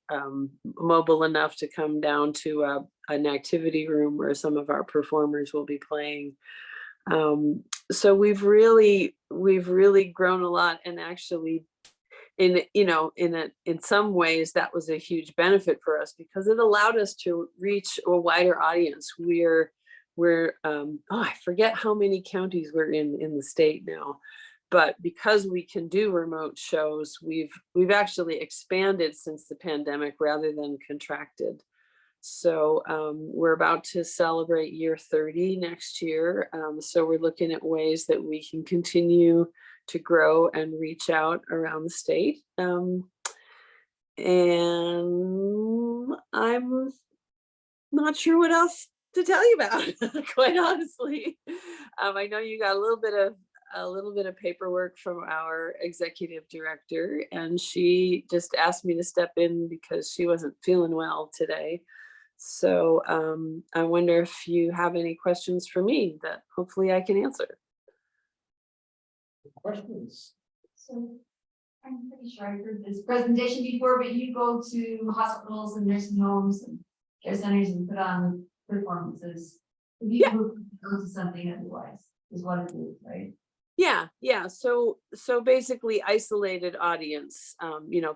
mobile enough to come down to an activity room where some of our performers will be playing. So we've really grown a lot, and actually in some ways that was a huge benefit for us because it allowed us to reach a wider audience. I forget how many counties we're in the state now, but because we can do remote shows, we've actually expanded since the pandemic rather than contracted. So we're about to celebrate year 30 next year. So we're looking at ways that we can continue to grow and reach out around the state. And I'm not sure what else to tell you about, quite honestly. I know you got a little bit of paperwork from our executive director, and she just asked me to step in because she wasn't feeling well today. So I wonder if you have any questions for me that hopefully I can answer. Questions? So I'm pretty sure I've heard this presentation before, but you go to hospitals and nursing homes and care centers and put on performances. You go to something otherwise is what it is, right? Yeah. So basically isolated audience,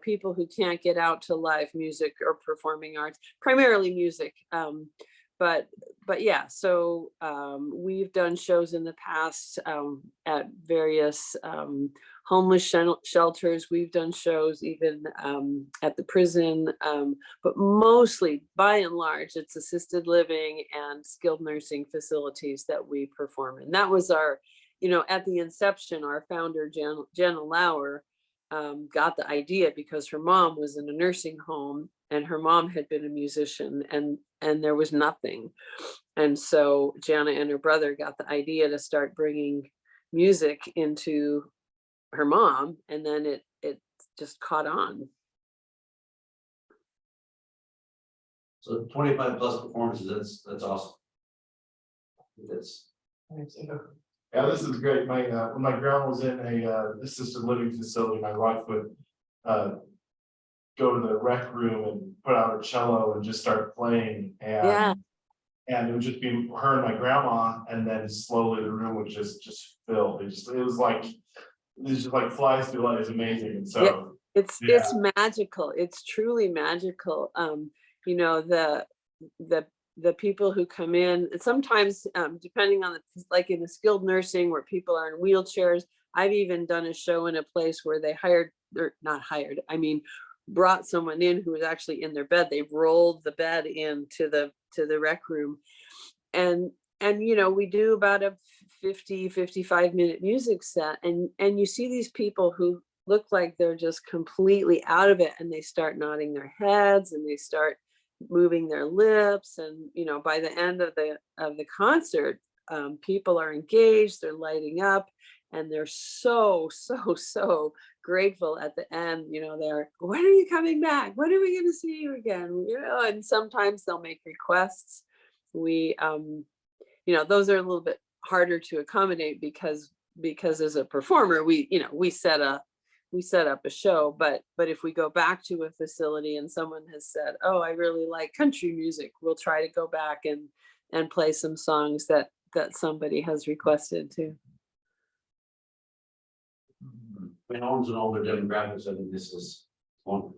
people who can't get out to live music or performing arts, primarily music. but yeah, so we've done shows in the past at various homeless shelters. We've done shows even at the prison, but mostly, by and large, it's assisted living and skilled nursing facilities that we perform in. That was our, at the inception, our founder, Jenna Lauer, got the idea because her mom was in a nursing home and her mom had been a musician, and there was nothing. And so Jana and her brother got the idea to start bringing music into her mom, and then it just caught on. So 25 plus performances, that's awesome. That's. Yeah, this is great. When my grandma was in a assisted living facility, my wife would go to the rec room and put out her cello and just start playing, and it would just be her and my grandma, and then slowly the room would just fill. It was just like flies through light. It's amazing. And so it's magical. It's truly magical. The people who come in, sometimes depending on like in the skilled nursing where people are in wheelchairs. I've even done a show in a place where they brought someone in who was actually in their bed. They rolled the bed into the rec room, and we do about a 55 minute music set, and you see these people who look like they're just completely out of it, and they start nodding their heads and they start moving their lips, and by the end of the concert, people are engaged, they're lighting up, and they're so grateful at the end. They're, when are you coming back? When are we going to see you again? And sometimes they'll make requests. We those are a little bit harder to accommodate because as a performer, we set up a show, but if we go back to a facility and someone has said, oh, I really like country music, we'll try to go back and play some songs that somebody has requested too. When homes and older demographics, I think this is wonderful.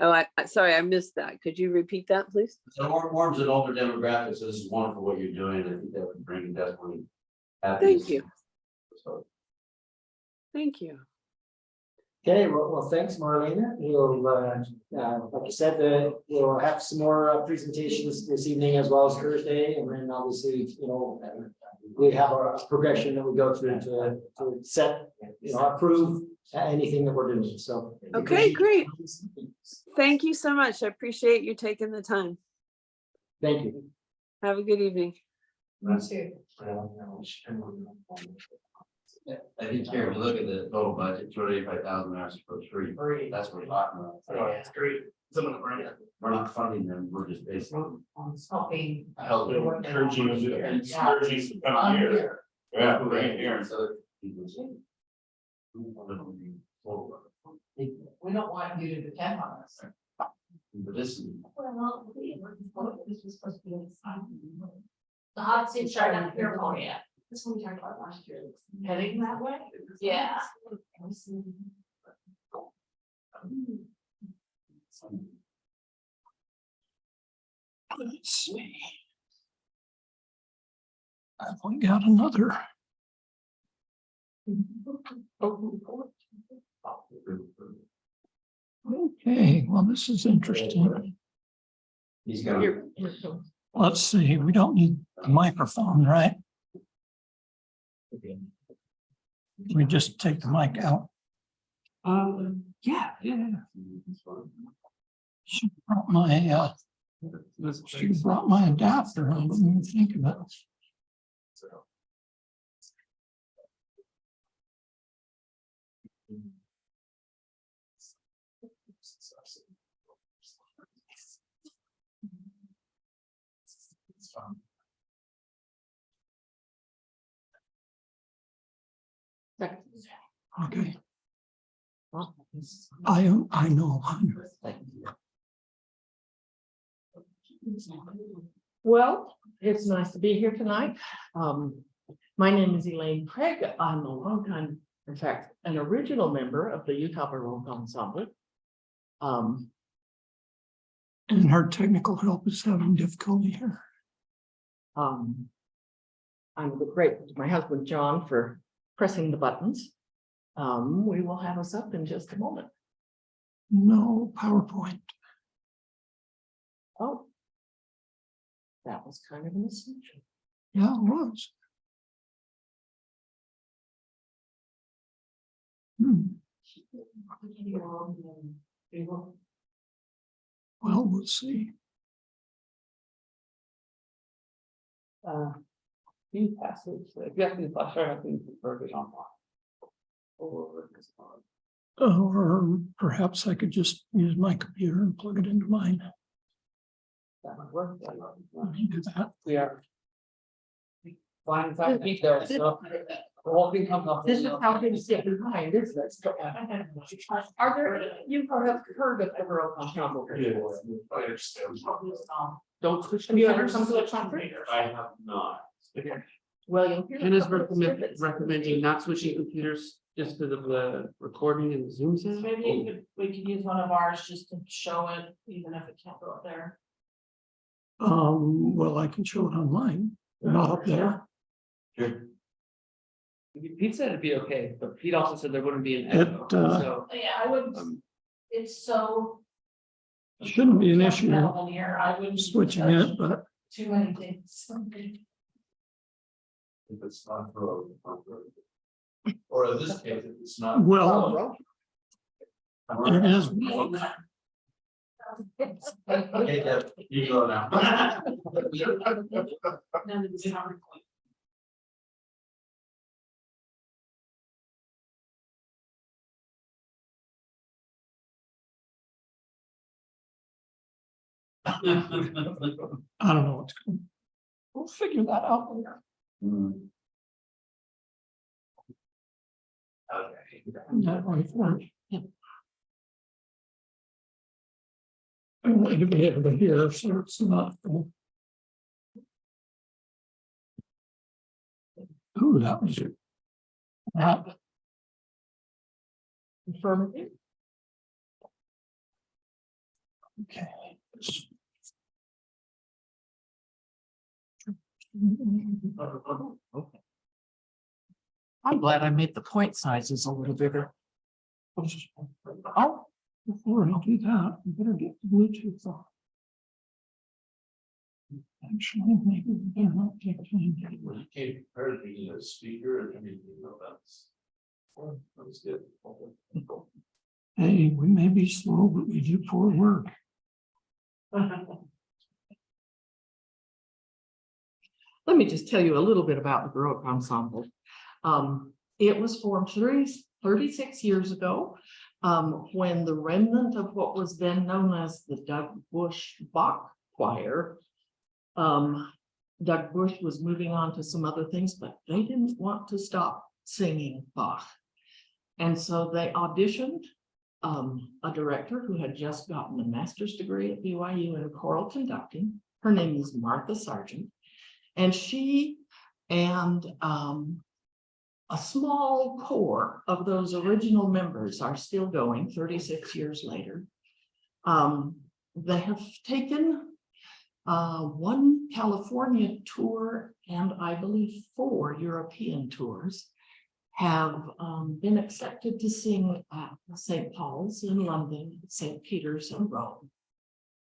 Oh, sorry, I missed that. Could you repeat that, please? So homes and older demographics, this is wonderful what you're doing. I think that would bring definitely happiness. Thank you. Thank you. Okay, well, thanks, Marlena. We'll, like you said, we'll have some more presentations this evening as well as Thursday, and then obviously, we have our progression that we go through to set, approve anything that we're doing. So. Okay, great. Thank you so much. I appreciate you taking the time. Thank you. Have a good evening. I think here, if you look at the total budget, 285,000 hours for free. That's what we're talking about. Oh, it's great. We're not funding them, we're just basically. Helping. Encouraging them to come here. Yeah, right here. We don't want you to depend on us. But this is. This was supposed to be. The hot seat started up here for you. This one we talked about last year. Heading that way? Yeah. Let's see. We got another. Okay, well, this is interesting. He's got. Let's see, we don't need a microphone, right? We just take the mic out. Yeah. Should have brought my adapter. I didn't even think of it. Okay. I know. Well, it's nice to be here tonight. My name is Elaine Craig. I'm a longtime, in fact, an original member of the Utah Baroque Ensemble. And our technical help is having difficulty here. I'm grateful to my husband, John, for pressing the buttons. We will have us up in just a moment. No PowerPoint. Oh. That was kind of an assumption. Yeah, it was. Well, we'll see. Few passes, exactly, I think it's on. Or perhaps I could just use my computer and plug it into mine. That would work. Let me do that. We are. Fine, fine, keep there, so. The whole thing comes off. This is how things get behind, isn't it? Are there, you have heard of the rural ensemble? I understand. Don't switch. Have you ever come to a conference? I have not. William. And is recommending not switching computers just because of the recording and Zoom sound? Maybe we could use one of ours just to show it, even if it can't go up there. Well, I can show it online, not up there. Pete said it'd be okay, but Pete also said there wouldn't be an echo, so. Yeah, I wouldn't, it's so. Shouldn't be an issue metal in here, I wouldn't. switching touch it, but Too many things. If it's not for. Or in this case, if it's not. well, it is. Okay, Deb, you go now. None of this PowerPoint. I don't know what's going. We'll figure that out later. Okay. That one for me. I want you to be able to hear, so it's not. Ooh, that was it. Affirmative. Okay. I'm glad I made the point sizes a little bigger. Oh, before I do that, we better get the Bluetooth on. Actually, maybe we better not take it. Well, you can't compare it to a speaker and anything, that's good. Hey, we may be slow, but we do poor work. Let me just tell you a little bit about the Baroque Ensemble. It was formed 36 years ago, when the remnant of what was then known as the Doug Bush Bach Choir. Doug Bush was moving on to some other things, but they didn't want to stop singing Bach. And so they auditioned a director who had just gotten a master's degree at BYU in choral conducting. Her name is Martha Sargent. And she and a small core of those original members are still going 36 years later. They have taken one California tour and I believe 4 European tours, have been accepted to sing at St. Paul's in London, St. Peter's in Rome.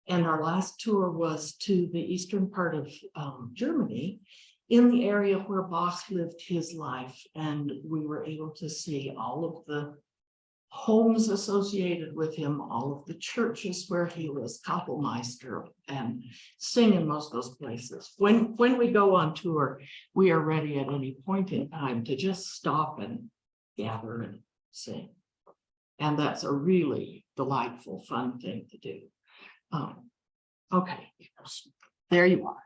And our last tour was to the eastern part of Germany, in the area where Bach lived his life. And we were able to see all of the homes associated with him, all of the churches where he was Kapellmeister, and sing in most of those places. When we go on tour, we are ready at any point in time to just stop and gather and sing. And that's a really delightful, fun thing to do. Okay, there you are.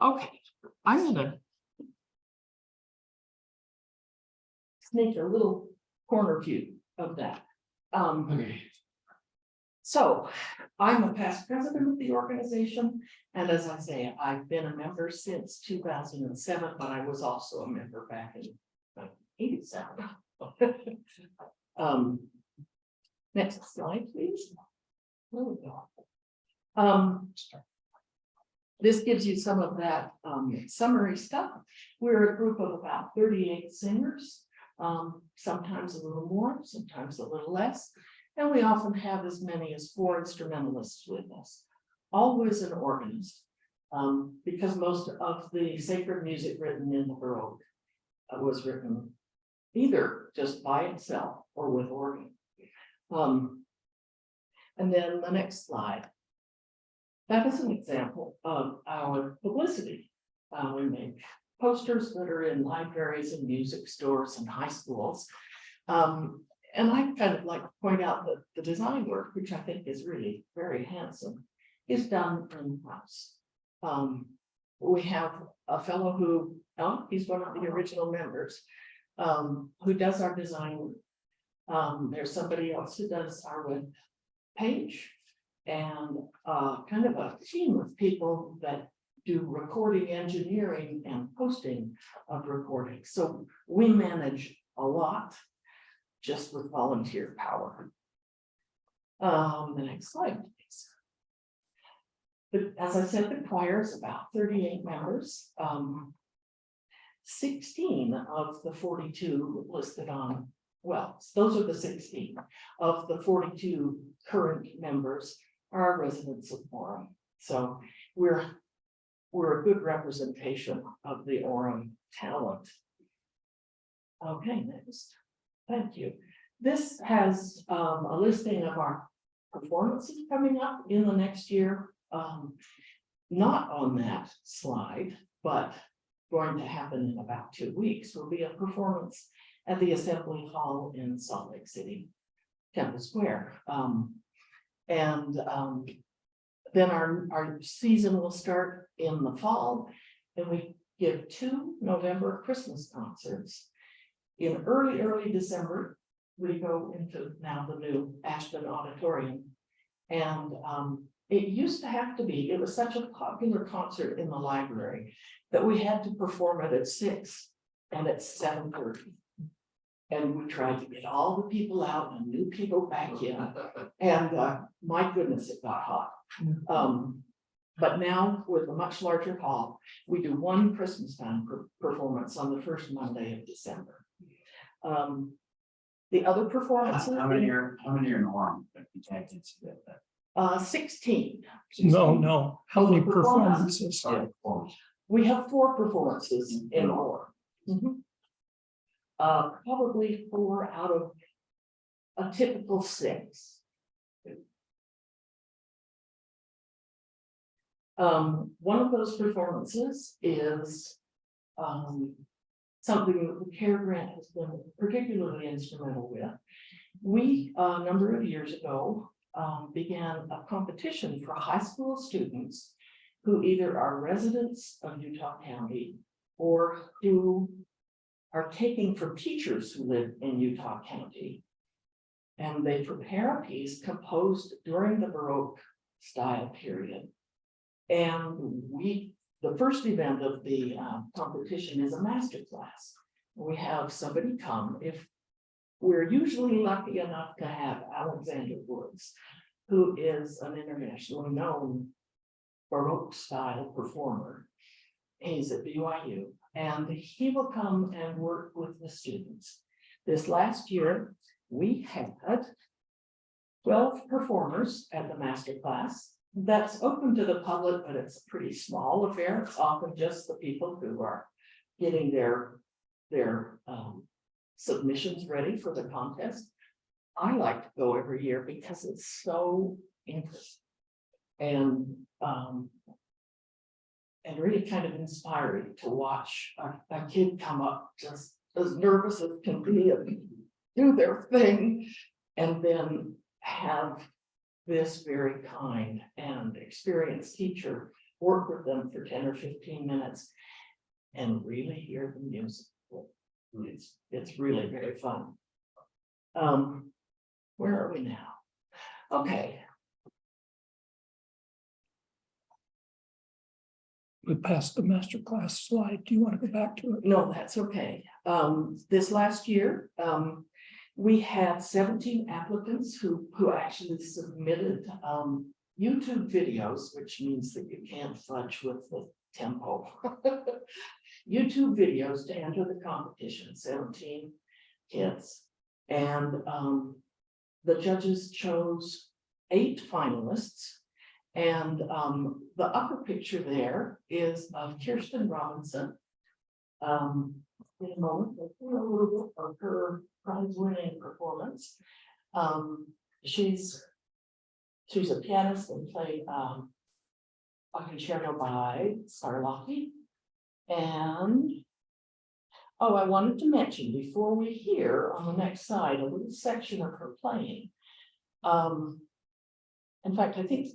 Okay, I'm gonna sneak a little corner view of that. Okay. So I'm a past president of the organization. And as I say, I've been a member since 2007, but I was also a member back in 1987. Next slide, please. There we go. This gives you some of that summary stuff. We're a group of about 38 singers, sometimes a little more, sometimes a little less. And we often have as many as 4 instrumentalists with us, always an organist, because most of the sacred music written in the Baroque was written either just by itself or with organ. And then the next slide. That is an example of our publicity. We make posters that are in libraries and music stores and high schools. And I kind of like to point out that the design work, which I think is really very handsome, is done in-house. We have a fellow who, he's one of the original members, who does our design. There's somebody else who does our web page, and kind of a team of people that do recording engineering and posting of recordings. So we manage a lot just with volunteer power. The next slide, please. But as I said, the choir is about 38 members. 16 of the 42 listed on, well, those are the 16 of the 42 current members are residents of Orem. So we're a good representation of the Orem talent. Okay, next. Thank you. This has a listing of our performances coming up in the next year. Not on that slide, but going to happen in about 2 weeks will be a performance at the Assembly Hall in Salt Lake City, Temple Square. Then our season will start in the fall, and we give 2 November Christmas concerts. In early December, we go into now the new Ashton Auditorium. And it used to have to be, it was such a popular concert in the library that we had to perform it at 6 and at 7:30. And we tried to get all the people out and new people back in. And my goodness, it got hot. But now with a much larger hall, we do 1 Christmas time performance on the first Monday of December. The other performances. How many are in Orem? 16. No. How many performances? We have 4 performances in Orem. Probably 4 out of a typical 6. One of those performances is something that the CARE grant has been particularly instrumental with. We, a number of years ago, began a competition for high school students who either are residents of Utah County or who are taking for teachers who live in Utah County. And they prepare a piece composed during the Baroque style period. And the first event of the competition is a masterclass. We have somebody come, if we're usually lucky enough to have Alexander Woods, who is an internationally known Baroque style performer. He's at BYU, and he will come and work with the students. This last year, we had 12 performers at the masterclass. That's open to the public, but it's a pretty small affair. It's often just the people who are getting their submissions ready for the contest. I like to go every year because it's so interesting and really kind of inspiring to watch a kid come up just as nervous as can be and do their thing, and then have this very kind and experienced teacher work with them for 10 or 15 minutes and really hear the music. It's really very fun. Where are we now? Okay. We passed the masterclass slide. Do you want to go back to it? No, that's okay. This last year, we had 17 applicants who actually submitted YouTube videos, which means that you can't fudge with the tempo. YouTube videos to enter the competition, 17 kids. And the judges chose 8 finalists. And the upper picture there is of Kirsten Robinson. In a moment, we'll hear a little bit of her prize-winning performance. She's a pianist and played a concerto by Scarlatti. And oh, I wanted to mention before we hear on the next slide a little section of her playing. In fact, I think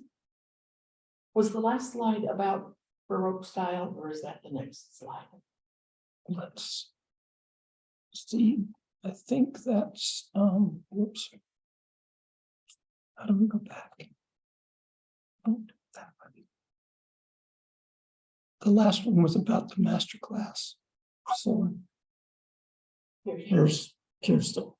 was the last slide about Baroque style, or is that the next slide? Let's see. I think that's whoops. How do we go back? Oh, that one. The last one was about the master class. So here's Kirsten.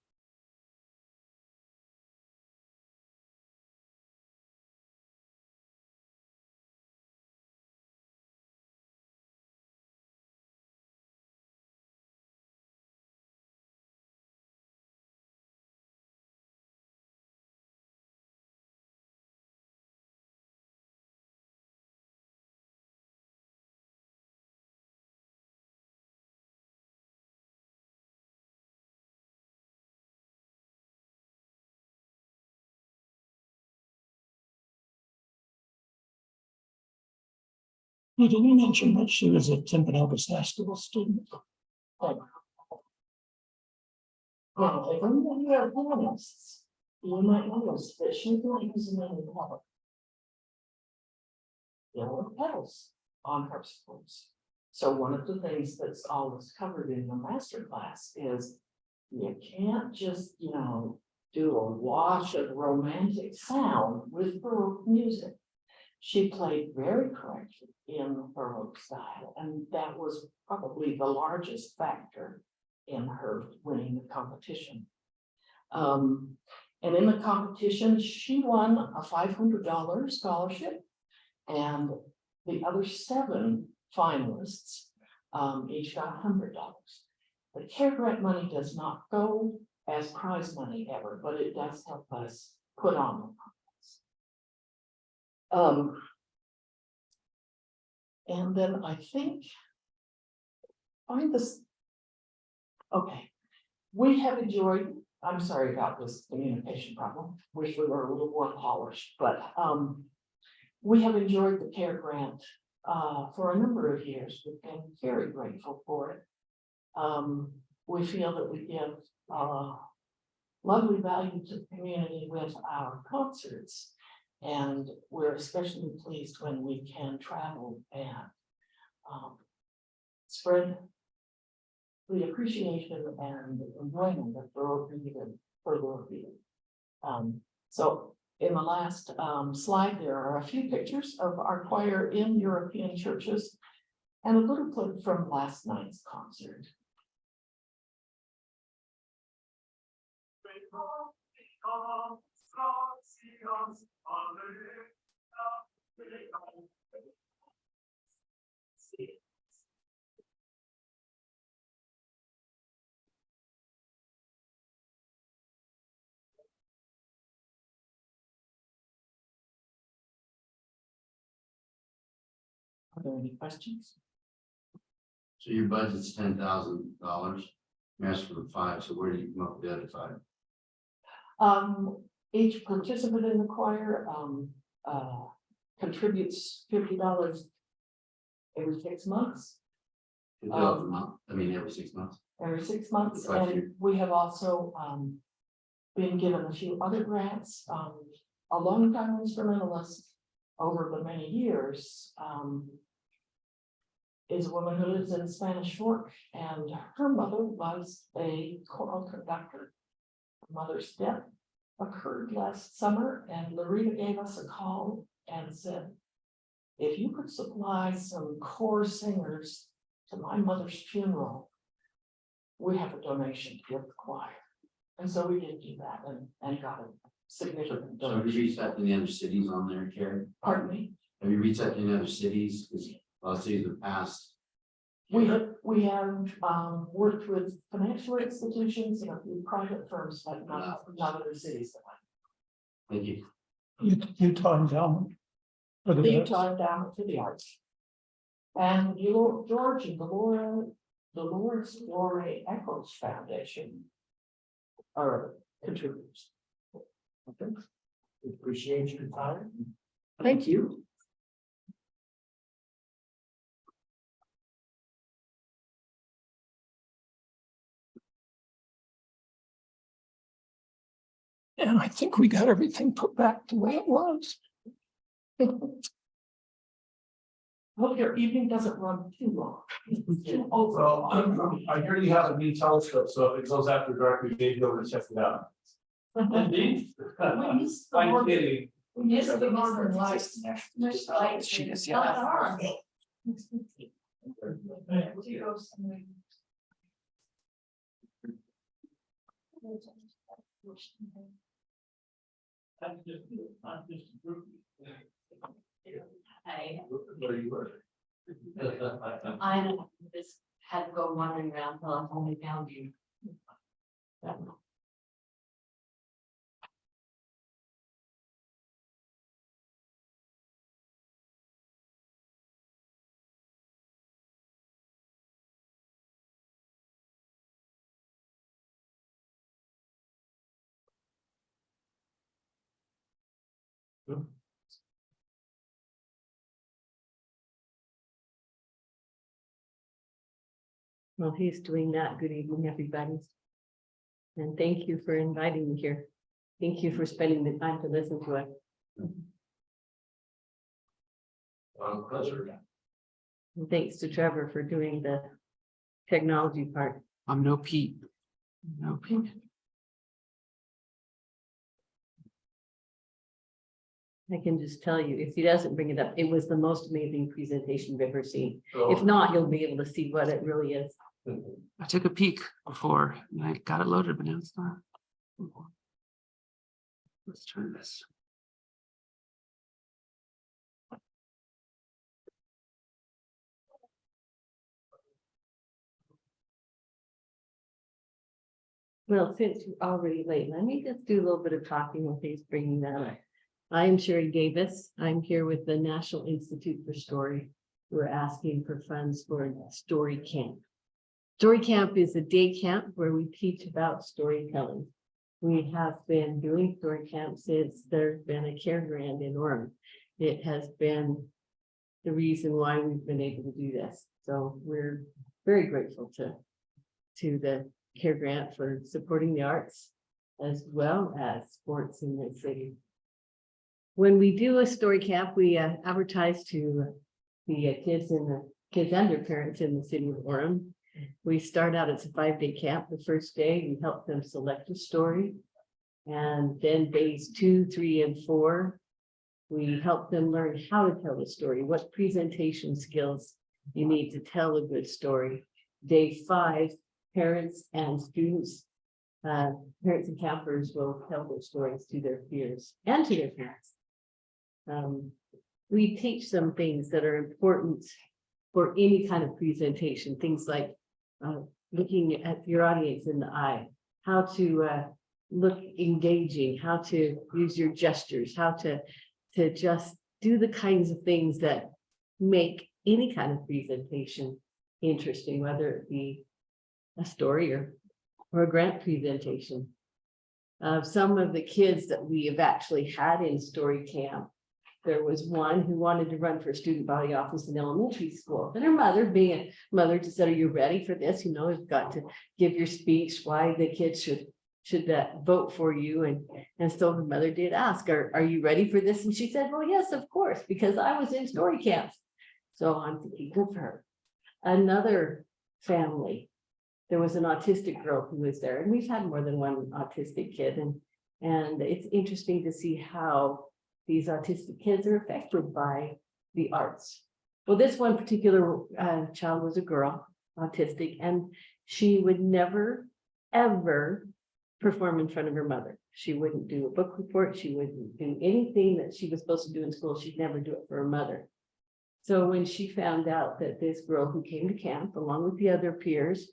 You didn't mention that she was a Timpanogos Festival student. Well, if you are pianists, you might notice that she's not using any pedal. There were pedals on her scores. So one of the things that's always covered in the master class is you can't just, do a wash of romantic sound with Baroque music. She played very correctly in Baroque style, and that was probably the largest factor in her winning the competition. And in the competition, she won a $500 scholarship, and the other 7 finalists each got $100. The care grant money does not go as prize money ever, but it does help us put on the contest. And then I think, find this. Okay, we have enjoyed, I'm sorry about this communication problem, wish we were a little more polished, but we have enjoyed the care grant for a number of years. We've been very grateful for it. We feel that we give lovely value to the community with our concerts. And we're especially pleased when we can travel and spread the appreciation and enjoyment of Baroque music for Baroque music. So in the last slide, there are a few pictures of our choir in European churches and a little clip from last night's concert. Are there any questions? So your budget's $10,000. You asked for the 5, so where do you come up with the other 5? Each participant in the choir contributes $50 every 6 months. Every 6 months. Every 6 months, Last and year. we have also been given a few other grants. A longtime instrumentalist over the many years is a woman who lives in Spanish Fork, and her mother was a choral conductor. Her mother's death occurred last summer, and Loretta gave us a call and said, if you could supply some core singers to my mother's funeral, we have a donation to give the choir. And so we did do that and got significant. So have you reached out to the other cities on there, Karen? Pardon me? Have you reached out to the other cities? Because a lot of cities have passed. We have worked with financial institutions and a few private firms, but not other cities. Thank you. Utah Endowment. The Utah Endowment for the Arts. And George and Dolores Glory Echoes Foundation are contributors. Okay. Appreciate your time. Thank you. And I think we got everything put back the way it was. Hope your evening doesn't run too long. Too over. Well, I hear you have a new telescope, so if it goes after dark, we may go and check it out. Indeed. I'm kidding. We used the northern lights. She is, yeah. I just had to go wandering around till I finally found you. Well, he's doing that. Good evening, everybody. And thank you for inviting me here. Thank you for spending the time to listen to us. Pleasure. And thanks to Trevor for doing the technology part. I'm no Pete. No Pete. I can just tell you, if he doesn't bring it up, it was the most amazing presentation we've ever seen. If not, you'll be able to see what it really is. I took a peek before and I got it loaded, but now it's not. Let's try this. Well, since you're already late, let me just do a little bit of talking while he's bringing that up. I am Sherry Davis. I'm here with the National Institute for Story. We're asking for funds for Story Camp. Story Camp is a day camp where we teach about storytelling. We have been doing story camp since there's been a care grant in Orem. It has been the reason why we've been able to do this. So we're very grateful to the care grant for supporting the arts as well as sports in the city. When we do a story camp, we advertise to the kids and their parents in the city of Orem. We start out, it's a 5-day camp. The first day, we help them select a story. And then days 2, 3, and 4, we help them learn how to tell a story, what presentation skills you need to tell a good story. Day 5, parents and students, parents and campers will tell their stories to their peers and to their parents. We teach some things that are important for any kind of presentation, things like looking at your audience in the eye, how to look engaging, how to use your gestures, how to just do the kinds of things that make any kind of presentation interesting, whether it be a story or a grant presentation. Some of the kids that we have actually had in story camp, there was one who wanted to run for student body office in elementary school. And her mother, being a mother, just said, "Are you ready for this? You know, you've got to give your speech why the kids should vote for you." And so her mother did ask, are you ready for this? And she said, "Well, yes, of course, because I was in story camps." So I'm thinking, good for her. Another family, there was an autistic girl who was there, and we've had more than one autistic kid. And it's interesting to see how these autistic kids are affected by the arts. Well, this one particular child was a girl, autistic, and she would never, ever perform in front of her mother. She wouldn't do a book report. She wouldn't do anything that she was supposed to do in school. She'd never do it for her mother. So when she found out that this girl who came to camp along with the other peers,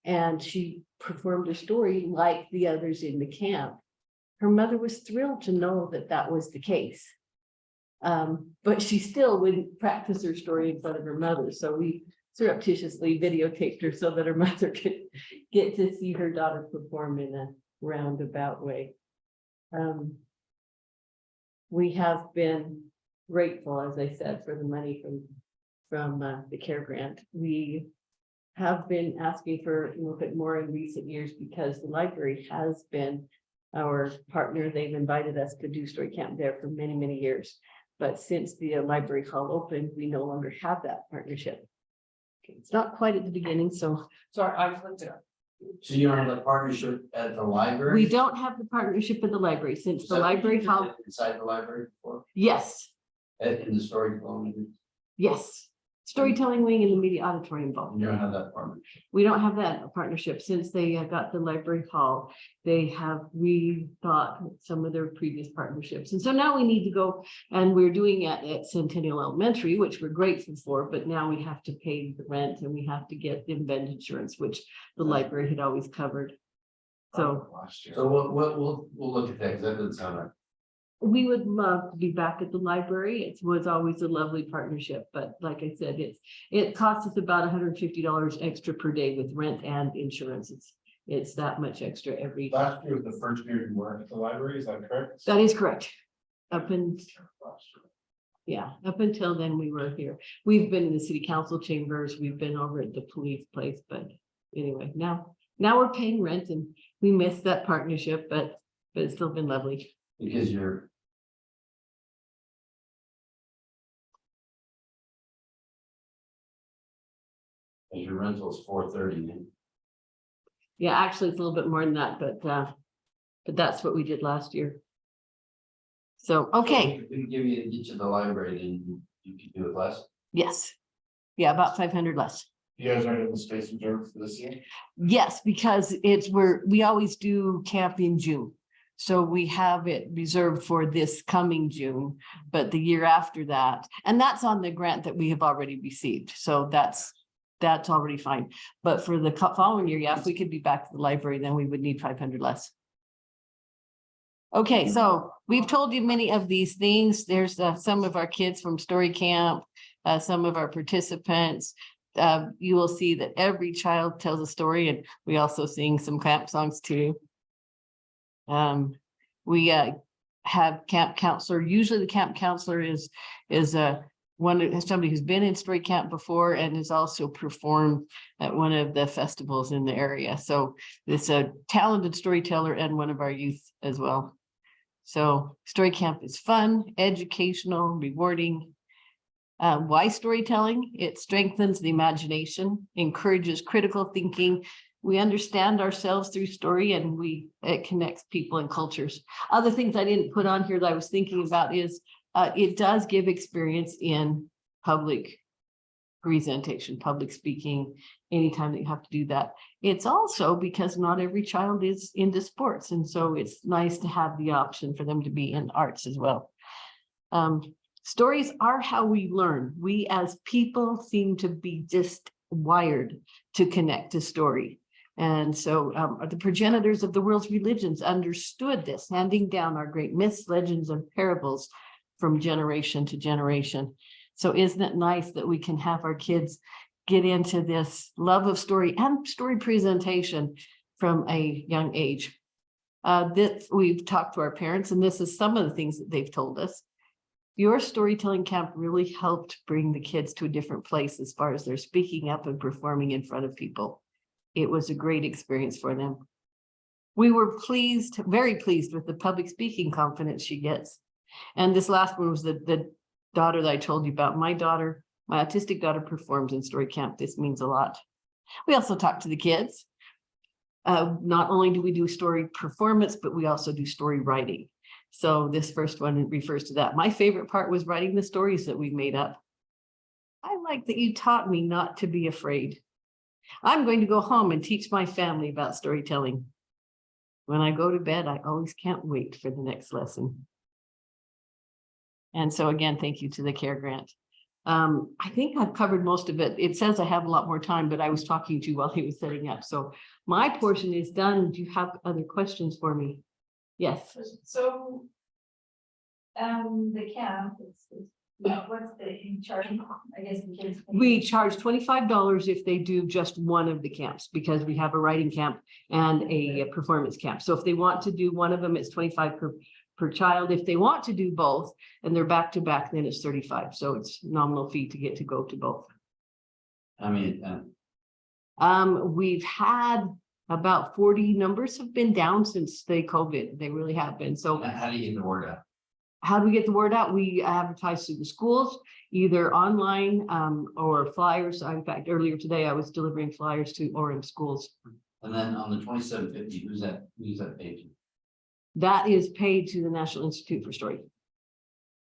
and she performed a story like the others in the camp, her mother was thrilled to know that that was the case. But she still wouldn't practice her story in front of her mother. So we surreptitiously videotaped her so that her mother could get to see her daughter perform in a roundabout way. We have been grateful, as I said, for the money from the CARE grant. We have been asking for a little bit more in recent years because the library has been our partner. They've invited us to do story camp there for many, many years. But since the library hall opened, we no longer have that partnership. Okay, it's not quite at the beginning, so. Sorry, I looked it up. So you are in the partnership at the library? We don't have the partnership at the library since Is the that what you library did hall. Inside the library before, Yes, in the story development, yes. Storytelling wing and the media auditorium both. you don't have that partnership. We don't have that partnership since they got the library hall. They have rethought some of their previous partnerships. And so now we need to go, and we're doing it at Centennial Elementary, which we're grateful for, but now we have to pay the rent and we have to get event insurance, which the library had always covered. So So we'll look at that, because that doesn't sound right. we would love to be back at the library. It was always a lovely partnership, but like I said, it costs us about $150 extra per day with rent and insurance. It's that much extra every. Last year was the first year you weren't at the library, is that correct? That is correct. Up until then we were here. We've been in the city council chambers. We've been over at the police place, but anyway, now we're paying rent and we miss that partnership, but it's still been lovely. Because your rental is $430. Yeah, actually, it's a little bit more than that, but that's what we did last year. So, okay, If we can get you to the library, then you can do it less. yes. Yeah, about 500 less. You guys are in the space reserved for this year? Yes, because we always do camp in June. So we have it reserved for this coming June, but the year after that, and that's on the grant that we have already received. So that's already fine. But for the following year, yeah, if we could be back to the library, then we would need 500 less. Okay, so we've told you many of these things. There's some of our kids from story camp, some of our participants. You will see that every child tells a story, and we also sing some camp songs too. We have camp counselor. Usually the camp counselor is somebody who's been in story camp before and has also performed at one of the festivals in the area. So it's a talented storyteller and one of our youth as well. So story camp is fun, educational, rewarding. Why storytelling? It strengthens the imagination, encourages critical thinking. We understand ourselves through story, and it connects people and cultures. Other things I didn't put on here that I was thinking about is it does give experience in public presentation, public speaking, anytime that you have to do that. It's also because not every child is into sports. And so it's nice to have the option for them to be in arts as well. Stories are how we learn. We as people seem to be just wired to connect to story. And so the progenitors of the world's religions understood this, handing down our great myths, legends, and parables from generation to generation. So isn't it nice that we can have our kids get into this love of story and story presentation from a young age? We've talked to our parents, and this is some of the things that they've told us. Your storytelling camp really helped bring the kids to a different place as far as their speaking up and performing in front of people. It was a great experience for them. We were pleased, very pleased with the public speaking confidence she gets. And this last one was the daughter that I told you about. My autistic daughter performs in story camp. This means a lot. We also talk to the kids. Not only do we do story performance, but we also do story writing. So this first one refers to that. My favorite part was writing the stories that we made up. I like that you taught me not to be afraid. I'm going to go home and teach my family about storytelling. when I go to bed, I always can't wait for the next lesson. And so again, thank you to the CARE grant. I think I've covered most of it. It says I have a lot more time, but I was talking to you while he was setting up. So my portion is done. Do you have other questions for me? Yes. So, the camp, what's the charge? I guess the kids. We charge $25 if they do just one of the camps, because we have a writing camp and a performance camp. So if they want to do one of them, it's 25 per child. If they want to do both and they're back to back, then it's 35. So it's nominal fee to get to go to both. I mean, We've had about 40. Numbers have been down since the COVID. They really have been. So how do you get the word out? how do we get the word out? We advertise through the schools, either online or flyers. In fact, earlier today, I was delivering flyers to Orem schools. And then on the 2750, who's that paid to? That is paid to the National Institute for Story.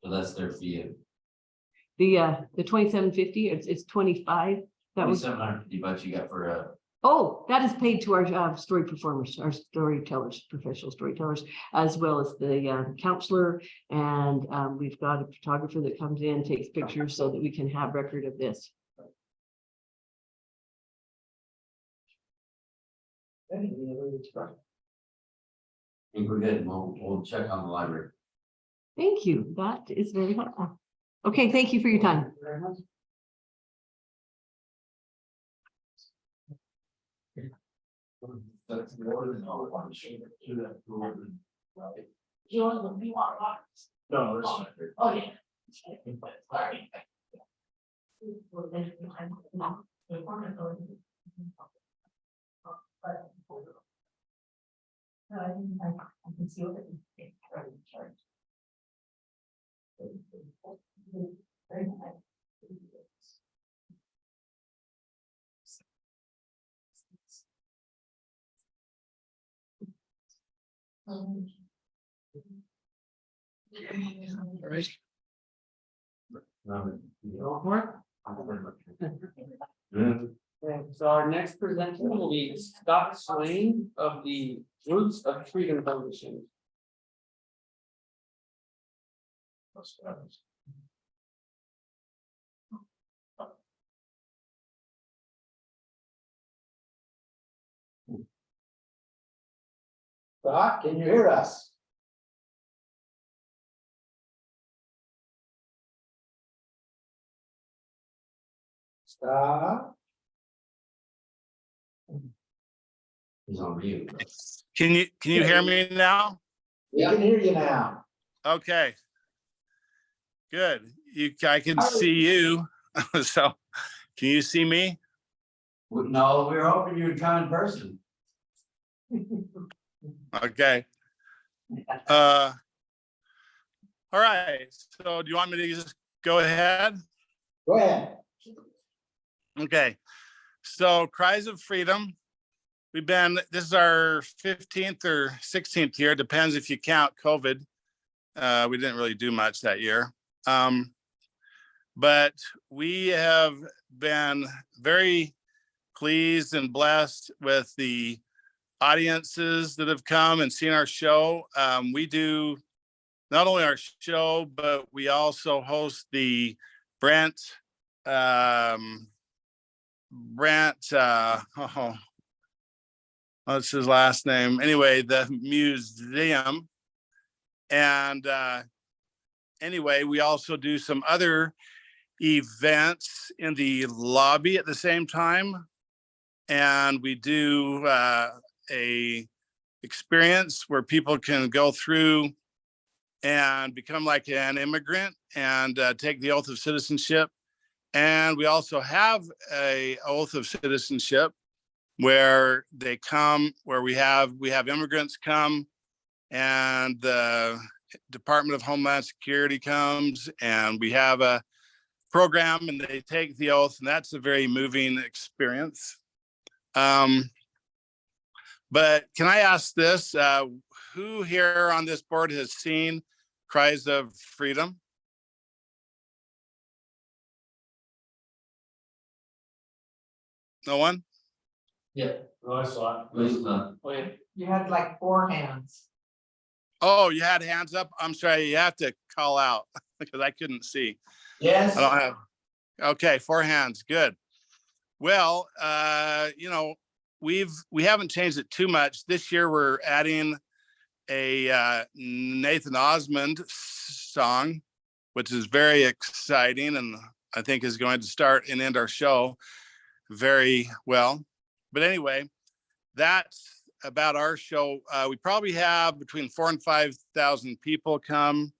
So that's their fee. The 2750, it's 25. That was $2,750 you got for Oh, that is paid to our story performers, our storytellers, professional storytellers, as well as the counselor. And we've got a photographer that comes in, takes pictures so that we can have record of this. I think we're good. We'll check on the library. Thank you. That is very helpful. Okay, thank you for your time. That's more than all one. You want rocks? No, Oh, yeah. Sorry. No, I can see what it charge. Very nice. All right. So our next presenter will be Scott Swain of the Roots of Freedom Foundation. Scott, can you hear us? Scott? He's on mute. Can you hear me now? We can hear you now. Okay. Good. I can see you. So can you see me? No, we were hoping you would come in person. Okay. All right. So do you want me to just go ahead? Go ahead. Okay. So Cries of Freedom. This is our 15th or 16th year, depends if you count COVID. We didn't really do much that year. But we have been very pleased and blessed with the audiences that have come and seen our show. We do not only our show, but we also host the Brent, what's his last name? Anyway, the museum. And anyway, we also do some other events in the lobby at the same time. And we do a experience where people can go through and become like an immigrant and take the oath of citizenship. And we also have a oath of citizenship where they come, where we have immigrants come, and the Department of Homeland Security comes, and we have a program and they take the oath, and that's a very moving experience. But can I ask this, who here on this board has seen Cries of Freedom? No one? Yeah, no, I saw it. Lisa. Oh, yeah. You had like 4 hands. Oh, you had hands up? I'm sorry, you have to call out because I couldn't see. Yes. I don't have, okay, 4 hands, good. Well, you know, we haven't changed it too much. This year we're adding a Nathan Osmond song, which is very exciting and I think is going to start and end our show very well. But anyway, that's about our show. We probably have between 4,000 and 5,000 people come.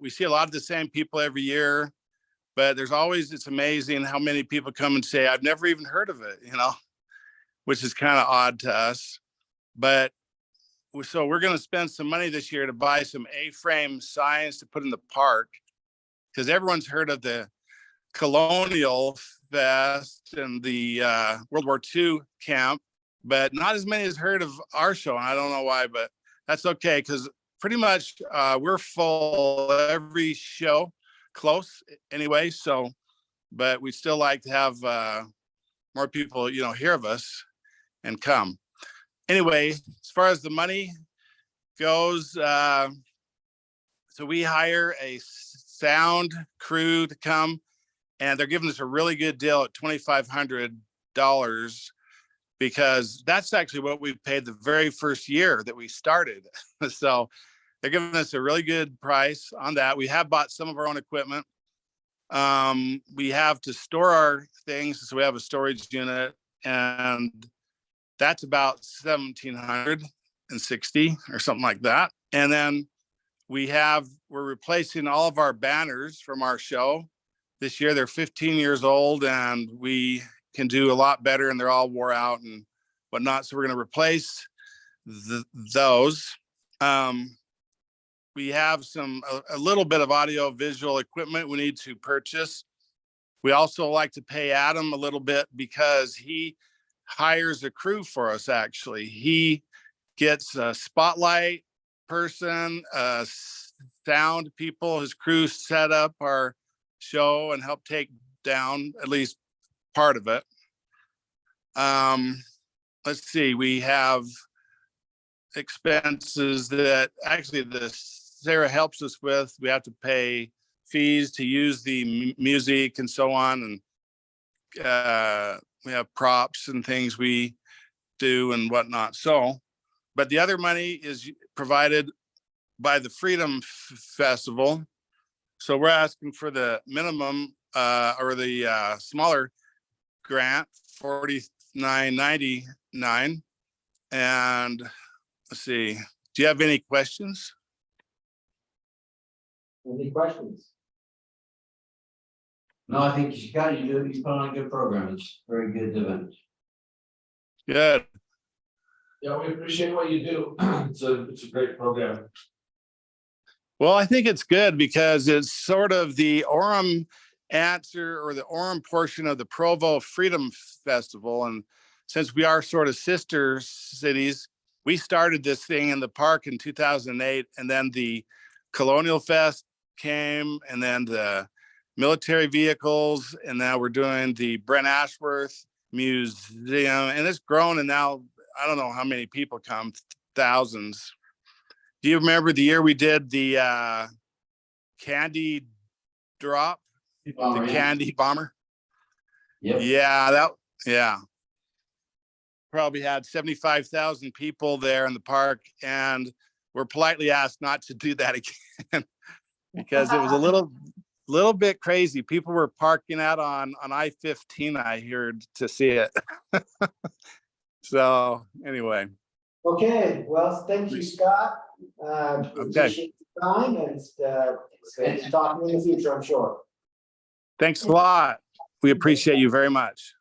We see a lot of the same people every year, but there's always, it's amazing how many people come and say, I've never even heard of it, you know, which is kind of odd to us. But so we're going to spend some money this year to buy some A-frame signs to put in the park, because everyone's heard of the Colonial Fest and the World War II camp, but not as many has heard of our show. And I don't know why, but that's okay, because pretty much we're full every show, close anyway. So, but we still like to have more people, you know, hear of us and come. Anyway, as far as the money goes, so we hire a sound crew to come, and they're giving us a really good deal at $2,500, because that's actually what we paid the very first year that we started. So they're giving us a really good price on that. We have bought some of our own equipment. We have to store our things, so we have a storage unit, and that's about 1,760 or something like that. And then we're replacing all of our banners from our show. This year they're 15 years old and we can do a lot better, and they're all wore out and whatnot. So we're going to replace those. We have a little bit of audio visual equipment we need to purchase. We also like to pay Adam a little bit because he hires a crew for us. Actually, he gets a spotlight person, sound people. His crew set up our show and help take down at least part of it. Let's see, we have expenses that actually Sarah helps us with. We have to pay fees to use the music and so on, and we have props and things we do and whatnot. So, but the other money is provided by the Freedom Festival. So we're asking for the minimum or the smaller grant, $49.99. And let's see, do you have any questions? Any questions? No, I think you put on a good program. It's a very good event. Good. Yeah, we appreciate what you do. It's a great program. Well, I think it's good because it's sort of the Orem answer, or the Orem portion of the Provo Freedom Festival. And since we are sort of sister cities, we started this thing in the park in 2008, and then the Colonial Fest came, and then the military vehicles, and now we're doing the Brent Ashworth Museum, and it's grown, and now I don't know how many people come, thousands. Do you remember the year we did the candy drop, the candy bomber? Yep. Yeah, probably had 75,000 people there in the park, and we're politely asked not to do that again because it was a little bit crazy. People were parking out on I-15, I heard, to see it. So anyway. Okay, well, thank you, Scott. Okay. Appreciate the time, and it's talking in the future, I'm sure. Thanks a lot. We appreciate you very much.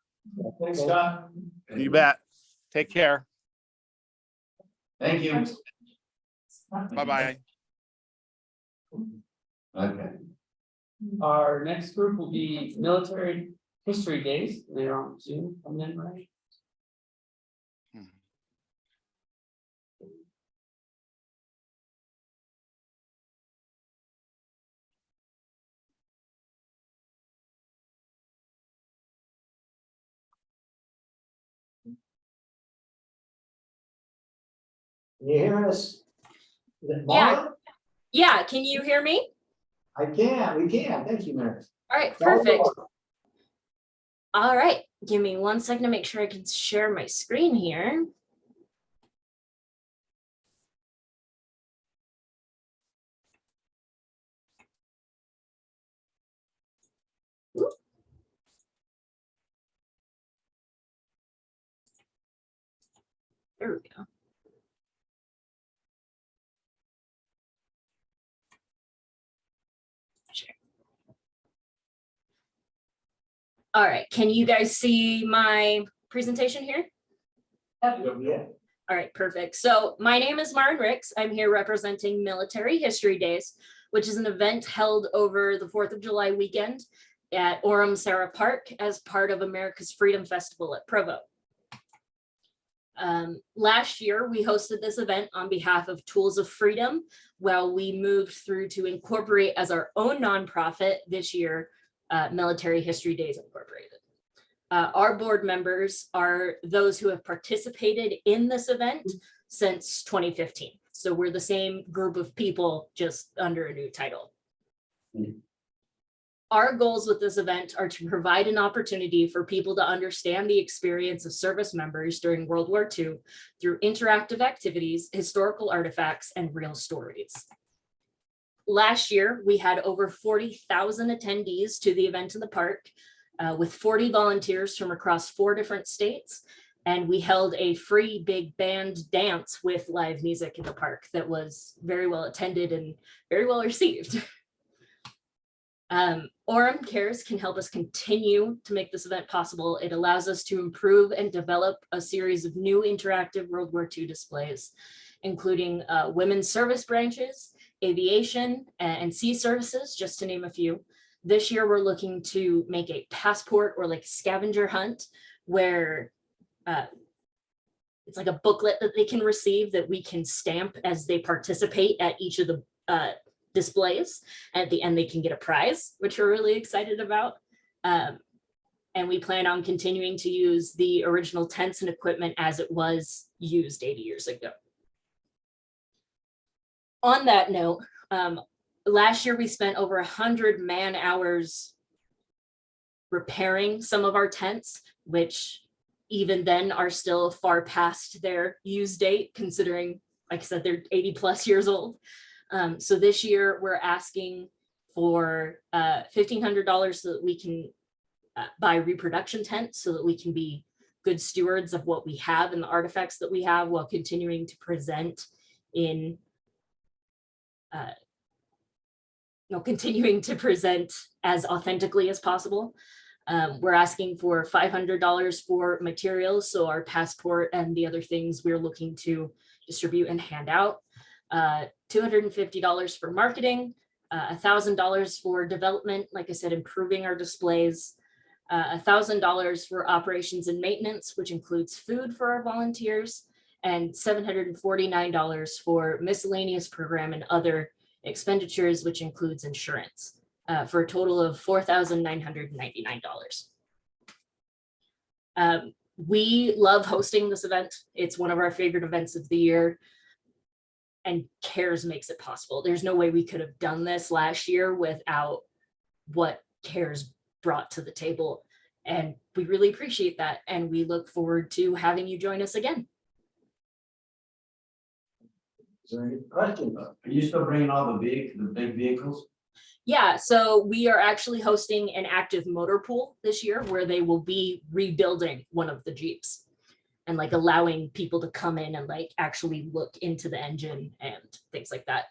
Thanks, Scott. You bet. Take care. Thank you. Bye-bye. Okay. Our next group will be Military History Days. They're on Zoom coming in, right? Can you hear us? Is it Yeah. Mara? Yeah, can you hear me? We can, thank you, Mary. All right, perfect. All right, give me 1 second to make sure I can share my screen here. Oop. There we go. All right, can you guys see my presentation here? Yeah. All right, perfect. So my name is Maren Ricks. I'm here representing Military History Days, which is an event held over the 4th of July weekend at Orem Sarah Park as part of America's Freedom Festival at Provo. Last year, we hosted this event on behalf of Tools of Freedom, while we moved through to incorporate as our own nonprofit this year, Military History Days Incorporated. Our board members are those who have participated in this event since 2015. So we're the same group of people, just under a new title. Our goals with this event are to provide an opportunity for people to understand the experience of service members during World War II through interactive activities, historical artifacts, and real stories. Last year, we had over 40,000 attendees to the event in the park, with 40 volunteers from across 4 different states. And we held a free big band dance with live music in the park that was very well attended and very well received. Orem Cares can help us continue to make this event possible. It allows us to improve and develop a series of new interactive World War II displays, including women's service branches, aviation, and sea services, just to name a few. This year, we're looking to make a passport or like scavenger hunt where it's like a booklet that they can receive that we can stamp as they participate at each of the displays. At the end, they can get a prize, which we're really excited about. And we plan on continuing to use the original tents and equipment as it was used 80 years ago. On that note, last year we spent over 100 man hours repairing some of our tents, which even then are still far past their use date, considering, like I said, they're 80 plus years old. So this year we're asking for $1,500 so that we can buy reproduction tents, so that we can be good stewards of what we have and the artifacts that we have, while continuing to present in as authentically as possible. We're asking for $500 for materials, so our passport and the other things we're looking to distribute and hand out. $250 for marketing, $1,000 for development, like I said, improving our displays, $1,000 for operations and maintenance, which includes food for our volunteers, and $749 for miscellaneous program and other expenditures, which includes insurance, for a total of $4,999. We love hosting this event. It's one of our favorite events of the year, and CARES makes it possible. There's no way we could have done this last year without what CARES brought to the table. And we really appreciate that. And we look forward to having you join us again. Is there any questions? Are you still bringing all the big vehicles? Yeah, so we are actually hosting an active motor pool this year where they will be rebuilding one of the Jeeps and like allowing people to come in and like actually look into the engine and things like that.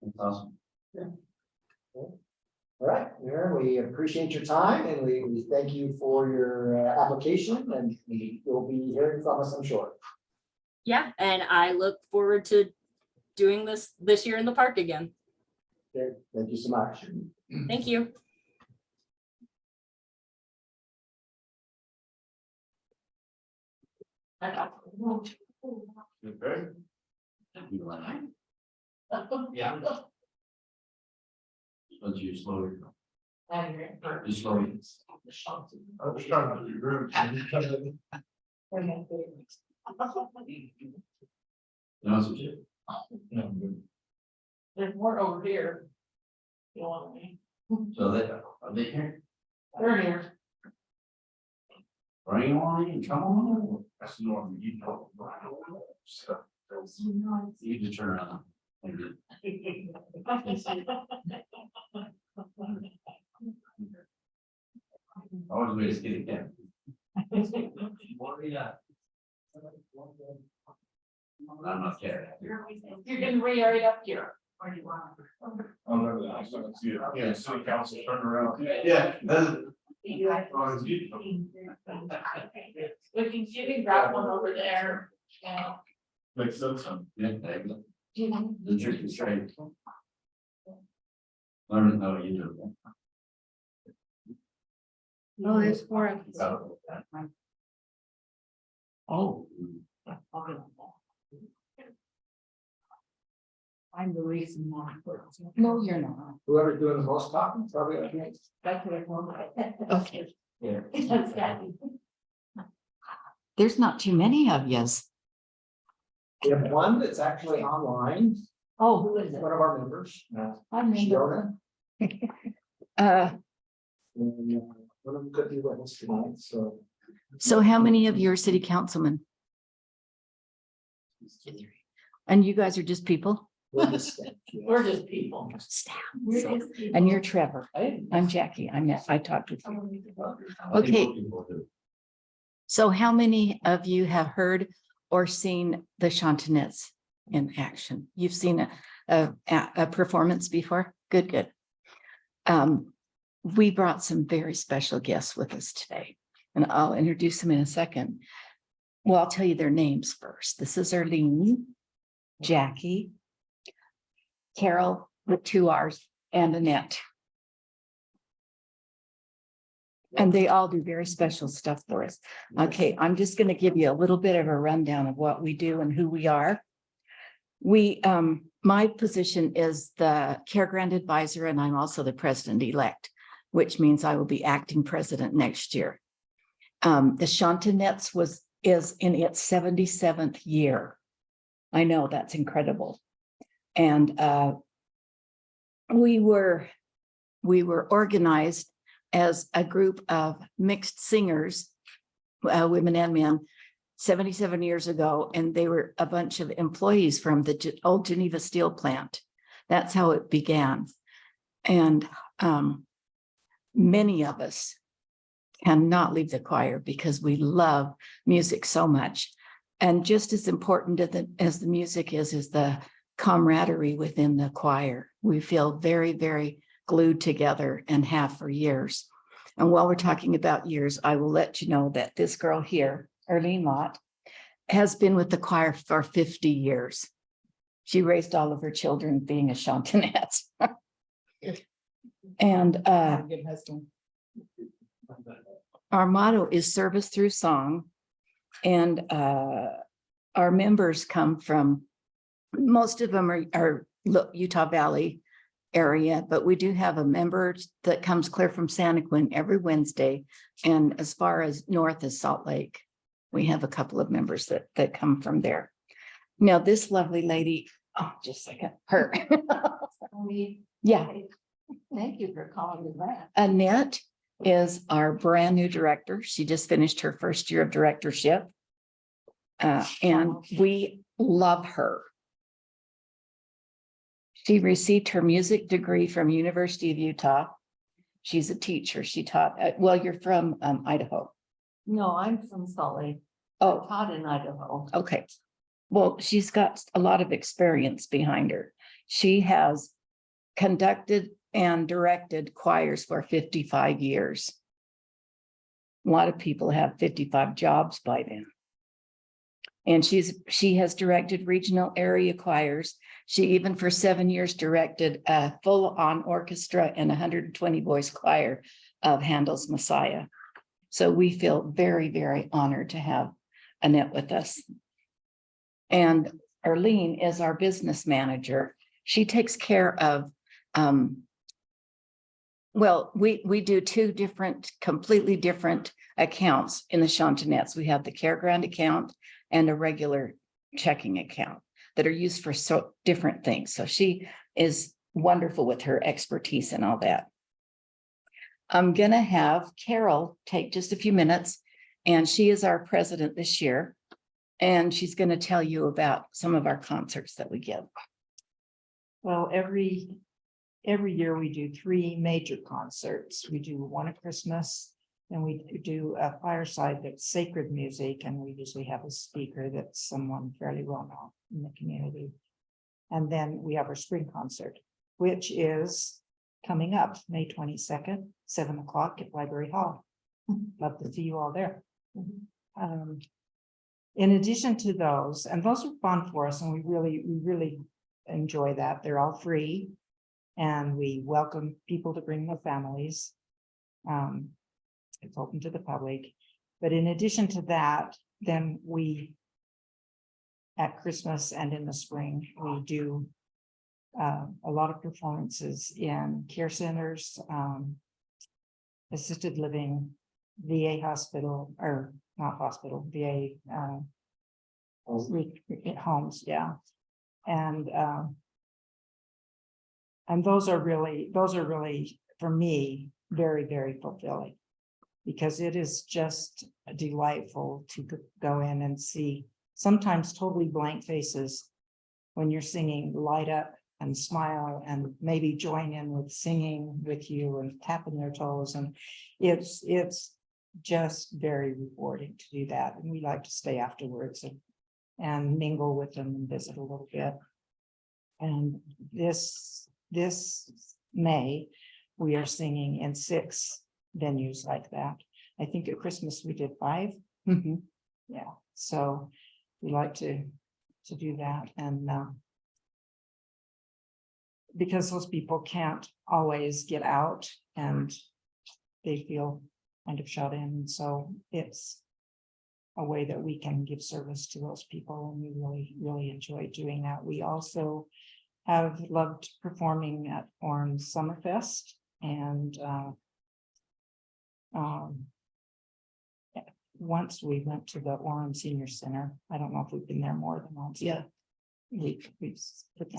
That's awesome. Yeah. All right, Aaron, we appreciate your time and we thank you for your application, and we will be hearing from us, I'm sure. Yeah, and I look forward to doing this year in the park again. Okay, thank you so much. Thank you. Yeah. Once you slow it. And you're in for- Just slowly. the shots. I was trying to be rude. We're gonna do No, it's legit. it. There's more over here. You want me? So are they here? They're here. Bring on, come on. That's normal, you know. Stuff. You just turn around. Thank you. I was going to get it again. I'm not scared. You're getting right up here. Where do you want? Oh, no, I was gonna see it. Yeah, city council turn around. Yeah, that's. We can grab one over there. Yeah. Makes sense. Yeah, the trick is straight. Learn how you do No, there's four of it. us. Oh. I'm the reason why. No, you're not. Whoever's doing the most talking, probably. Okay. That's what I want. Okay. Yeah. That's Kathy. There's not too many of yous. We have one that's actually online, Oh, who is it? one of our members. I mean. Shiona. Uh, And one of them couldn't be with us tonight, so. so how many of you are city councilmen? And you guys are just people? We'll just- We're just people. Staff. We're just people. And you're Trevor. I'm Jackie. I talked with you. Okay. So how many of you have heard or seen the Chantinettes in action? You've seen a performance before? Good, good. We brought some very special guests with us today, and I'll introduce them in a second. Well, I'll tell you their names first. This is Erlene, Jackie, Carol with 2 R's, and Annette. And they all do very special stuff for us. Okay, I'm just going to give you a little bit of a rundown of what we do and who we are. My position is the Care Grant Advisor, and I'm also the President-elect, which means I will be acting president next year. The Chantinettes is in its 77th year. I know, that's incredible. And we were organized as a group of mixed singers, women and men, 77 years ago, and they were a bunch of employees from the old Geneva steel plant. That's how it began. And many of us cannot leave the choir because we love music so much. And just as important as the music is the camaraderie within the choir. We feel very, very glued together and have for years. And while we're talking about years, I will let you know that this girl here, Erlene Lott, has been with the choir for 50 years. She raised all of her children being a Chantinette. And our motto is service through song. And our members come from, most of them are Utah Valley area, but we do have a member that comes clear from Santaquin every Wednesday. And as far as north as Salt Lake, we have a couple of members that come from there. Now, this lovely lady, oh, just a second, her. Yeah. Thank you for calling me that. Annette is our brand new director. She just finished her first year of directorship. And we love her. She received her music degree from University of Utah. She's a teacher. She taught, well, you're from Idaho. No, I'm from Salt Lake. Oh, I taught in Idaho. okay. Well, she's got a lot of experience behind her. She has conducted and directed choirs for 55 years. A lot of people have 55 jobs by then. And she has directed regional area choirs. She even for 7 years directed a full-on orchestra and 120 voice choir of Handel's Messiah. So we feel very, very honored to have Annette with us. And Arlene is our business manager. She takes care of Well, we do two different, completely different accounts in the Chantinettes. We have the Care Grant account and a regular checking account that are used for so different things. So she is wonderful with her expertise and all that. I'm gonna have Carol take just a few minutes, and she is our president this year. And she's gonna tell you about some of our concerts that we give. Well, every year we do 3 major concerts. We do one at Christmas, and we do a fireside that's sacred music, and we usually have a speaker that's someone fairly well known in the community. And then we have our spring concert, which is coming up May 22nd, 7 o'clock at Library Hall. Love to see you all there. In addition to those, and those are fun for us, and we really enjoy that. They're all free. And we welcome people to bring their families. It's open to the public. But in addition to that, then we, at Christmas and in the spring, we do a lot of performances in care centers, assisted living, VA hospital, or not hospital, VA homes, yeah. And those are really, for me, very, very fulfilling. Because it is just delightful to go in and see sometimes totally blank faces when you're singing, light up and smile and maybe join in with singing with you and tapping their toes. And it's just very rewarding to do that. And we like to stay afterwards and mingle with them and visit a little bit. And this May, we are singing in 6 venues like that. I think at Christmas we did 5. Yeah, so we like to do that. And because those people can't always get out and they feel kind of shut in, so it's a way that we can give service to those people, and we really enjoy doing that. We also have loved performing at Orem Summerfest, and once we went to the Orem Senior Center. I don't know if we've been there more than once. Yeah. We've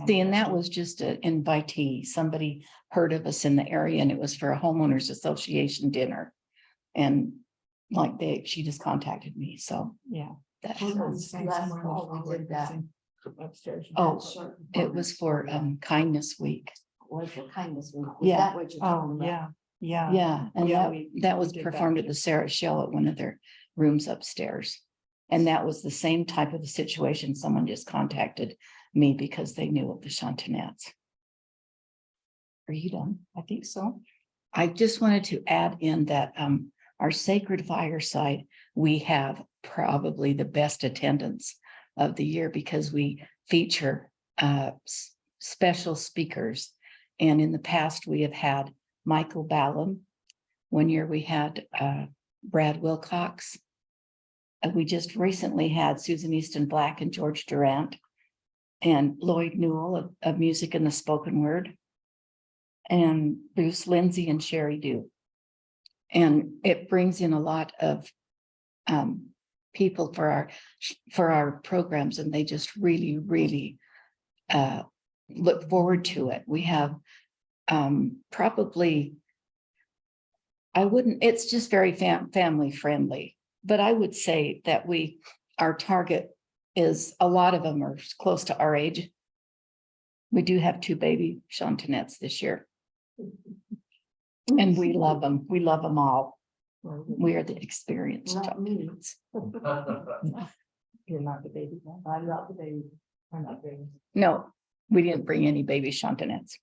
See, and that was just an invitee. Somebody heard of us in the area, and it was for a homeowners association dinner. And like she just contacted me, so yeah. That last fall we did that. Upstairs. Oh, it was for Kindness Week. Was for Kindness Week. Yeah. That what you're talking about? Yeah. Yeah, and that was we did performed that at the Sarah Shell at one of their rooms upstairs. And that was the same type of a situation. Someone just contacted me because they knew of the Chantinettes. Are you done? I think so. I just wanted to add in that our sacred fireside, we have probably the best attendance of the year because we feature special speakers. And in the past, we have had Michael Ballum. One year we had Brad Wilcox. We just recently had Susan Easton Black and George Durant, and Lloyd Newell of Music in the Spoken Word, and Bruce Lindsay and Sherry Dew. And it brings in a lot of people for our programs, and they just really look forward to it. We have probably, it's just very family friendly, but I would say that our target is, a lot of them are close to our age. We do have 2 baby Chantinettes this year. And we love them. We love them all. We are the experienced Chantinettes. You're not the baby. I'm not the baby. I'm not baby. No, we didn't bring any baby Chantinettes.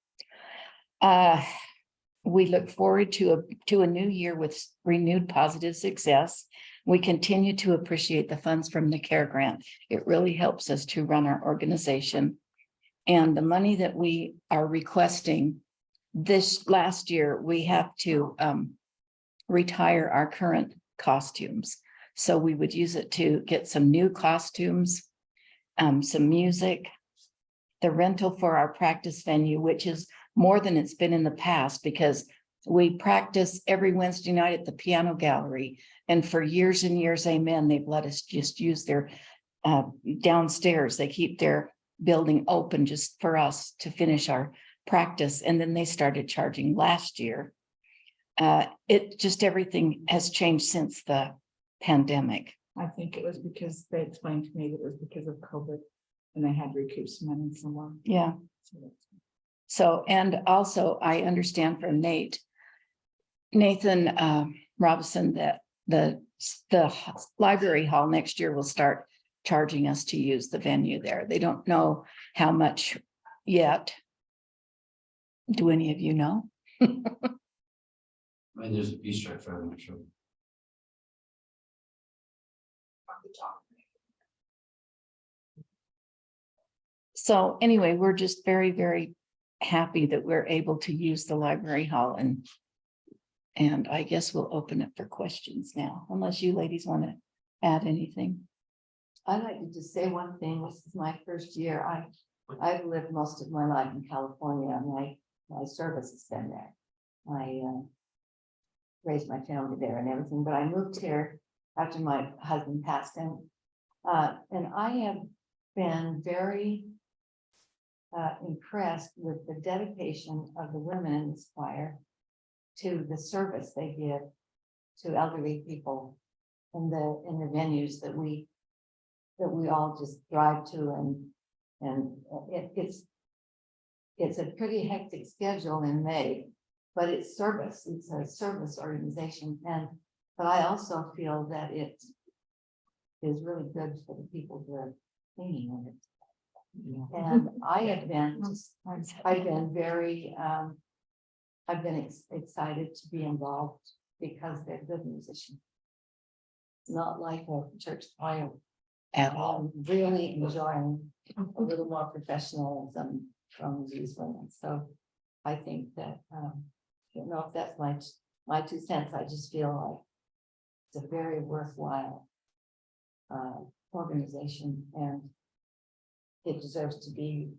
We look forward to a new year with renewed positive success. We continue to appreciate the funds from the Care Grant. It really helps us to run our organization. And the money that we are requesting this last year, we have to retire our current costumes. So we would use it to get some new costumes, some music, the rental for our practice venue, which is more than it's been in the past, because We practice every Wednesday night at the piano gallery. And for years and years, amen, they've let us just use their downstairs. They keep their building open just for us to finish our practice. And then they started charging last year. It just, everything has changed since the pandemic. I think it was because they explained to me that it was because of COVID and they had to recoup some money somewhere. Yeah. So, and also I understand from Nathan Robinson that the library hall next year will start charging us to use the venue there. They don't know how much yet. Do any of you know? I mean, there's a fee structure, I'm not sure. So anyway, we're just very, very happy that we're able to use the library hall, and I guess we'll open it for questions now, unless you ladies want to add anything. I'd like to just say one thing. This is my first year. I've lived most of my life in California. My service has been there. I raised my family there and everything, but I moved here after my husband passed in. And I have been very impressed with the dedication of the women in this choir to the service they give to elderly people in the venues that we all just drive to, and it's a pretty hectic schedule in May, but it's service. It's a service organization, but I also feel that it is really good for the people who are singing in it. And I've been very excited to be involved because they're good musicians. It's not like a church choir at all. I'm really enjoying a little more professionalism from these women. So I think that I don't know if that's my 2 cents. I just feel like it's a very worthwhile organization, and it deserves to be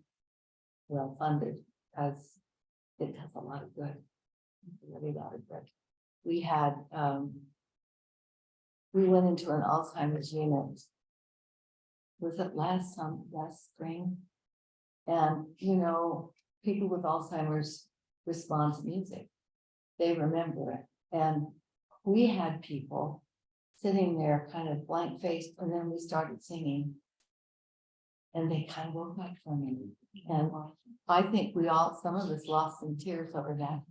well funded because it does a lot of good. Really a lot of good. We had we went into an Alzheimer's unit. Was it last spring? And you know, people with Alzheimer's respond to music. They remember it. And we had people sitting there kind of blank faced, and then we started singing. And they kind of woke up from it. And I think some of us lost some tears over that.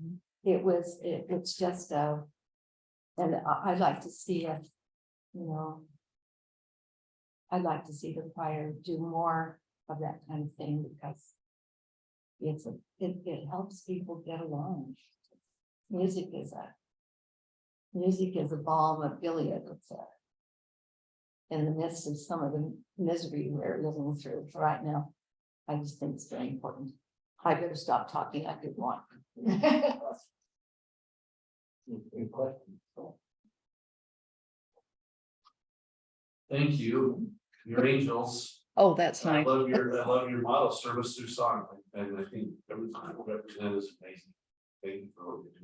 It's just and I'd like to see it, I'd like to see the choir do more of that kind of thing, because it helps people get along. Music is a balm of Gilead. It's in the midst of some of the misery we're living through right now. I just think it's very important. I better stop talking. I could want. Thank you, your angels. Oh, that's I nice. love your model, service through song, and I think everything you represent is amazing. Thank you for what you're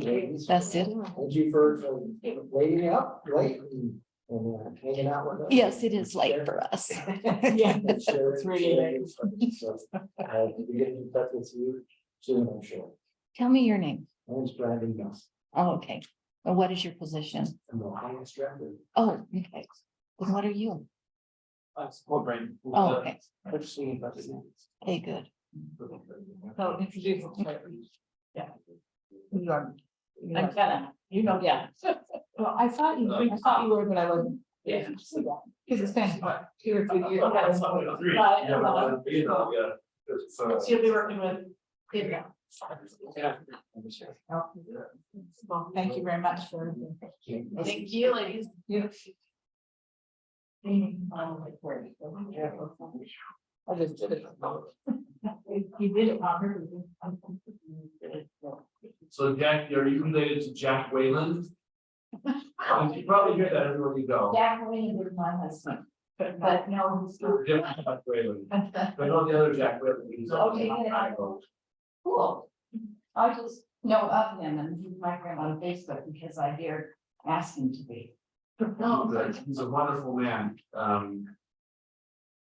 doing. That's it. Thank you for waiting up late and hanging out with us. Yes, it is late for us. Yeah. It's really late. We get in touch with you soon, I'm sure. Tell me your name. My name's Brandon Gus. Oh, okay. Well, what is your position? I'm the highest director. Oh, okay. And what are you? Support Brandon. Oh, okay. Purchasing budget. Okay, good. So introduce. Yeah. I'm Jenna, yeah. Well, I thought you were, but I wasn't. Yeah. Because it's been what, 2 or 3 years. She'll be working with. Yeah. Well, thank you very much for everything. Thank you, ladies. I just did it. You did it, Robert. So Jack, are you related to Jack Wayland? You probably hear that everywhere you go. Jack Wayne is my husband, but no. Different Jack Wayland. I know the other Jack Wayland. He's Okay, on yeah. Chicago. Cool. I just know of him and he's my friend on Facebook because I dared ask him to be. He's a wonderful man.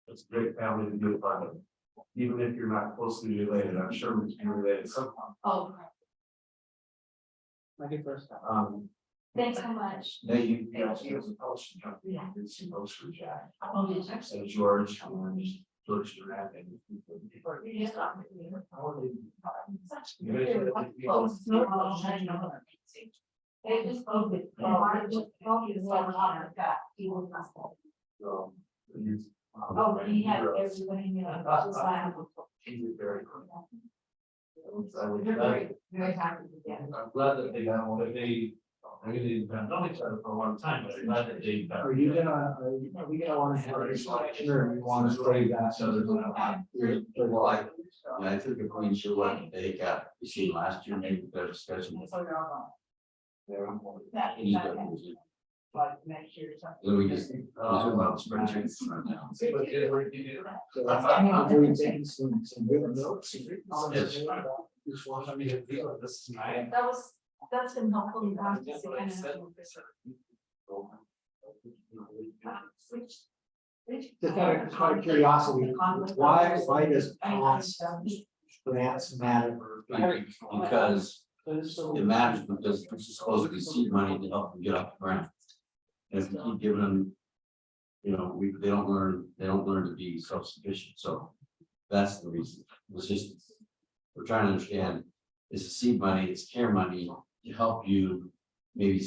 It's a great family to be a part of. Even if you're not closely related, I'm sure we can relate somehow. Oh, I get first. thanks so much. No, you. Yeah. It's supposed to Jack. Oh, did you? And George, George Durant. You just got me. They just voted. Oh, but he had everybody, you know, just like. He's very. You're very, very happy with that. I'm glad that they got, that they, I mean, they've known each other for a long time, but I'm glad that they. Are you gonna, are we gonna wanna have a selection or you wanna say that? Well, I think if we sure what they got, you see last year, maybe their discussion. Like next year or something. Then we just, talk about spreadsheets right now. Are we taking some good notes? Just want me to feel it. This is my. That's been helpful. You guys to kind Just out of curiosity, why does grants matter? Because it matters because this is supposed to be seed money to help them get off the ground. And if you keep giving them, you know, they don't learn to be self-sufficient, so that's the reason. It's just, we're trying to understand, it's a seed money, it's care money to help you maybe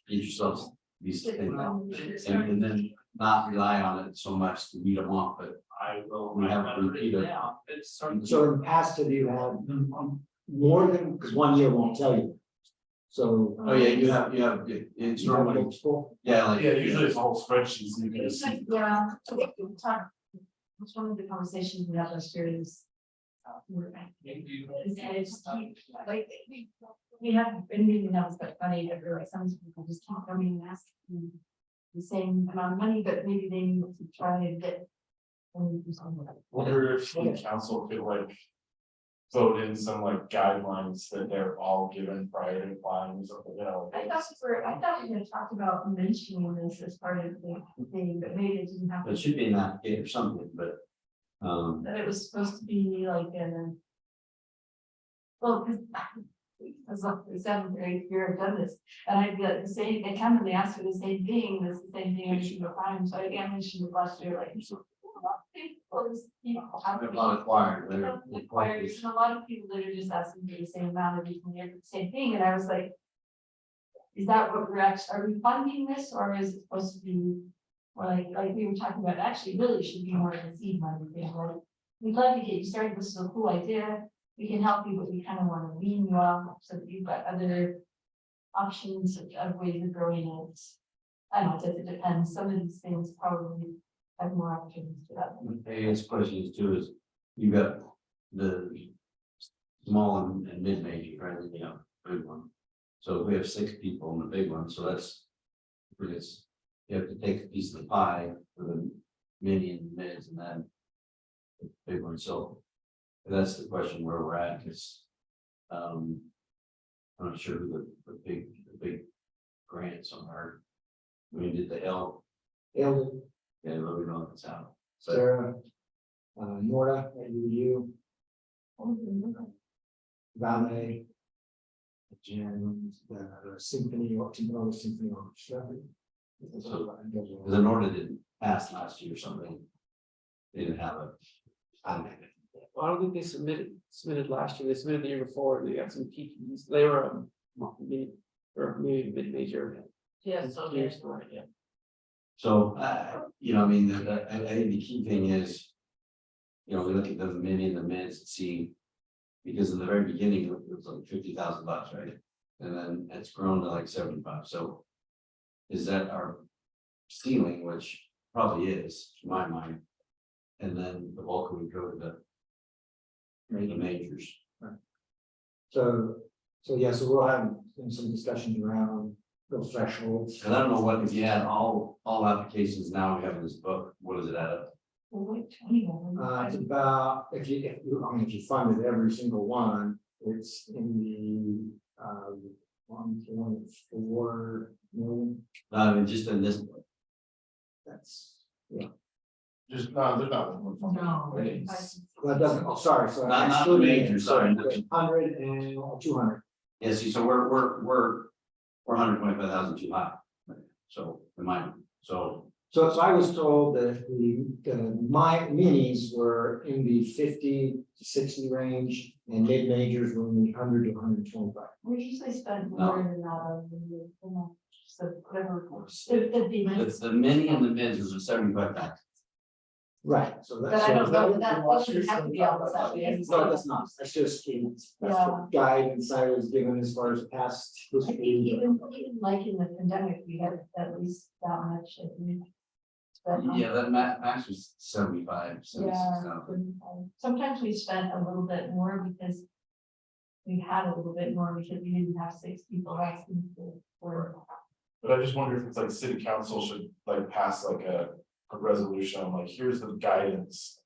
get yourself these things out. And then not rely on it so much to meet them off, but I will. we have to repeat it. So in the past, have you had more than, because 1 year won't tell you. So. Oh, yeah, you have, it's You have normally, multiple? yeah, like. Yeah, usually it's a whole spreadsheet, so you can just see. Yeah, I think we talked. It's one of the conversations we had last year is. We have been meeting now, but funny, I realize some people just keep coming and asking the same amount of money, but maybe they need to try and get. Wonder if the council could like. Vote in some like guidelines that they're all given prior to applying, or something, you know. I thought we had talked about mentioning this as part of the thing, but maybe it didn't happen. It should be an application or something, but. That it was supposed to be like in. Well, because. As like the 7th or 8th year I've done this, and I'd be like the same, they come and they ask for the same thing, that's the same thing I should go find, so I mentioned it last year, like. They're not acquired, they're Required, there's a lot of people that are just asking for the same amount of different years, the same thing, and I was like. Is that what we're actually, are we funding this, or is it supposed to be? Or like we were talking about, actually really should be more of a seed money thing, like. We'd love to get you started, this is a cool idea, we can help you, but we kind of want to wean you off, so that you've got other. Options of ways of growing it. I don't know, it depends, some of these things probably have more opportunities for that. His question is too, is you got the small and mid-major, right, you know, big one. So we have 6 people in the big one, so that's. It's, you have to take a piece of the pie for the mini and mids and then. The big one, so that's the question where we're at, because. I'm not sure who the big grants are. We did the L. Yeah, let me know if it's out. Sarah. Nora, you. Ballet. Jen, the symphony, or Timberlake Symphony Orchestra. So, because the Norda didn't pass last year or something. They didn't have a. Well, I don't think they submitted last year, they submitted the year before, and they got some PPs, they were maybe mid-major. Yeah, so years for it, yeah. So, you know, I mean, I think the key thing is. You know, we look at the mini and the mids and see. Because in the very beginning, it was like $50,000, right? And then it's grown to like 75, so. Is that our ceiling, which probably is, to my mind. And then the bulk would go to the majors. So yeah, so we'll have some discussions around those thresholds. And I don't know what, if you had all applications now we have in this book, what does it add up? It's about, if you funded every single one, It's in the, 1.4 million. Just in this, That's, yeah. Just, no, there's not one. No. Well, it doesn't, oh, sorry, so. Not the excluding major, it, sorry. 100 and 200. yeah, see, so we're 125,000 too high. So, in my, so, So I was told that my minis were in the 50 to 60 range and mid majors were in the 100 to 125. We usually spend No. more than that on the, so whatever. the mini and the mids is a 75,000. Right, so that's. But I don't know, that so- doesn't have to be all of that. No, that's not, that's just, that's the guidance I was given as far as past I think history. even like in the pandemic, we had at least that much. Yeah, that max was 75, 76,000. Sometimes we spent a little bit more because we had a little bit more because we didn't have 6 people asking for. But I just wonder if it's like city council should like pass like a resolution on like, here's the guidance.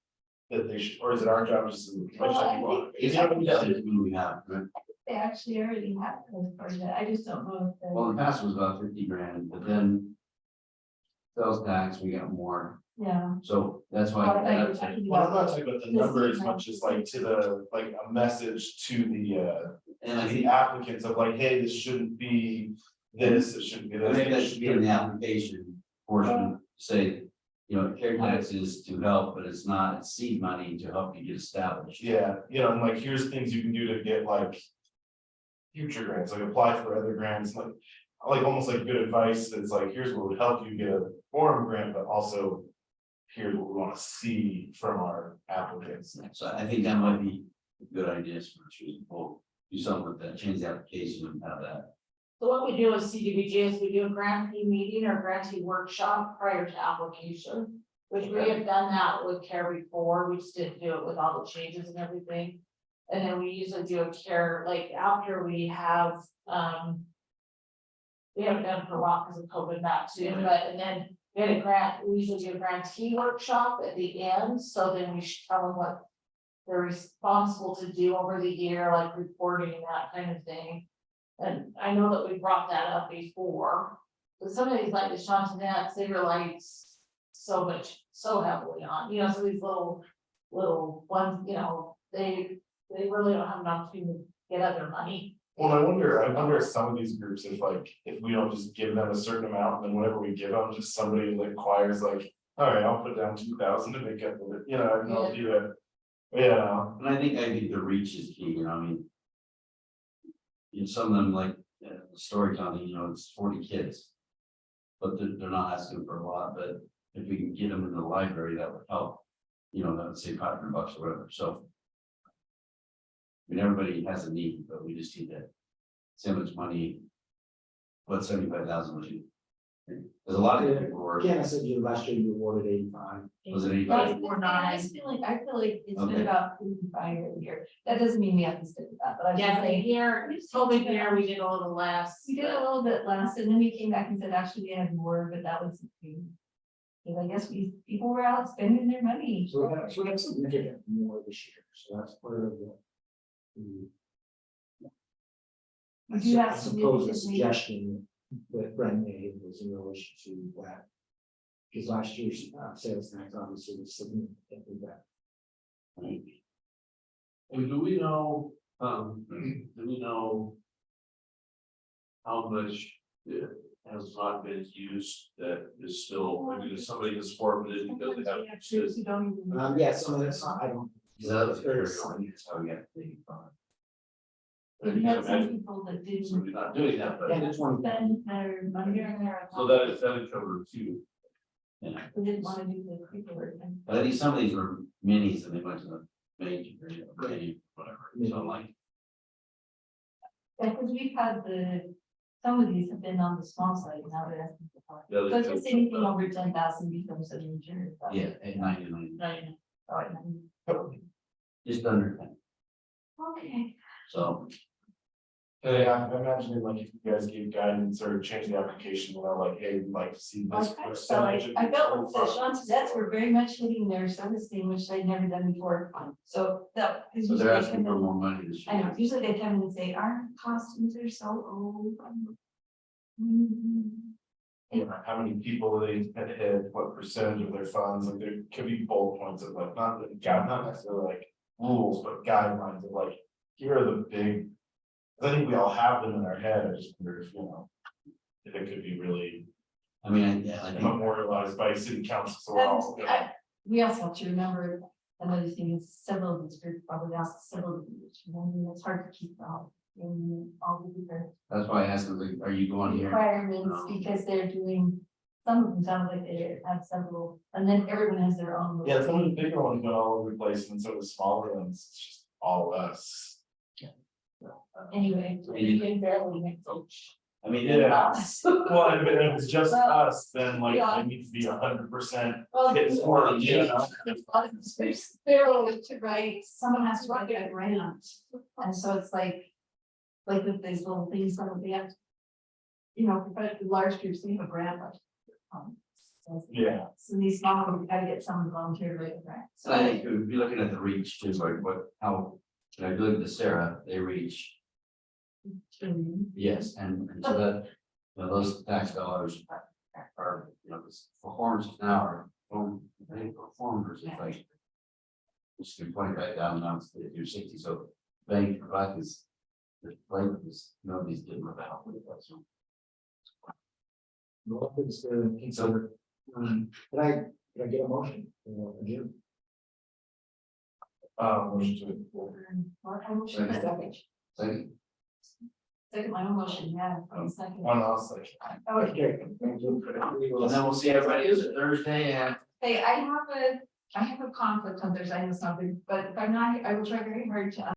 That they should, or is it our job just to? Well, I think It's not we have, right? they actually already have those part of it. I just don't know if. Well, the past was about 50 grand, but then. Sales tax, we got more, Yeah. so that's why. Well, I was talking Well, I'm about not talking about the number as much as like to the, like a message to And I the think applicants of like, hey, this shouldn't be this, it shouldn't be I this. think that should be in the application portion, say, you know, care tax is to help, but it's not, it's seed money to help you get established. Yeah, you know, and like, here's things you can do to get like. Future grants, like apply for other grants, like almost like good advice, that's like, here's what would help you get a forum grant, but also. Here's what we want to see from our applicants. So I think that might be a good idea, so we'll do something with that, change the application and have that. So what we do as CDBG is we do a grantee meeting or grantee workshop prior to application. Which we have done that with CARE before, we just didn't do it with all the changes and everything. And then we usually do a CARE, like after we have, we haven't done it for a while because of COVID that too, but and then we had a grant, we usually do a grantee workshop at the end, so then we should tell them what. They're responsible to do over the year, like reporting, that kind of thing. And I know that we brought that up before, but some of these like the Chantanets, they rely so heavily on, you know, so these little ones, you know, they really don't have enough to get other money. Well, I wonder if some of these groups, if we don't just give them a certain amount, then whenever we give them, just somebody like acquires like, all right, I'll put down 2,000 to make up with it, you know, and I'll do that. Yeah, And I think the reach is key, you know, I mean. In some of them, like, storytelling, you know, it's 40 kids. But they're not asking for a lot, but if we can get them in the library, that would help. You know, that would save $500 or whatever, so. I mean, everybody has a need, but we just need to. See how much money. What 75,000 was you? There's a lot of people were. Ken, I said you last year you awarded 85. Was it 85? I feel like it's been Okay. about 55 a year. That doesn't mean we have to stick with that, but I'm just Yeah, the saying. year, COVID year, we did a little less. We did a little bit less, and then we came back and said, actually, we had more, but that was. Because I guess people were out spending their money. So we have significant more this year, so that's part of the. We do have I suppose the significantly- suggestion that Brent made was in relation to that. Because last year's sales tax obviously was significantly better. And do we know, how much has not been used that is still, I mean, if somebody has forfeited because they have. Actually, don't even. Yeah, some of that's, I don't. Is that a fair comment? That's how we got the. We had some people that didn't. So we're not doing that, but. And it's one. Spend their money in there. So that covered too. Yeah, We didn't want to do the paperwork thing. but I think some of these were minis and they went to the major, whatever, so I'm like. Yeah, because we've had some of these have been on the small side, now they're asking for. Yeah, they So it's do. just anything over 10,000 becomes a major. Yeah, at 99, Oh, at 90. just under 10, Okay. so. Yeah, I'm imagining like if you guys gave guidance or change the application, like, hey, we'd like to see this So I percentage. I felt that Sean Sedets were very much hitting their service thing, which they'd never done before. So that. is So usually they're they asking come for in- more money this I know, year. usually they come in and say, our costumes are so old. Mhm. You know, how many people they had hit, what percentage of their funds, like there could be bullet points of like, not necessarily like rules, but guidelines of like, here are the big. I think we all have them in our head, I just wonder if, you know, if it could be really I mean, yeah, I think. memorialized by city council, so we're all. We also have to remember, another thing is several of these groups probably asked several of these, I mean, it's hard to keep all in all the different That's why I asked them, like, are you going here? requirements, No. because they're doing, some of them sound like they have several, and then everyone has their own. Yeah, some of the bigger ones went all over the place, and so the smaller ones, it's just all us. Anyway, you can barely make each. I mean, Yeah. Well, and if it's just Well, us, then like, yeah. it needs to be 100%. Well, It's more, you know. There's barely to write, someone has to write a grant, and so it's like with these little things, some of the, you know, but the large groups, they have a grant, but. Yeah. So these small ones, we gotta get someone to volunteer to write a grant. And I think we'd be looking at the reach too, like what, how, when I look at the Sarah, they reach, yes, and so that, you know, those tax dollars are, you know, this performers now are, they performers, it's like. Just do 25,000 now, you're 60, so bank for black is, the like is, nobody's getting with the help with that, so. So, can I get a motion? Again, Motion Second. Second, my own motion, yeah, second. to. I'll second. okay, thank you. And then we'll see everybody, is it Thursday and Hey, I have a conflict on Thursday, I know something, but if I'm not, I will try very hard to